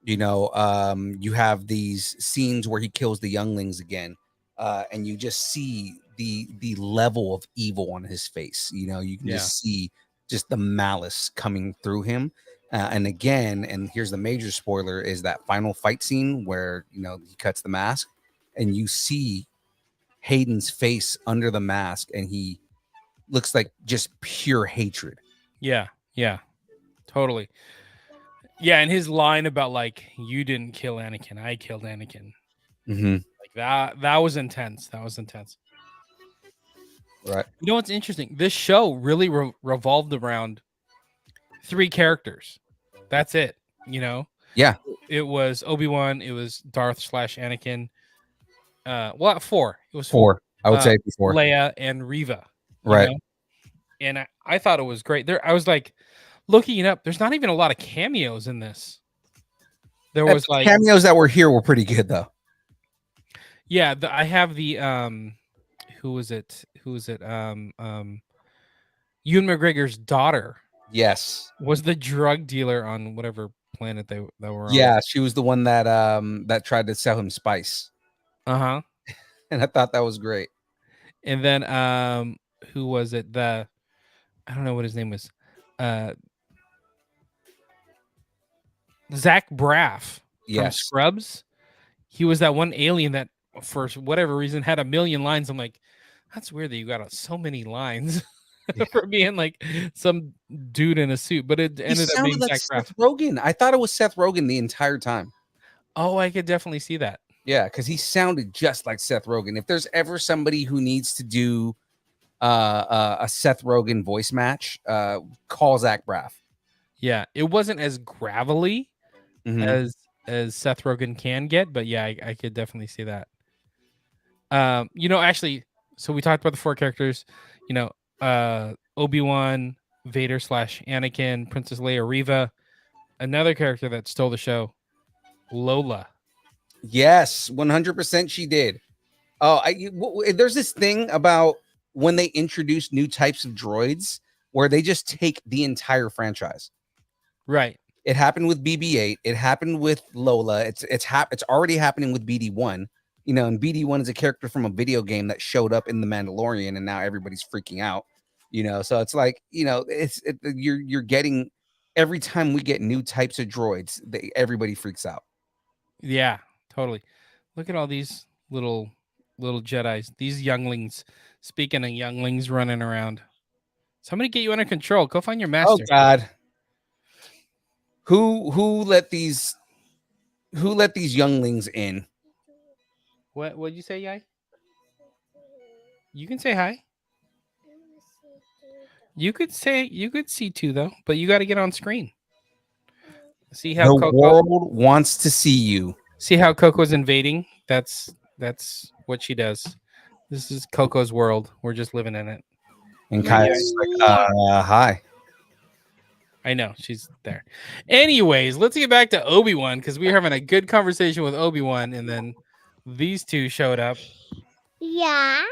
You have these scenes where he kills the younglings again, and you just see the level of evil on his face. You can just see just the malice coming through him. And again, and here's the major spoiler, is that final fight scene where he cuts the mask and you see Hayden's face under the mask, and he looks like just pure hatred. Yeah, totally. Yeah, and his line about like, you didn't kill Anakin, I killed Anakin. Mm-hmm. Like that was intense. That was intense. Right. You know what's interesting? This show really revolved around 3 characters. That's it. Yeah. It was Obi-Wan. It was Darth / Anakin. 4. It was 4. I would say before Leia and Reva. Right. And I thought it was great. I was like looking it up. There's not even a lot of cameos in this. There was like cameos that were here were pretty good though. Yeah, I have the who was it? Ewan McGregor's daughter. Yes. Was the drug dealer on whatever planet that we're on. Yeah, she was the one that tried to sell him spice, Uh-huh. and I thought that was great. And then who was it? I don't know what his name was. Zach Braff from Yes. Scrubs. He was that one alien that, for whatever reason, had a million lines. I'm like, that's weird that you got so many lines for being like some dude in a suit, but it He ended up sounded being like Zach Braff. Seth Rogen. I thought it was Seth Rogen the entire time. Oh, I could definitely see that. Yeah, because he sounded just like Seth Rogen. If there's ever somebody who needs to do a Seth Rogen voice match, call Zach Braff. Yeah, it wasn't as gravelly Mhm. as Seth Rogen can get, but yeah, I could definitely see that. Actually, so we talked about the 4 characters, Obi-Wan, Vader / Anakin, Princess Leia, Reva. Another character that stole the show, Lola. Yes, 100% she did. Oh, there's this thing about when they introduce new types of droids where they just take the entire franchise. Right. It happened with BB-8. It happened with Lola. It's already happening with BD-1. And BD-1 is a character from a video game that showed up in The Mandalorian, and now everybody's freaking out. So it's like, you're getting, every time we get new types of droids, everybody freaks out. Yeah, totally. Look at all these little Jedis, these younglings. Speaking of younglings running around, somebody get you under control. Go find your Oh master. God, who let these younglings in? What'd you say, Yai? You can say hi. You could see 2 though, but you got to get on screen. See how The Coco world wants to see you. See how Coco's invading? That's what she does. This is Coco's world. We're just living in it. And Right, Yai? Kaya's like, hi. I know she's there. Anyways, let's get back to Obi-Wan because we were having a good conversation with Obi-Wan, and then these 2 showed up. Yeah.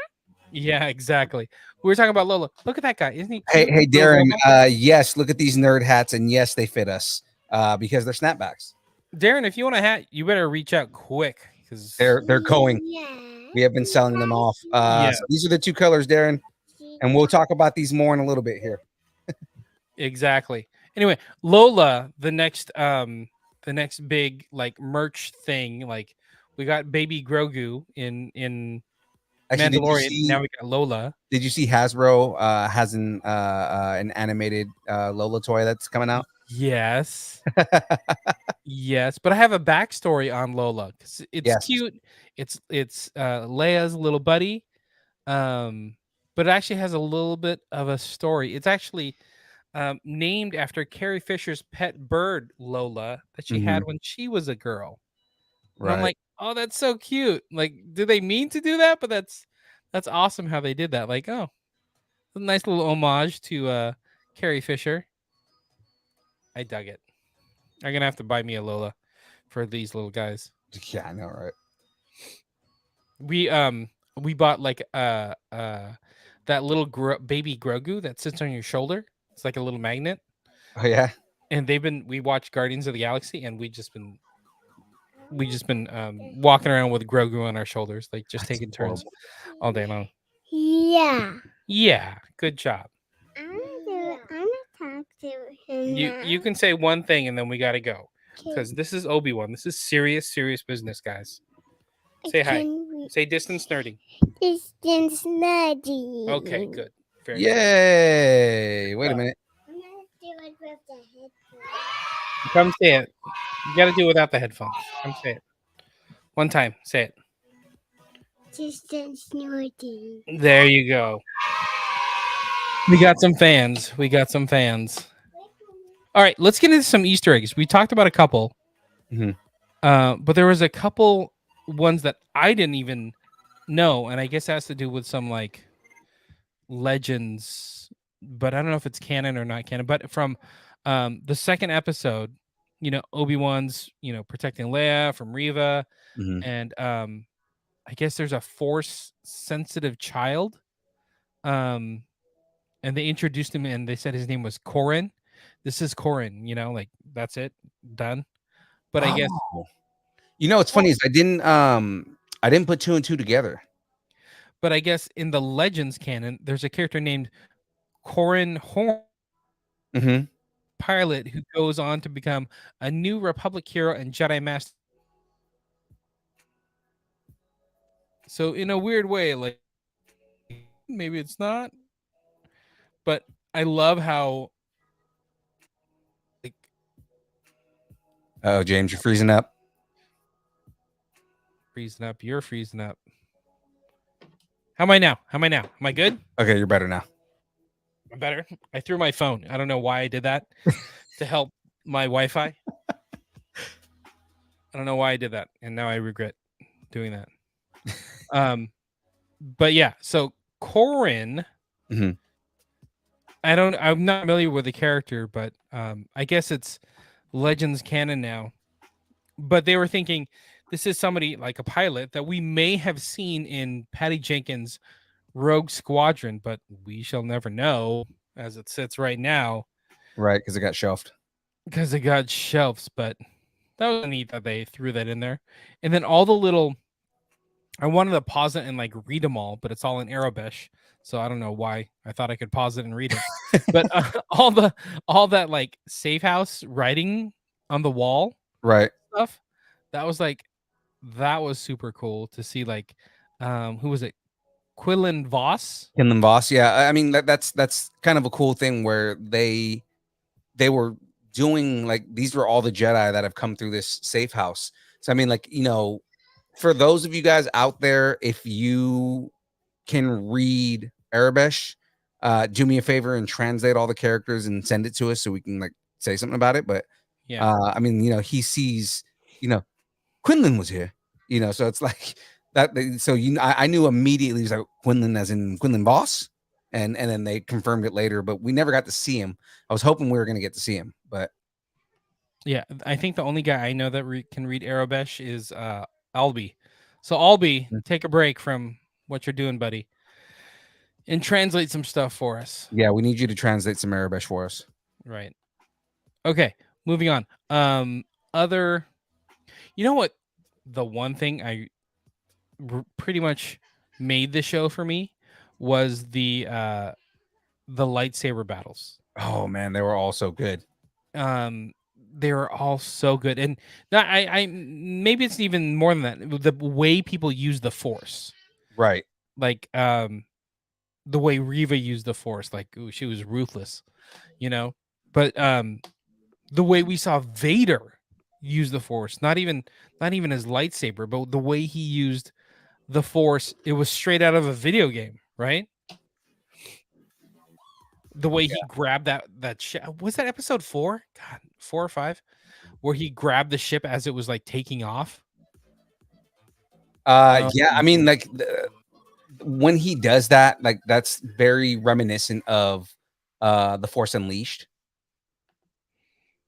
Yeah, exactly. We were talking about Lola. Look at that guy. Isn't he Hey, cute? Little Darren. robot. Yes, look at these nerd hats, and yes, they fit us because they're snapbacks. Darren, if you want a hat, you better reach out quick because They're going. Yeah. We have been selling them off. Yeah. So these are the 2 colors, Darren, and we'll talk about these more in a little bit here. Exactly. Anyway, Lola, the next big like merch thing, like we got baby Grogu in Actually, Mandalorian. Now we got Lola. Did you see Hasbro has an animated Lola toy that's coming out? Yes. Yes, but I have a backstory on Lola because it's Yes. cute. It's Leia's little buddy, but it actually has a little bit of a story. It's actually named after Carrie Fisher's pet bird, Lola, that she had when she was a girl. And I'm Right. like, oh, that's so cute. Like, do they mean to do that? But that's awesome how they did that. Like, oh, a nice little homage to Carrie Fisher. I dug it. I'm gonna have to buy me a Lola for these little guys. Yeah, I know, right? We bought like that little baby Grogu that sits on your shoulder. It's like a little magnet. Oh yeah. And we watched Guardians of the Galaxy, and we just been walking around with Grogu on our shoulders, like just That's taking turns adorable. all day long. Yeah. Yeah, good job. I'm gonna talk to him. You can say one thing and then we gotta go because this is Obi-Wan. This is serious business, guys. Say hi. Say distance nerding. Distance nerdy. Okay, good. Very good. Yay! Wait a minute. I'm gonna do it with the headphones. Come say it. You gotta do it without the headphones. Come say it. One time. Say it. Distance nerdy. There you go. We got some fans. All right, let's get into some Easter eggs. We talked about a couple, but there was a couple ones that I didn't even know, and I guess it has to do with some like legends, but I don't know if it's canon or not canon. But from the second episode, Obi-Wan's protecting Leia from Reva, and I guess there's a force sensitive child. And they introduced him and they said his name was Corrin. this is Corin, you know, like that's it, done. But I guess, Oh. You know what's funny is I didn't put 2 and 2 together. but I guess in the Legends canon, there's a character named Corin Horn, Mm-hmm. pilot, who goes on to become a new Republic hero and Jedi Master. So in a weird way, like maybe it's not, but I love how like Oh, James, you're freezing up. freezing up. You're freezing up. How am I now? How am I now? Am I good? Okay, you're better now. I'm better. I threw my phone. I don't know why I did that to help my Wi-Fi. I don't know why I did that, and now I regret doing that. But yeah, so Corin, Mhm. I'm not familiar with the character, but I guess it's Legends canon now. But they were thinking this is somebody like a pilot that we may have seen in Patty Jenkins' Rogue Squadron, but we shall never know as it sits right now Right, because it got shelved. because it got shelves. But that was neat that they threw that in there. And then all the little, I wanted to pause it and like read them all, but it's all in Arabic. So I don't know why I thought I could pause it and read it. But all that like safe house writing on the wall Right. stuff, that was super cool to see. Like, who was it? Quillen Voss. Kinlan Voss. Yeah, I mean that's kind of a cool thing where they were doing like these were all the Jedi that have come through this safe house. So I mean, like, you know, for those of you guys out there, if you can read Arabic, do me a favor and translate all the characters and send it to us so we can like say something about it. But Yeah, I mean, you know, he sees, you know, Quinlan was here, you know, so it's like that. So I knew immediately he's like Quinlan, as in Quinlan Boss, and then they confirmed it later, but we never got to see him. I was hoping we were going to get to see him, but yeah. I think the only guy I know that can read Arabic is Albie. So Albie, take a break from what you're doing, buddy, and translate some stuff for us. yeah, we need you to translate some Arabic for us. Right. Okay, moving on. Other, you know what? The one thing pretty much made the show for me was the lightsaber battles. Oh man, they were all so good. They were all so good, and not, I maybe it's even more than that. The way people use the Force, Right. like the way Reva used the Force, like ooh, she was ruthless, you know. But the way we saw Vader use the Force, not even his lightsaber, but the way he used the Force, it was straight out of a video game, right? The way he grabbed that ship, was that episode 4? God, 4 or 5, where he grabbed the ship as it was like taking off. Yeah, I mean, like when he does that, like that's very reminiscent of the Force Unleashed.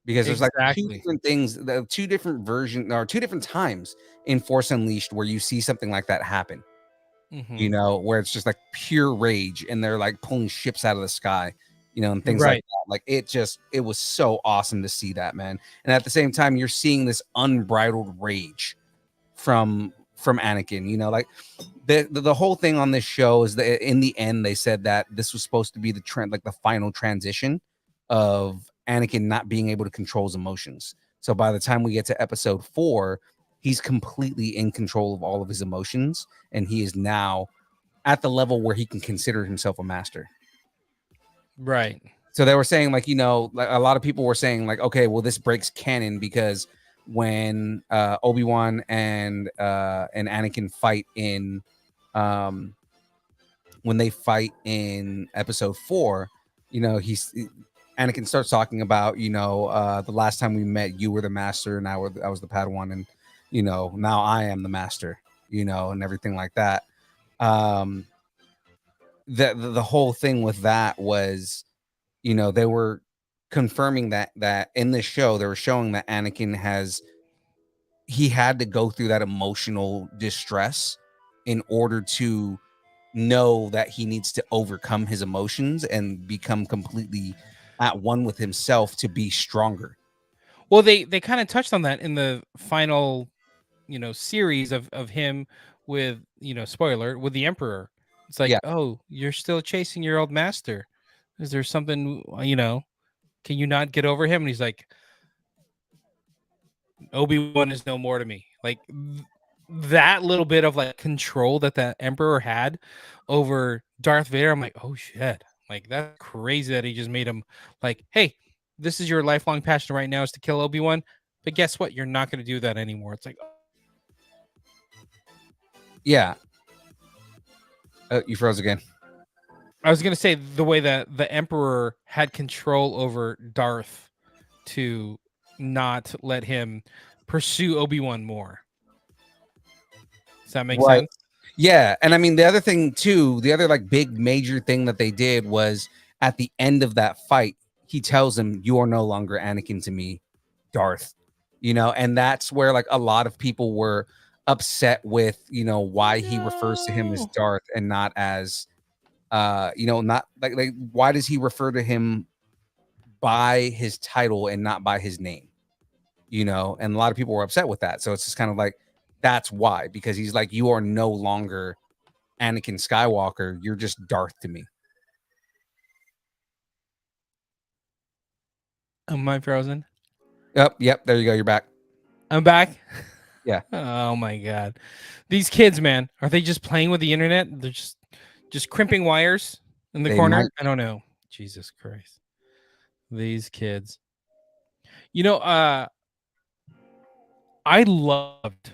Because there's like two different things, the two different versions or two different times in Force Unleashed where you see something like that happen. You know, where it's just like pure rage and they're like pulling ships out of the sky, you know, and things like that. Like it was so awesome to see that, man. And at the same time, you're seeing this unbridled rage from Anakin, you know, like the whole thing on this show is that in the end they said that this was supposed to be the trend, like the final transition of Anakin not being able to control his emotions. So by the time we get to episode 4, he's completely in control of all of his emotions, and he is now at the level where he can consider himself a master. Right. So they were saying, like, you know, like a lot of people were saying, like, okay, well, this breaks canon because when Obi-Wan and Anakin fight in when they fight in episode 4, you know, Anakin starts talking about, you know, the last time we met, you were the master, and I was the Padawan, and you know, now I am the master, you know, and everything like that. The whole thing with that was, you know, they were confirming that in this show they were showing that Anakin he had to go through that emotional distress in order to know that he needs to overcome his emotions and become completely at one with himself to be stronger. Well, they kind of touched on that in the final, series of him with, spoiler, with the Emperor. It's like, Yeah. oh, you're still chasing your old master. Is there something, can you not get over him? And he's like, Obi-Wan is no more to me. Like that little bit of like control that the Emperor had over Darth Vader. I'm like, oh shit. Like that's crazy that he just made him like, hey, this is your lifelong passion right now is to kill Obi-Wan. But guess what? You're not going to do that anymore. It's like, Yeah. You froze again. I was going to say the way that the Emperor had control over Darth to not let him pursue Obi-Wan more. Does that make Right. sense? Yeah, and I mean the other thing too, the other like big major thing that they did was at the end of that fight, he tells him, "You are no longer Anakin to me, Darth." And that's where like a lot of people were upset with, why he refers to him as No. Darth and not as not like why does he refer to him by his title and not by his name? And a lot of people were upset with that. So it's just kind of like that's why, because he's like, you are no longer Anakin Skywalker, you're just Darth to me. Am I frozen? Yep, there you go, you're back. I'm back. Yeah. Oh my god, these kids, man, are they just playing with the internet? They're just crimping wires in the They corner. might. I don't know. Jesus Christ, these kids. You know, I loved,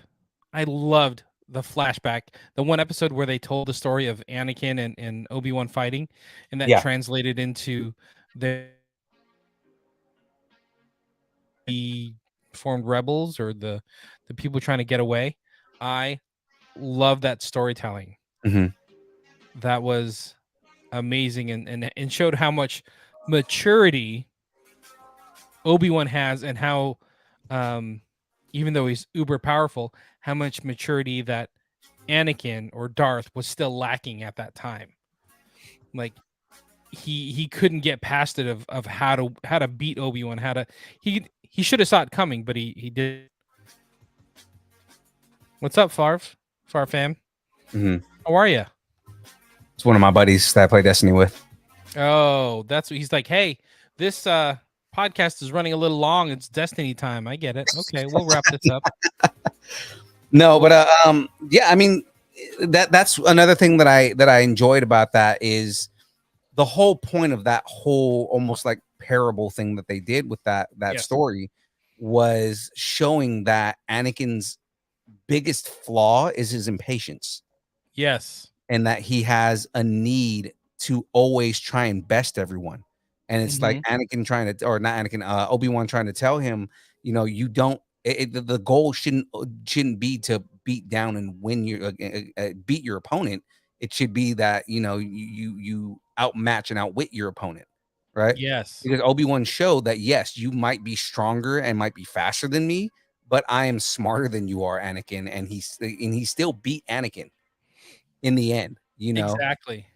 I loved the flashback, the one episode where they told the story of Anakin and Obi-Wan fighting, and that Yeah. translated into the formed rebels or the people trying to get away. I love that storytelling. Mhm. That was amazing and showed how much maturity Obi-Wan has and how even though he's uber powerful, how much maturity that Anakin or Darth was still lacking at that time. Like he couldn't get past it of how to beat Obi-Wan, he should have saw it coming, but he did. What's up, Far fam? Mhm. How are you? It's one of my buddies that I play Destiny with. Oh, that's what he's like. Hey, this podcast is running a little long. It's Destiny time. I get it. Okay, we'll wrap this up. No, but yeah, I mean that's another thing that I enjoyed about that is the whole point of that whole almost like parable thing that they did with that Yes. story was showing that Anakin's biggest flaw is his impatience, Yes. and that he has a need to always try and best everyone. And it's like Anakin trying to, or not Anakin, Obi-Wan trying to tell him, you don't. The goal shouldn't be to beat down and win beat your opponent. It should be that you outmatch and outwit your opponent, right? Yes. Because Obi-Wan showed that yes, you might be stronger and might be faster than me, but I am smarter than you are, Anakin, and he still beat Anakin in the end. Exactly.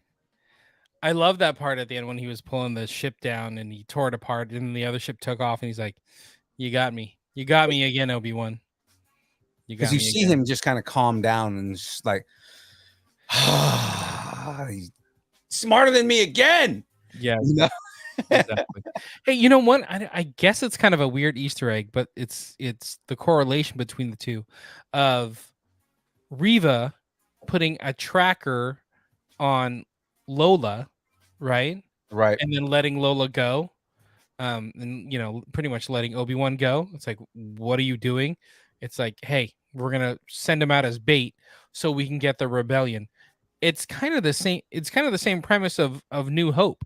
I love that part at the end when he was pulling the ship down and he tore it apart and the other ship took off and he's like, "You got me. You got me again, Obi-Wan. You because got you me see again." him just kind of calm down and just like, he's smarter than me again. Yeah, You know? exactly. Hey, you know what? I guess it's kind of a weird Easter egg, but it's the correlation between the two of Riva putting a tracker on Lola, right? Right. And then letting Lola go. And pretty much letting Obi-Wan go. It's like, what are you doing? It's like, hey, we're gonna send him out as bait so we can get the rebellion. It's kind of the same premise of New Hope.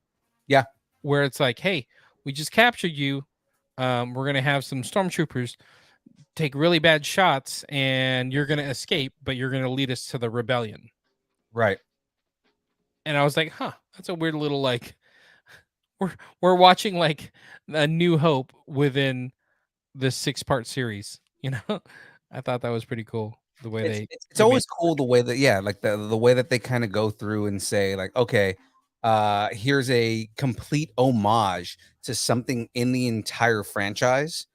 Yeah. Where it's like, hey, we just captured you. We're gonna have some stormtroopers take really bad shots, and you're gonna escape, but you're gonna lead us to the rebellion. Right. And I was like, huh, that's a weird little like we're watching like a New Hope within this 6-part series. I thought that was pretty cool the way It's they it's, it's they made always cool the way that like the way that they kind of go through and say like, okay, here's a complete homage to something in the entire franchise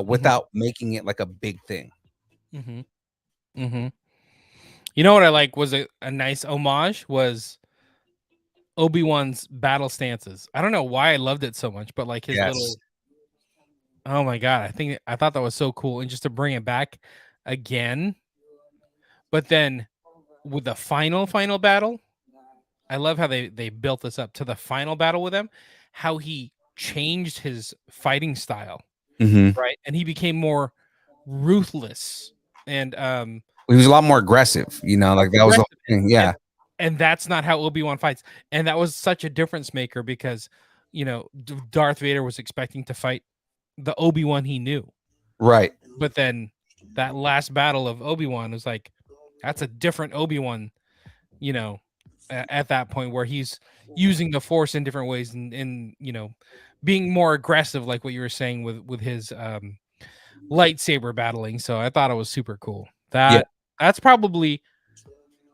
without making it like a big thing. Mm-hmm. Mm-hmm. You know what I like was a nice homage was Obi-Wan's battle stances. I don't know why I loved it so much, but like his little, oh my God, I thought that was so cool. And just to bring it back again, but then with the final battle, I love how they built this up to the final battle with him, how he changed his fighting style, right? And he became more ruthless and He was a lot more aggressive, like that was the thing. Yeah. And that's not how Obi-Wan fights. And that was such a difference maker because, Darth Vader was expecting to fight the Obi-Wan he knew. Right. But then that last battle of Obi-Wan was like, that's a different Obi-Wan, at that point where he's using the Force in different ways and being more aggressive, like what you were saying with his lightsaber battling. So I thought it was super cool. That's probably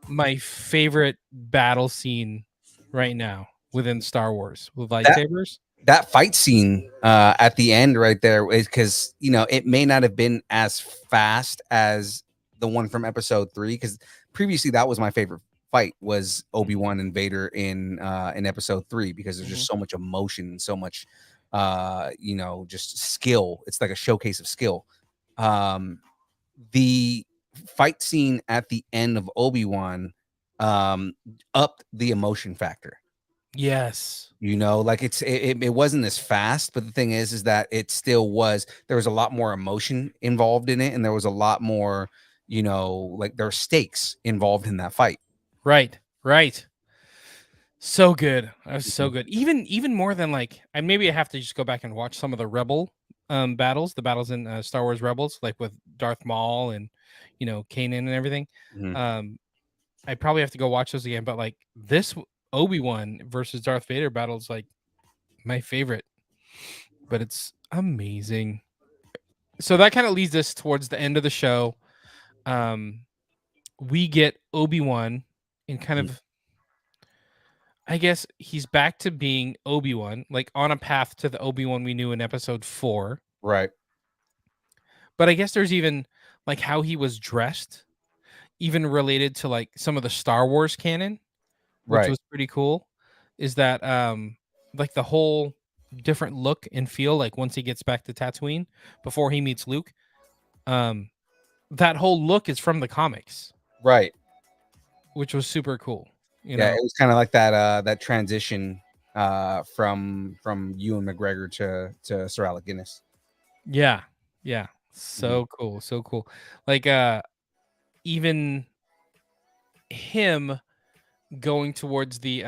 my favorite battle scene right now within Star Wars with lightsabers. That fight scene at the end right there is because it may not have been as fast as the one from episode 3, because previously that was my favorite fight, was Obi-Wan and Vader in episode 3, because there's just so much emotion, so much just skill. It's like a showcase of skill. The fight scene at the end of Obi-Wan upped the emotion factor. Yes. Like it wasn't as fast, but the thing is that it still was, there was a lot more emotion involved in it, and there was a lot more, like there were stakes involved in that fight. Right. So good. That was so good. Even more than like, maybe I have to just go back and watch some of the Rebel battles, the battles in Star Wars Rebels, like with Darth Maul and Kanan and everything. I probably have to go watch those again, but like this Obi-Wan versus Darth Vader battle is like my favorite, but it's amazing. So that kind of leads us towards the end of the show. We get Obi-Wan in kind of, I guess he's back to being Obi-Wan, like on a path to the Obi-Wan we knew in episode 4. Right. But I guess there's even like how he was dressed, even related to like some of the Star Wars canon, which was pretty cool. Is that like the whole different look and feel, like once he gets back to Tatooine before he meets Luke, that whole look is from the comics, right? Which was super cool. It was kind of like that transition from Ewan McGregor to Sir Alec Guinness. Yeah, so cool. Like even him going towards the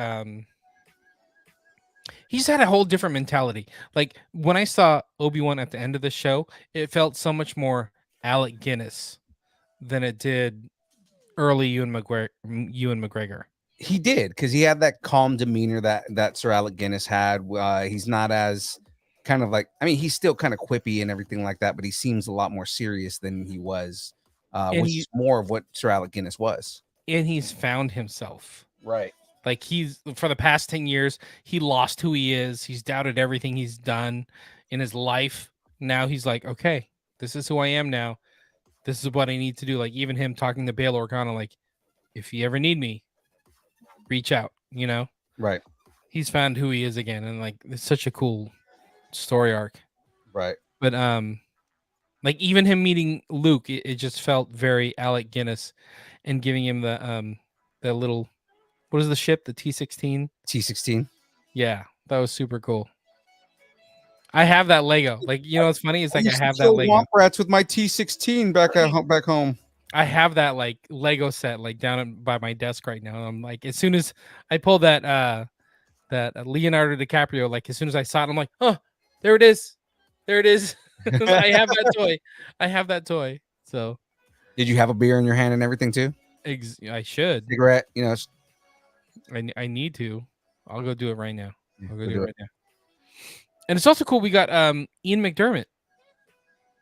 he's had a whole different mentality. Like when I saw Obi-Wan at the end of the show, it felt so much more Alec Guinness than it did early Ewan McGregor. He did, because he had that calm demeanor that Sir Alec Guinness had. He's not as kind of like, he's still kind of quippy and everything like that, but he seems a lot more serious than he was, which is more of what Sir Alec Guinness was. And he's found himself. Right. Like he's, for the past 10 years, he lost who he is. He's doubted everything he's done in his life. Now he's like, okay, this is who I am now. This is what I need to do. Like even him talking to Bail Organa, like, if you ever need me, reach out, Right. He's found who he is again. And like, it's such a cool story arc. Right. But like even him meeting Luke, it just felt very Alec Guinness, and giving him the little, what is the ship? The T-16? T-16. Yeah, that was super cool. I have that Lego. Like, what's funny? It's like I have that Lego. Rats with my T-16 back home. I have that like Lego set like down by my desk right now. I'm like, as soon as I pulled that Leonardo DiCaprio, like as soon as I saw it, I'm like, oh, there it is. I have that toy. So, did you have a beer in your hand and everything too? I should. Cigarette, I need to. I'll go do it right now. And it's also cool. We got Ian McDermott.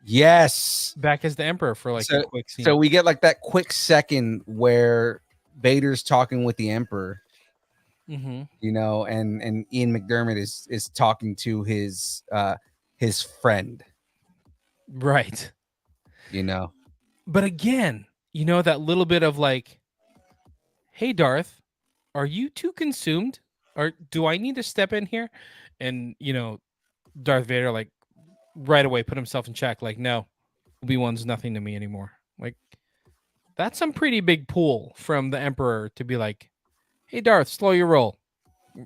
Yes. Back as the Emperor for like a quick scene. So we get like that quick second where Vader's talking with the Emperor, Mm-hmm. you know, and Ian McDermott is talking to his friend, Right. you know. But again, that little bit of like, hey, Darth, are you too consumed? Or do I need to step in here? And, Darth Vader, like, right away put himself in check. Like, no, Obi-Wan's nothing to me anymore. Like, that's some pretty big pull from the Emperor to be like, hey, Darth, slow your roll.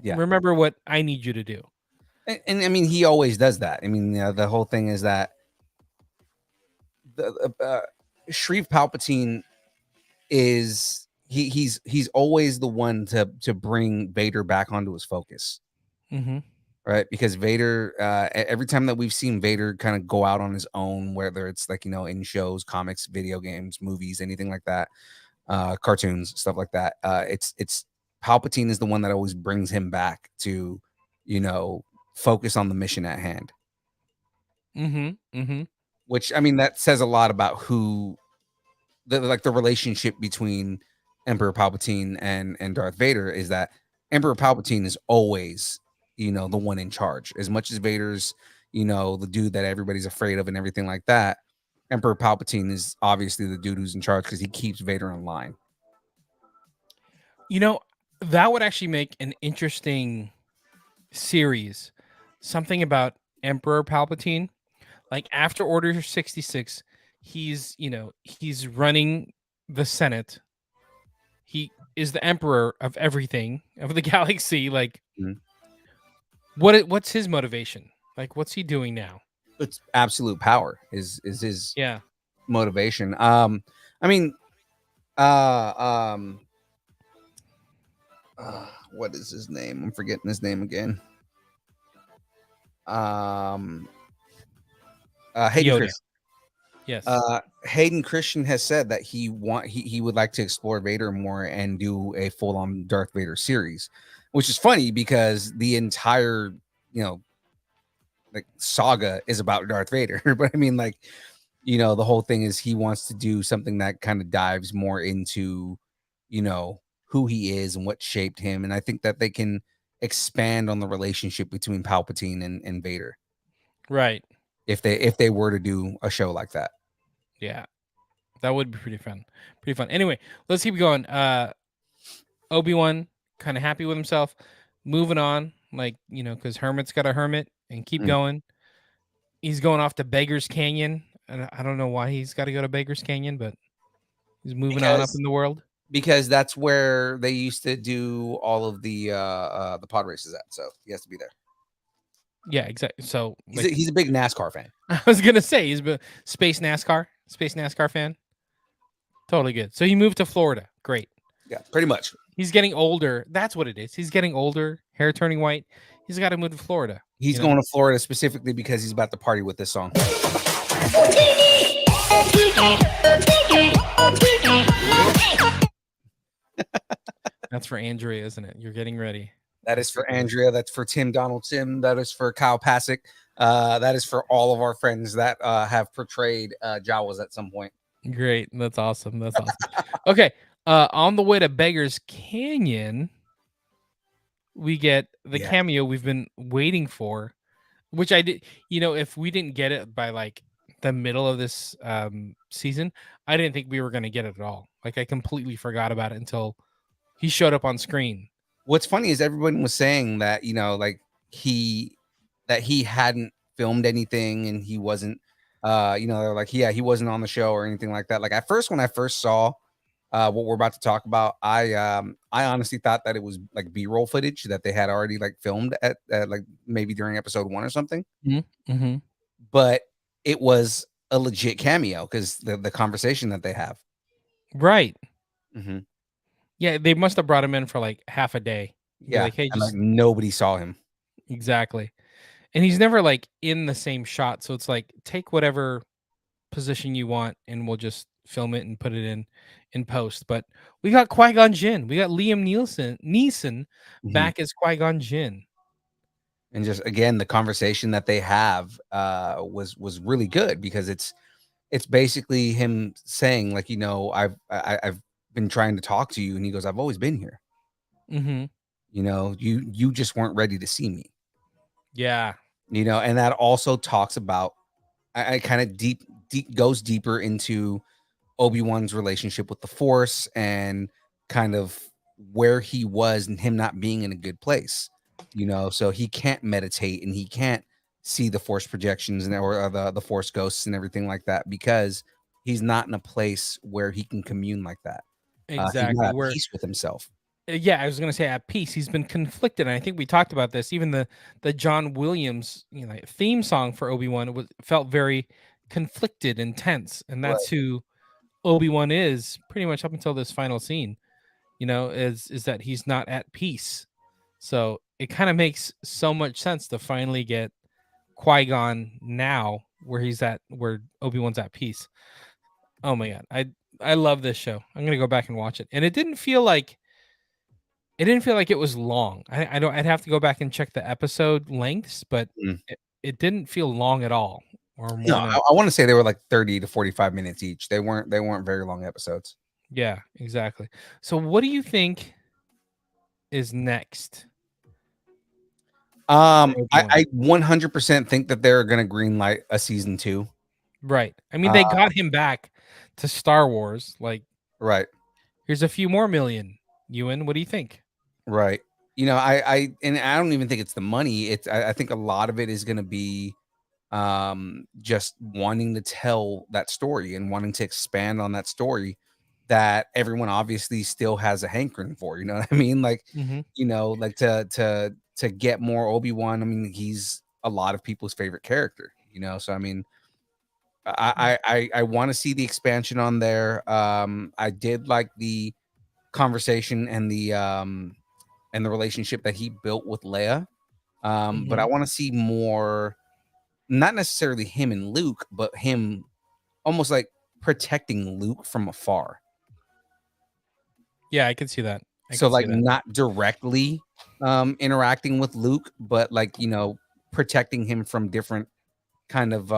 Yeah. Remember what I need you to do. And I mean, he always does that. I mean, the whole thing is that the Shreve Palpatine is he's always the one to bring Vader back onto his focus, Mm-hmm. right? Because Vader, every time that we've seen Vader kind of go out on his own, whether it's like, you know, in shows, comics, video games, movies, anything like that, cartoons, stuff like that, it's Palpatine is the one that always brings him back to, you know, focus on the mission at hand. Mm-hmm. Mm-hmm. Which, I mean, that says a lot about who the relationship between Emperor Palpatine and Darth Vader is that Emperor Palpatine is always, you know, the one in charge. As much as Vader's, you know, the dude that everybody's afraid of and everything like that, Emperor Palpatine is obviously the dude who's in charge because he keeps Vader in line. That would actually make an interesting series. Something about Emperor Palpatine. Like after Order 66, he's running the Senate. He is the emperor of everything, of the galaxy. Like, Mhm. what's his motivation? Like, what's he doing now? It's absolute power is his Yeah. motivation. I mean, uh, um, what is his name? I'm forgetting his name again. Hayden Yoda. Christensen. Yes. Hayden Christian has said that he would like to explore Vader more and do a full on Darth Vader series, which is funny because the entire, you know, like saga is about Darth Vader. But I mean, like, you know, the whole thing is he wants to do something that kind of dives more into, you know, who he is and what shaped him. And I think that they can expand on the relationship between Palpatine and Vader Right. if they were to do a show like that. Yeah. That would be pretty fun. Pretty fun. Anyway, let's keep going. Obi-Wan kind of happy with himself. Moving on, like, because Hermit's got a hermit and keep Mm. going. He's going off to Beggar's Canyon. And I don't know why he's got to go to Beggar's Canyon, but he's moving on up in the world. Because that's where they used to do all of the pod races at. So he has to be there. Yeah, exactly. So He's a big NASCAR fan. I was gonna say he's a space NASCAR fan. Totally good. So he moved to Florida. Great. Yeah, pretty much. He's getting older. That's what it is. He's getting older, hair turning white. He's got to move to Florida. He's going to Florida specifically because he's about to party with this song. That's for Andrea, isn't it? You're getting ready. That is for Andrea. That's for Tim Donaldson. That is for Kyle Pasick. That is for all of our friends that have portrayed Jawas at some point. Great. That's awesome. That's awesome. Okay. On the way to Beggar's Canyon, we get the cameo we've been waiting for, which I did. If we didn't get it by like the middle of this season, I didn't think we were going to get it at all. Like I completely forgot about it until he showed up on screen. What's funny is everyone was saying that, like he hadn't filmed anything and he wasn't, they're like, yeah, he wasn't on the show or anything like that. Like at first, when I first saw what we're about to talk about, I honestly thought that it was like B-roll footage that they had already like filmed at like maybe during episode 1 or something. Mm-hmm. But it was a legit cameo because the conversation that they have. Right. Mm-hmm. Yeah, they must have brought him in for like half a day. Yeah, like, hey, and like nobody saw him. Exactly. And he's never like in the same shot, so it's like take whatever position you want, and we'll just film it and put it in post. But we got Qui-Gon Jinn, we got Liam Neeson back as Qui-Gon Jinn, and just again the conversation that they have was really good because it's basically him saying like, I've been trying to talk to you, and he goes, I've always been here. Mm-hmm. You just weren't ready to see me. Yeah. And that also talks about, I kind of deep goes deeper into Obi-Wan's relationship with the Force and kind of where he was and him not being in a good place. So he can't meditate and he can't see the Force projections or the Force ghosts and everything like that because he's not in a place where he can commune like that. He's not Exactly. at Where peace with himself. Yeah, I was gonna say at peace. He's been conflicted, and I think we talked about this. Even the John Williams, theme song for Obi-Wan felt very conflicted and tense, and Right. that's who Obi-Wan is pretty much up until this final scene. Is that he's not at peace. So it kind of makes so much sense to finally get Qui-Gon now where Obi-Wan's at peace. Oh my god, I love this show. I'm gonna go back and watch it, and it didn't feel like it was long. I don't. I'd have to go back and check the episode lengths, but Mm. it didn't feel long at all, or No, more than I want to say they were like 30 to 45 minutes each. They weren't very long episodes. yeah, exactly. So, what do you think is next? I 100% think that they're gonna greenlight a season 2. Right. I mean, they got him back to Star Wars. Like, Right. here's a few more million. Ewan, what do you think? Right. I don't even think it's the money. I think a lot of it is going to be just wanting to tell that story and wanting to expand on that story that everyone obviously still has a hankering for. You know what I mean? Like, Mhm. like to get more Obi-Wan. I mean, he's a lot of people's favorite character. So I mean, I want to see the expansion on there. I did like the conversation and the relationship that he built with Leia. But I want to see more, not necessarily him and Luke, but him almost like protecting Luke from afar. Yeah, I can see that. So like not directly interacting with Luke, but like, protecting him from different kind of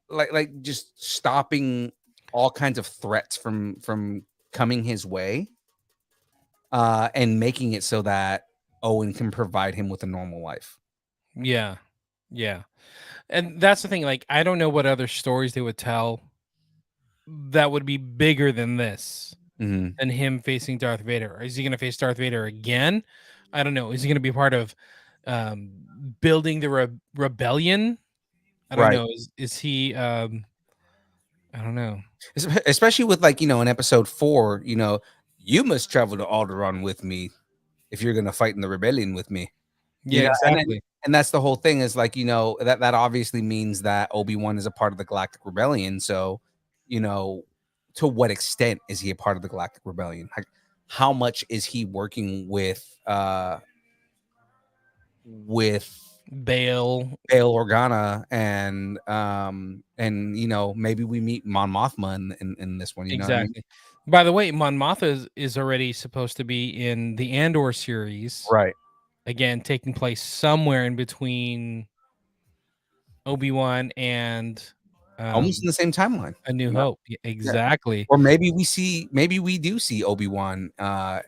like just stopping all kinds of threats from coming his way. And making it so that Owen can provide him with a normal life. Yeah. Yeah. And that's the thing. Like, I don't know what other stories they would tell that would be bigger than this, Mhm. than him facing Darth Vader. Or is he going to face Darth Vader again? I don't know. Is he going to be part of building the rebellion? I don't Right. know. Is he? I don't know. Especially with like, in episode 4, you must travel to Alderaan with me if you're gonna fight in the rebellion with me. Yeah, exactly. And that's the whole thing is like, that obviously means that Obi-Wan is a part of the Galactic Rebellion. So, to what extent is he a part of the Galactic Rebellion? Like, how much is he working with Bail Organa and maybe we meet Mon Mothma in this one, exactly. What I mean? By the way, Mon Mothma is already supposed to be in the Andor series, Right? Again, taking place somewhere in between Obi-Wan and Almost in the same timeline. A New Hope. Exactly. Or maybe we do see Obi-Wan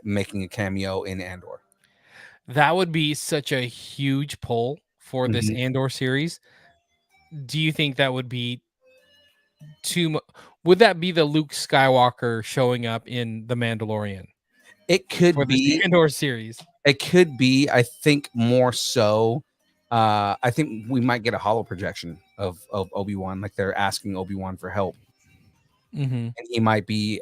making a cameo in Andor. That would be such a huge pull for this Mhm. Andor series. Do you think that would be too much? Would that be the Luke Skywalker showing up in The Mandalorian It could for this be. Andor series? It could be. I think more so. I think we might get a hollow projection of Obi-Wan, like they're asking Obi-Wan for help, Mm-hmm. and he might be,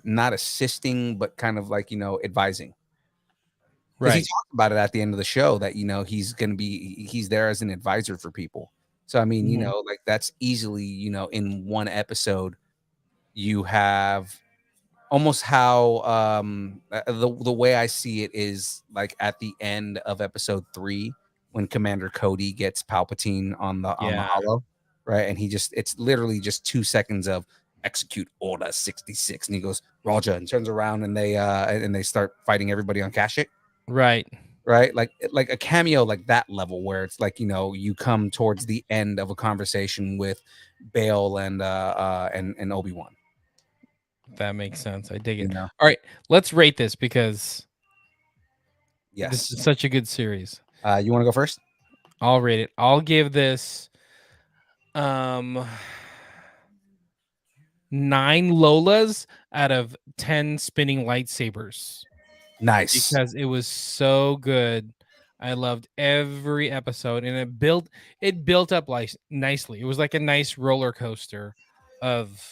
not assisting, but kind of like advising. Because he Right. talked about it at the end of the show that he's there as an advisor for people. So I mean, Mhm. like that's easily in one episode you have almost how the way I see it is like at the end of episode 3 when Commander Cody gets Palpatine on the Yeah. hollow, right? And it's literally just 2 seconds of execute order 66 and he goes Roger and turns around and they start fighting everybody on Kashyyyk. Right. Right, like a cameo like that level where it's like you come towards the end of a conversation with Bail and Obi-Wan. That makes sense. I dig You it. know? All right, let's rate this because this Yes. is such a good series. You want to go first? I'll rate it. I'll give this 9 Lolas out of 10 spinning lightsabers Nice. because it was so good. I loved every episode, and it built up like nicely. It was like a nice roller coaster of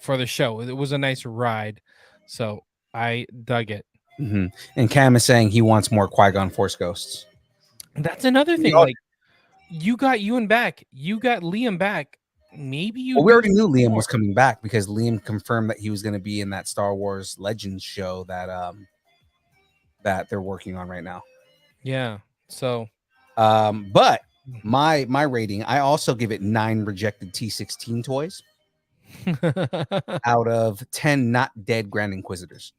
for the show. It was a nice ride, so I dug it. Hmm. And Cam is saying he wants more Qui-Gon Force Ghosts. That's another We thing. all- Like you got Ewan back, you got Liam back. Maybe you. Well, we do already knew Liam more. was coming back because Liam confirmed that he was going to be in that Star Wars Legends show that they're working on right now. Yeah. So. But my rating, I also give it 9 rejected T16 toys out of 10 not dead Grand Inquisitors.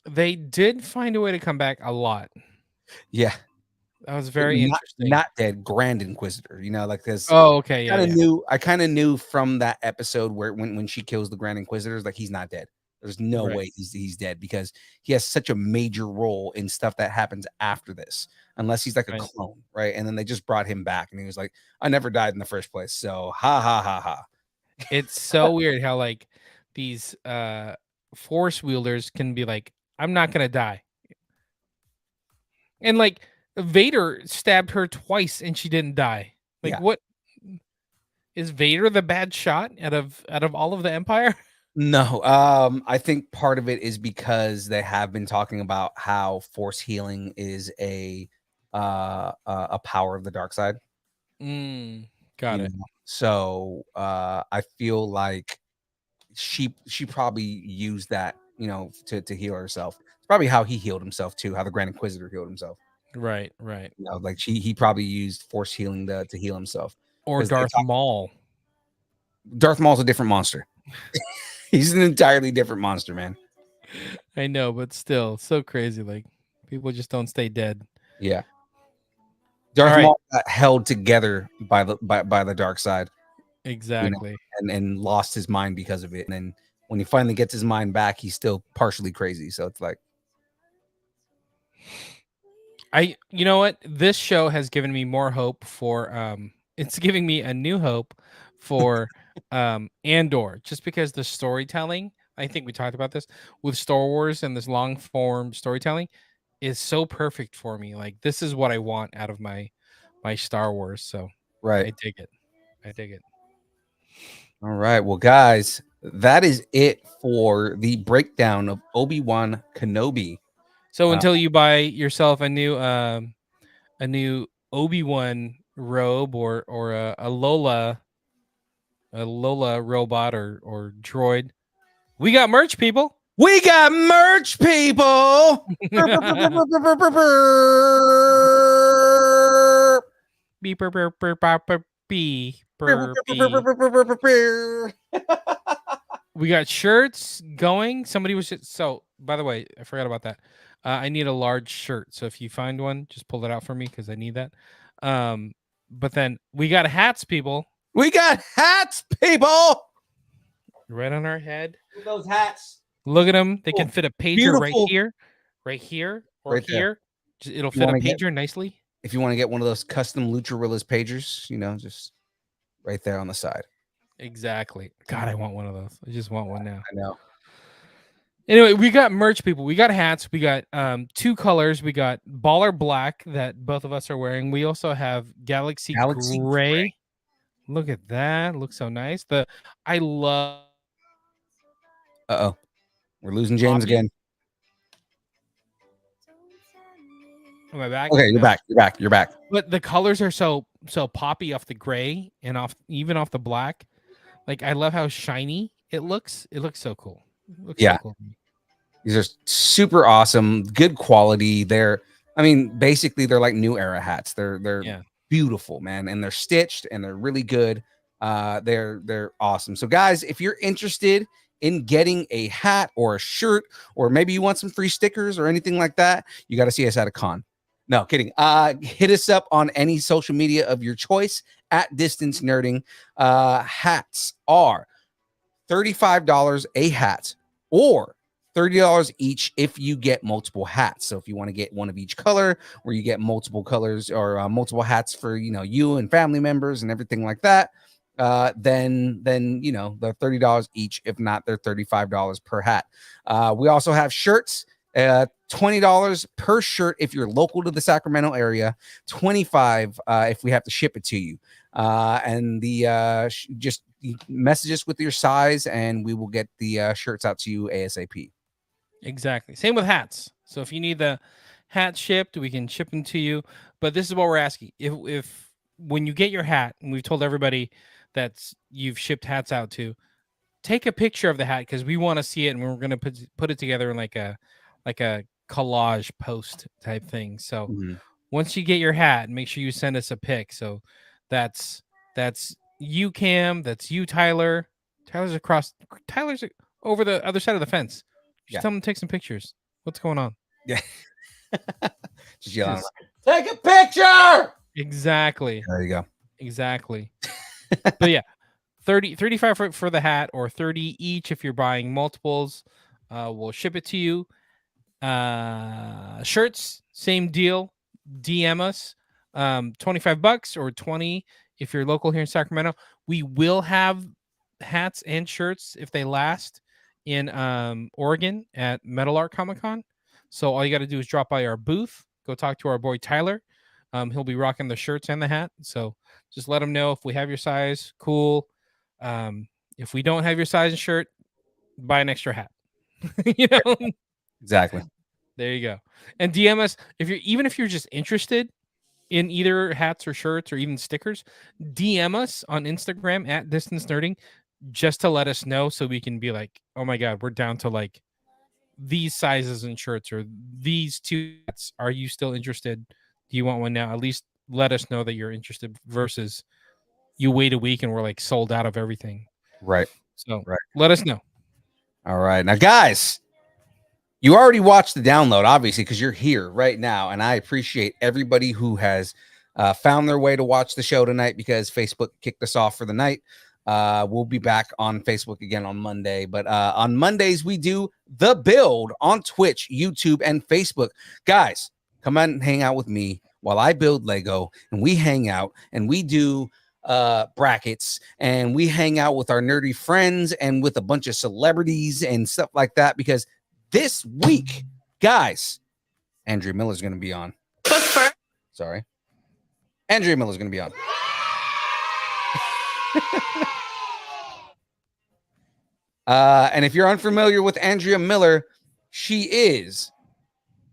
They did find a way to come back a lot. Yeah, That was very interesting. not dead Grand Inquisitor. You know, like this. Oh, okay. Yeah. I kind of knew from that episode where when she kills the Grand Inquisitors, like he's not dead. There's no Right. way he's dead because he has such a major role in stuff that happens after this, unless he's like a Right. clone, right? And then they just brought him back, and he was like, "I never died in the first place." So ha ha ha ha. It's so weird how like these force wielders can be like, I'm not gonna die. And like Vader stabbed her twice and she didn't die. Like Yeah. what is Vader the bad shot out of all of the Empire? No, I think part of it is because they have been talking about how force healing is a power of the dark side. Got you it. know? So I feel like she probably used that, to heal herself. It's probably how he healed himself too, how the Grand Inquisitor healed himself. Right. Like he probably used force healing to heal himself. Or 'Cause they Darth talk- Maul. Darth Maul's a different monster. He's an entirely different monster, man. I know, but still so crazy. Like people just don't stay dead. Yeah. Darth All right. Maul got held together by the dark side, Exactly. and lost his mind because of it. And then when he finally gets his mind back, he's still partially crazy. So it's like, You know what? This show has given me more hope for it's giving me a new hope for Andor, just because the storytelling, I think we talked about this with Star Wars and this long form storytelling is so perfect for me. Like this is what I want out of my Star Wars. So right. I dig it. I dig it. All right. Well, guys, that is it for the breakdown of Obi-Wan Kenobi. So until you buy yourself a new Obi-Wan robe or a Lola robot or droid, we got merch, people. We got merch, people. Beep, burp, burp, burp, burp, burp, beep, burp, beep. We got shirts going. Somebody was so. By the way, I forgot about that. I need a large shirt, so if you find one, just pull it out for me because I need that. But then we got hats, people. We got hats, people. Right on our head. Those hats. Look at them. They can fit a pager Beautiful. right here, or Right there. here. It'll fit a wanna pager get- nicely. If you want to get one of those custom Lucharillas pagers, just right there on the side. Exactly. God, I want one of those. I just want one now. I know. Anyway, we got merch, people. We got hats. We got 2 colors. We got baller black that both of us are wearing. We also have Galaxy Gray. Look at that. Looks so nice. I love. Uh-oh. We're losing James Poppy. again. Am I back? Okay, you're No. back. You're back. But the colors are so poppy off the gray and even off the black. Like I love how shiny it looks. It looks so cool. It looks Yeah. so cool. These are super awesome, good quality. Basically they're like new era hats. They're Yeah. beautiful, man, and they're stitched and they're really good. They're awesome. So guys, if you're interested in getting a hat or a shirt, or maybe you want some free stickers or anything like that, you got to see us at a con. No, kidding. Hit us up on any social media of your choice at Distance Nerding. Hats are $35 a hat, or $30 each if you get multiple hats. So if you want to get one of each color, or you get multiple colors or multiple hats for you and family members and everything like that, then they're $30 each. If not, they're $35 per hat. We also have shirts. $20 per shirt if you're local to the Sacramento area. $25 if we have to ship it to you. And the just message us with your size, and we will get the shirts out to you ASAP. Exactly. Same with hats. So if you need the hat shipped, we can ship them to you. But this is what we're asking: if when you get your hat, and we've told everybody that you've shipped hats out to, take a picture of the hat because we want to see it, and we're going to put it together in like a collage post type thing. So once you get your hat, make sure you send us a pic. So that's you, Cam. That's you, Tyler. Tyler's over the other side of the fence. Just tell him to take some pictures. What's going on? Yeah. Just yelling. Take a picture. Exactly. There you go. Exactly. But yeah, 35 for the hat, or 30 each if you're buying multiples. We'll ship it to you. Shirts, same deal. DM us. $25 or 20 if you're local here in Sacramento. We will have hats and shirts if they last in Oregon at Metal Art Comic Con. So all you got to do is drop by our booth, go talk to our boy Tyler. He'll be rocking the shirts and the hat. So just let him know if we have your size. Cool. If we don't have your size and shirt, buy an extra hat. Exactly. There you go. And DM us if you're just interested in either hats or shirts or even stickers. DM us on Instagram at Distance Nerding just to let us know, so we can be like, oh my god, we're down to like these sizes and shirts, or these two hats. Are you still interested? Do you want one now? At least let us know that you're interested, versus you wait a week and we're like sold out of everything. Right. So let us know. All right. Now, guys, you already watched the download, obviously, because you're here right now. And I appreciate everybody who has found their way to watch the show tonight, because Facebook kicked us off for the night. We'll be back on Facebook again on Monday. But on Mondays, we do The Build on Twitch, YouTube, and Facebook. Guys, come on and hang out with me while I build Lego, and we hang out and we do brackets, and we hang out with our nerdy friends and with a bunch of celebrities and stuff like that, because this week, guys, Andrea Miller's going to be on. Sorry. Andrea Miller's going to be on. And if you're unfamiliar with Andrea Miller, she is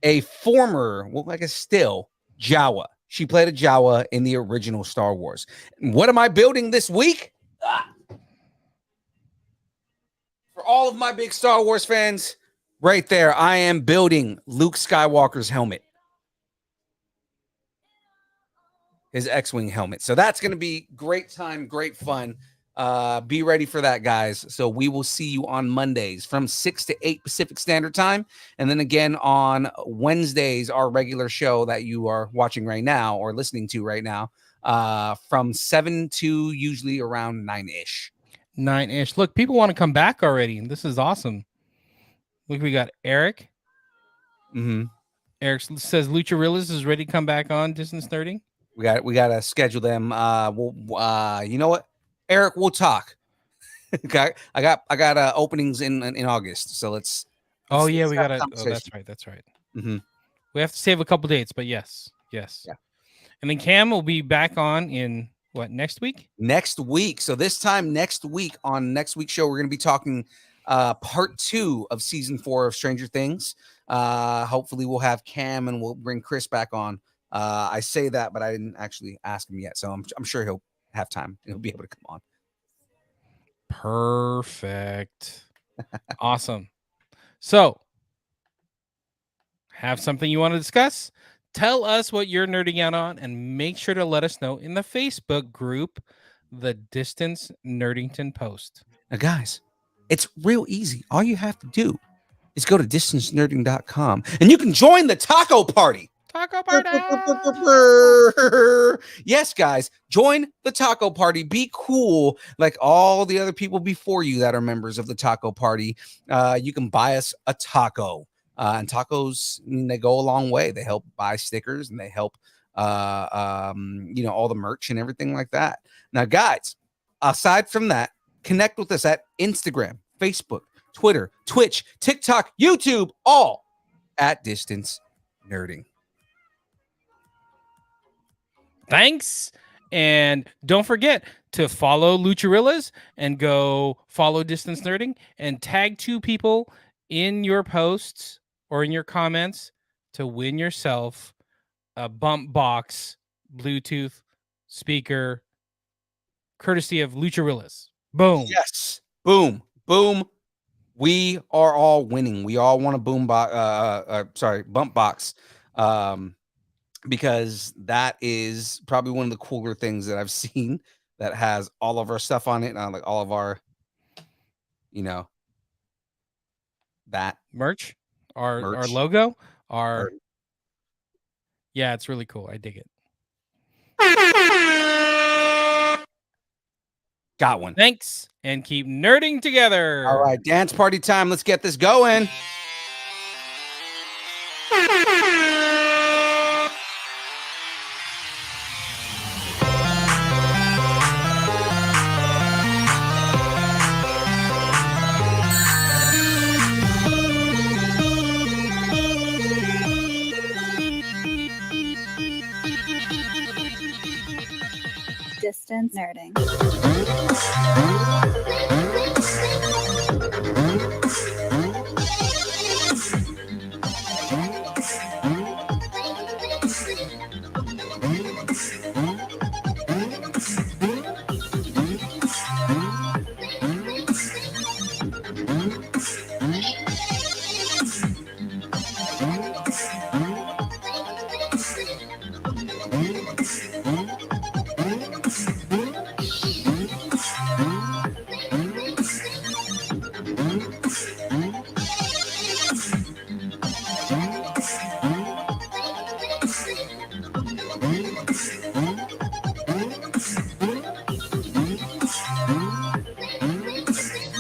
a former, well, I guess still, Jawa. She played a Jawa in the original Star Wars. And what am I building this week? For all of my big Star Wars fans, right there, I am building Luke Skywalker's helmet. His X-Wing helmet. So that's going to be great time, great fun. Be ready for that, guys. So we will see you on Mondays from 6 to 8 Pacific Standard Time. And then again on Wednesdays, our regular show that you are watching right now or listening to right now, from 7 to usually around 9-ish. 9-ish. Look, people want to come back already. This is awesome. Look, we got Eric. Eric says Lucharillas is ready to come back on Distance Nerding. We got to schedule them. You know what, Eric, we'll talk. Okay, I got openings in August, so let's. Oh yeah, we got to. Oh, that's right. We have to save a couple dates, but yes. Yeah. And then Cam will be back on in what, next week? Next week. So this time next week, on next week's show, we're going to be talking part 2 of season 4 of Stranger Things. Hopefully we'll have Cam and we'll bring Chris back on. I say that, but I didn't actually ask him yet, so I'm sure he'll have time. He'll be able to come on. Perfect. Awesome. So, have something you want to discuss? Tell us what you're nerding out on, and make sure to let us know in the Facebook group, the Distance Nerdington Post. Now, guys, it's real easy. All you have to do is go to distancenerding.com, and you can join the taco party. Taco party. Yes, guys, join the taco party. Be cool like all the other people before you that are members of the taco party. You can buy us a taco. And tacos, they go a long way. They help buy stickers and they help, all the merch and everything like that. Now, guys, aside from that, connect with us at Instagram, Facebook, Twitter, Twitch, TikTok, YouTube, all at Distance Nerding. Thanks. And don't forget to follow Lucharillas and go follow Distance Nerding and tag 2 people in your posts or in your comments to win yourself a bump box Bluetooth speaker courtesy of Lucharillas. Boom. Yes. Boom. Boom. We are all winning. We all want a bump box. Because that is probably one of the cooler things that I've seen that has all of our stuff on it and like all of our, that merch, our logo, yeah, it's really cool. I dig it. Got one. Thanks, and keep nerding together. All right, dance party time. Let's get this going. Distance nerding.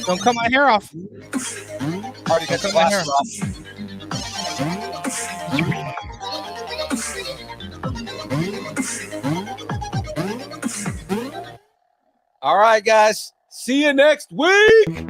Don't cut my hair off. Already got my hair off. All right, guys. See you next week.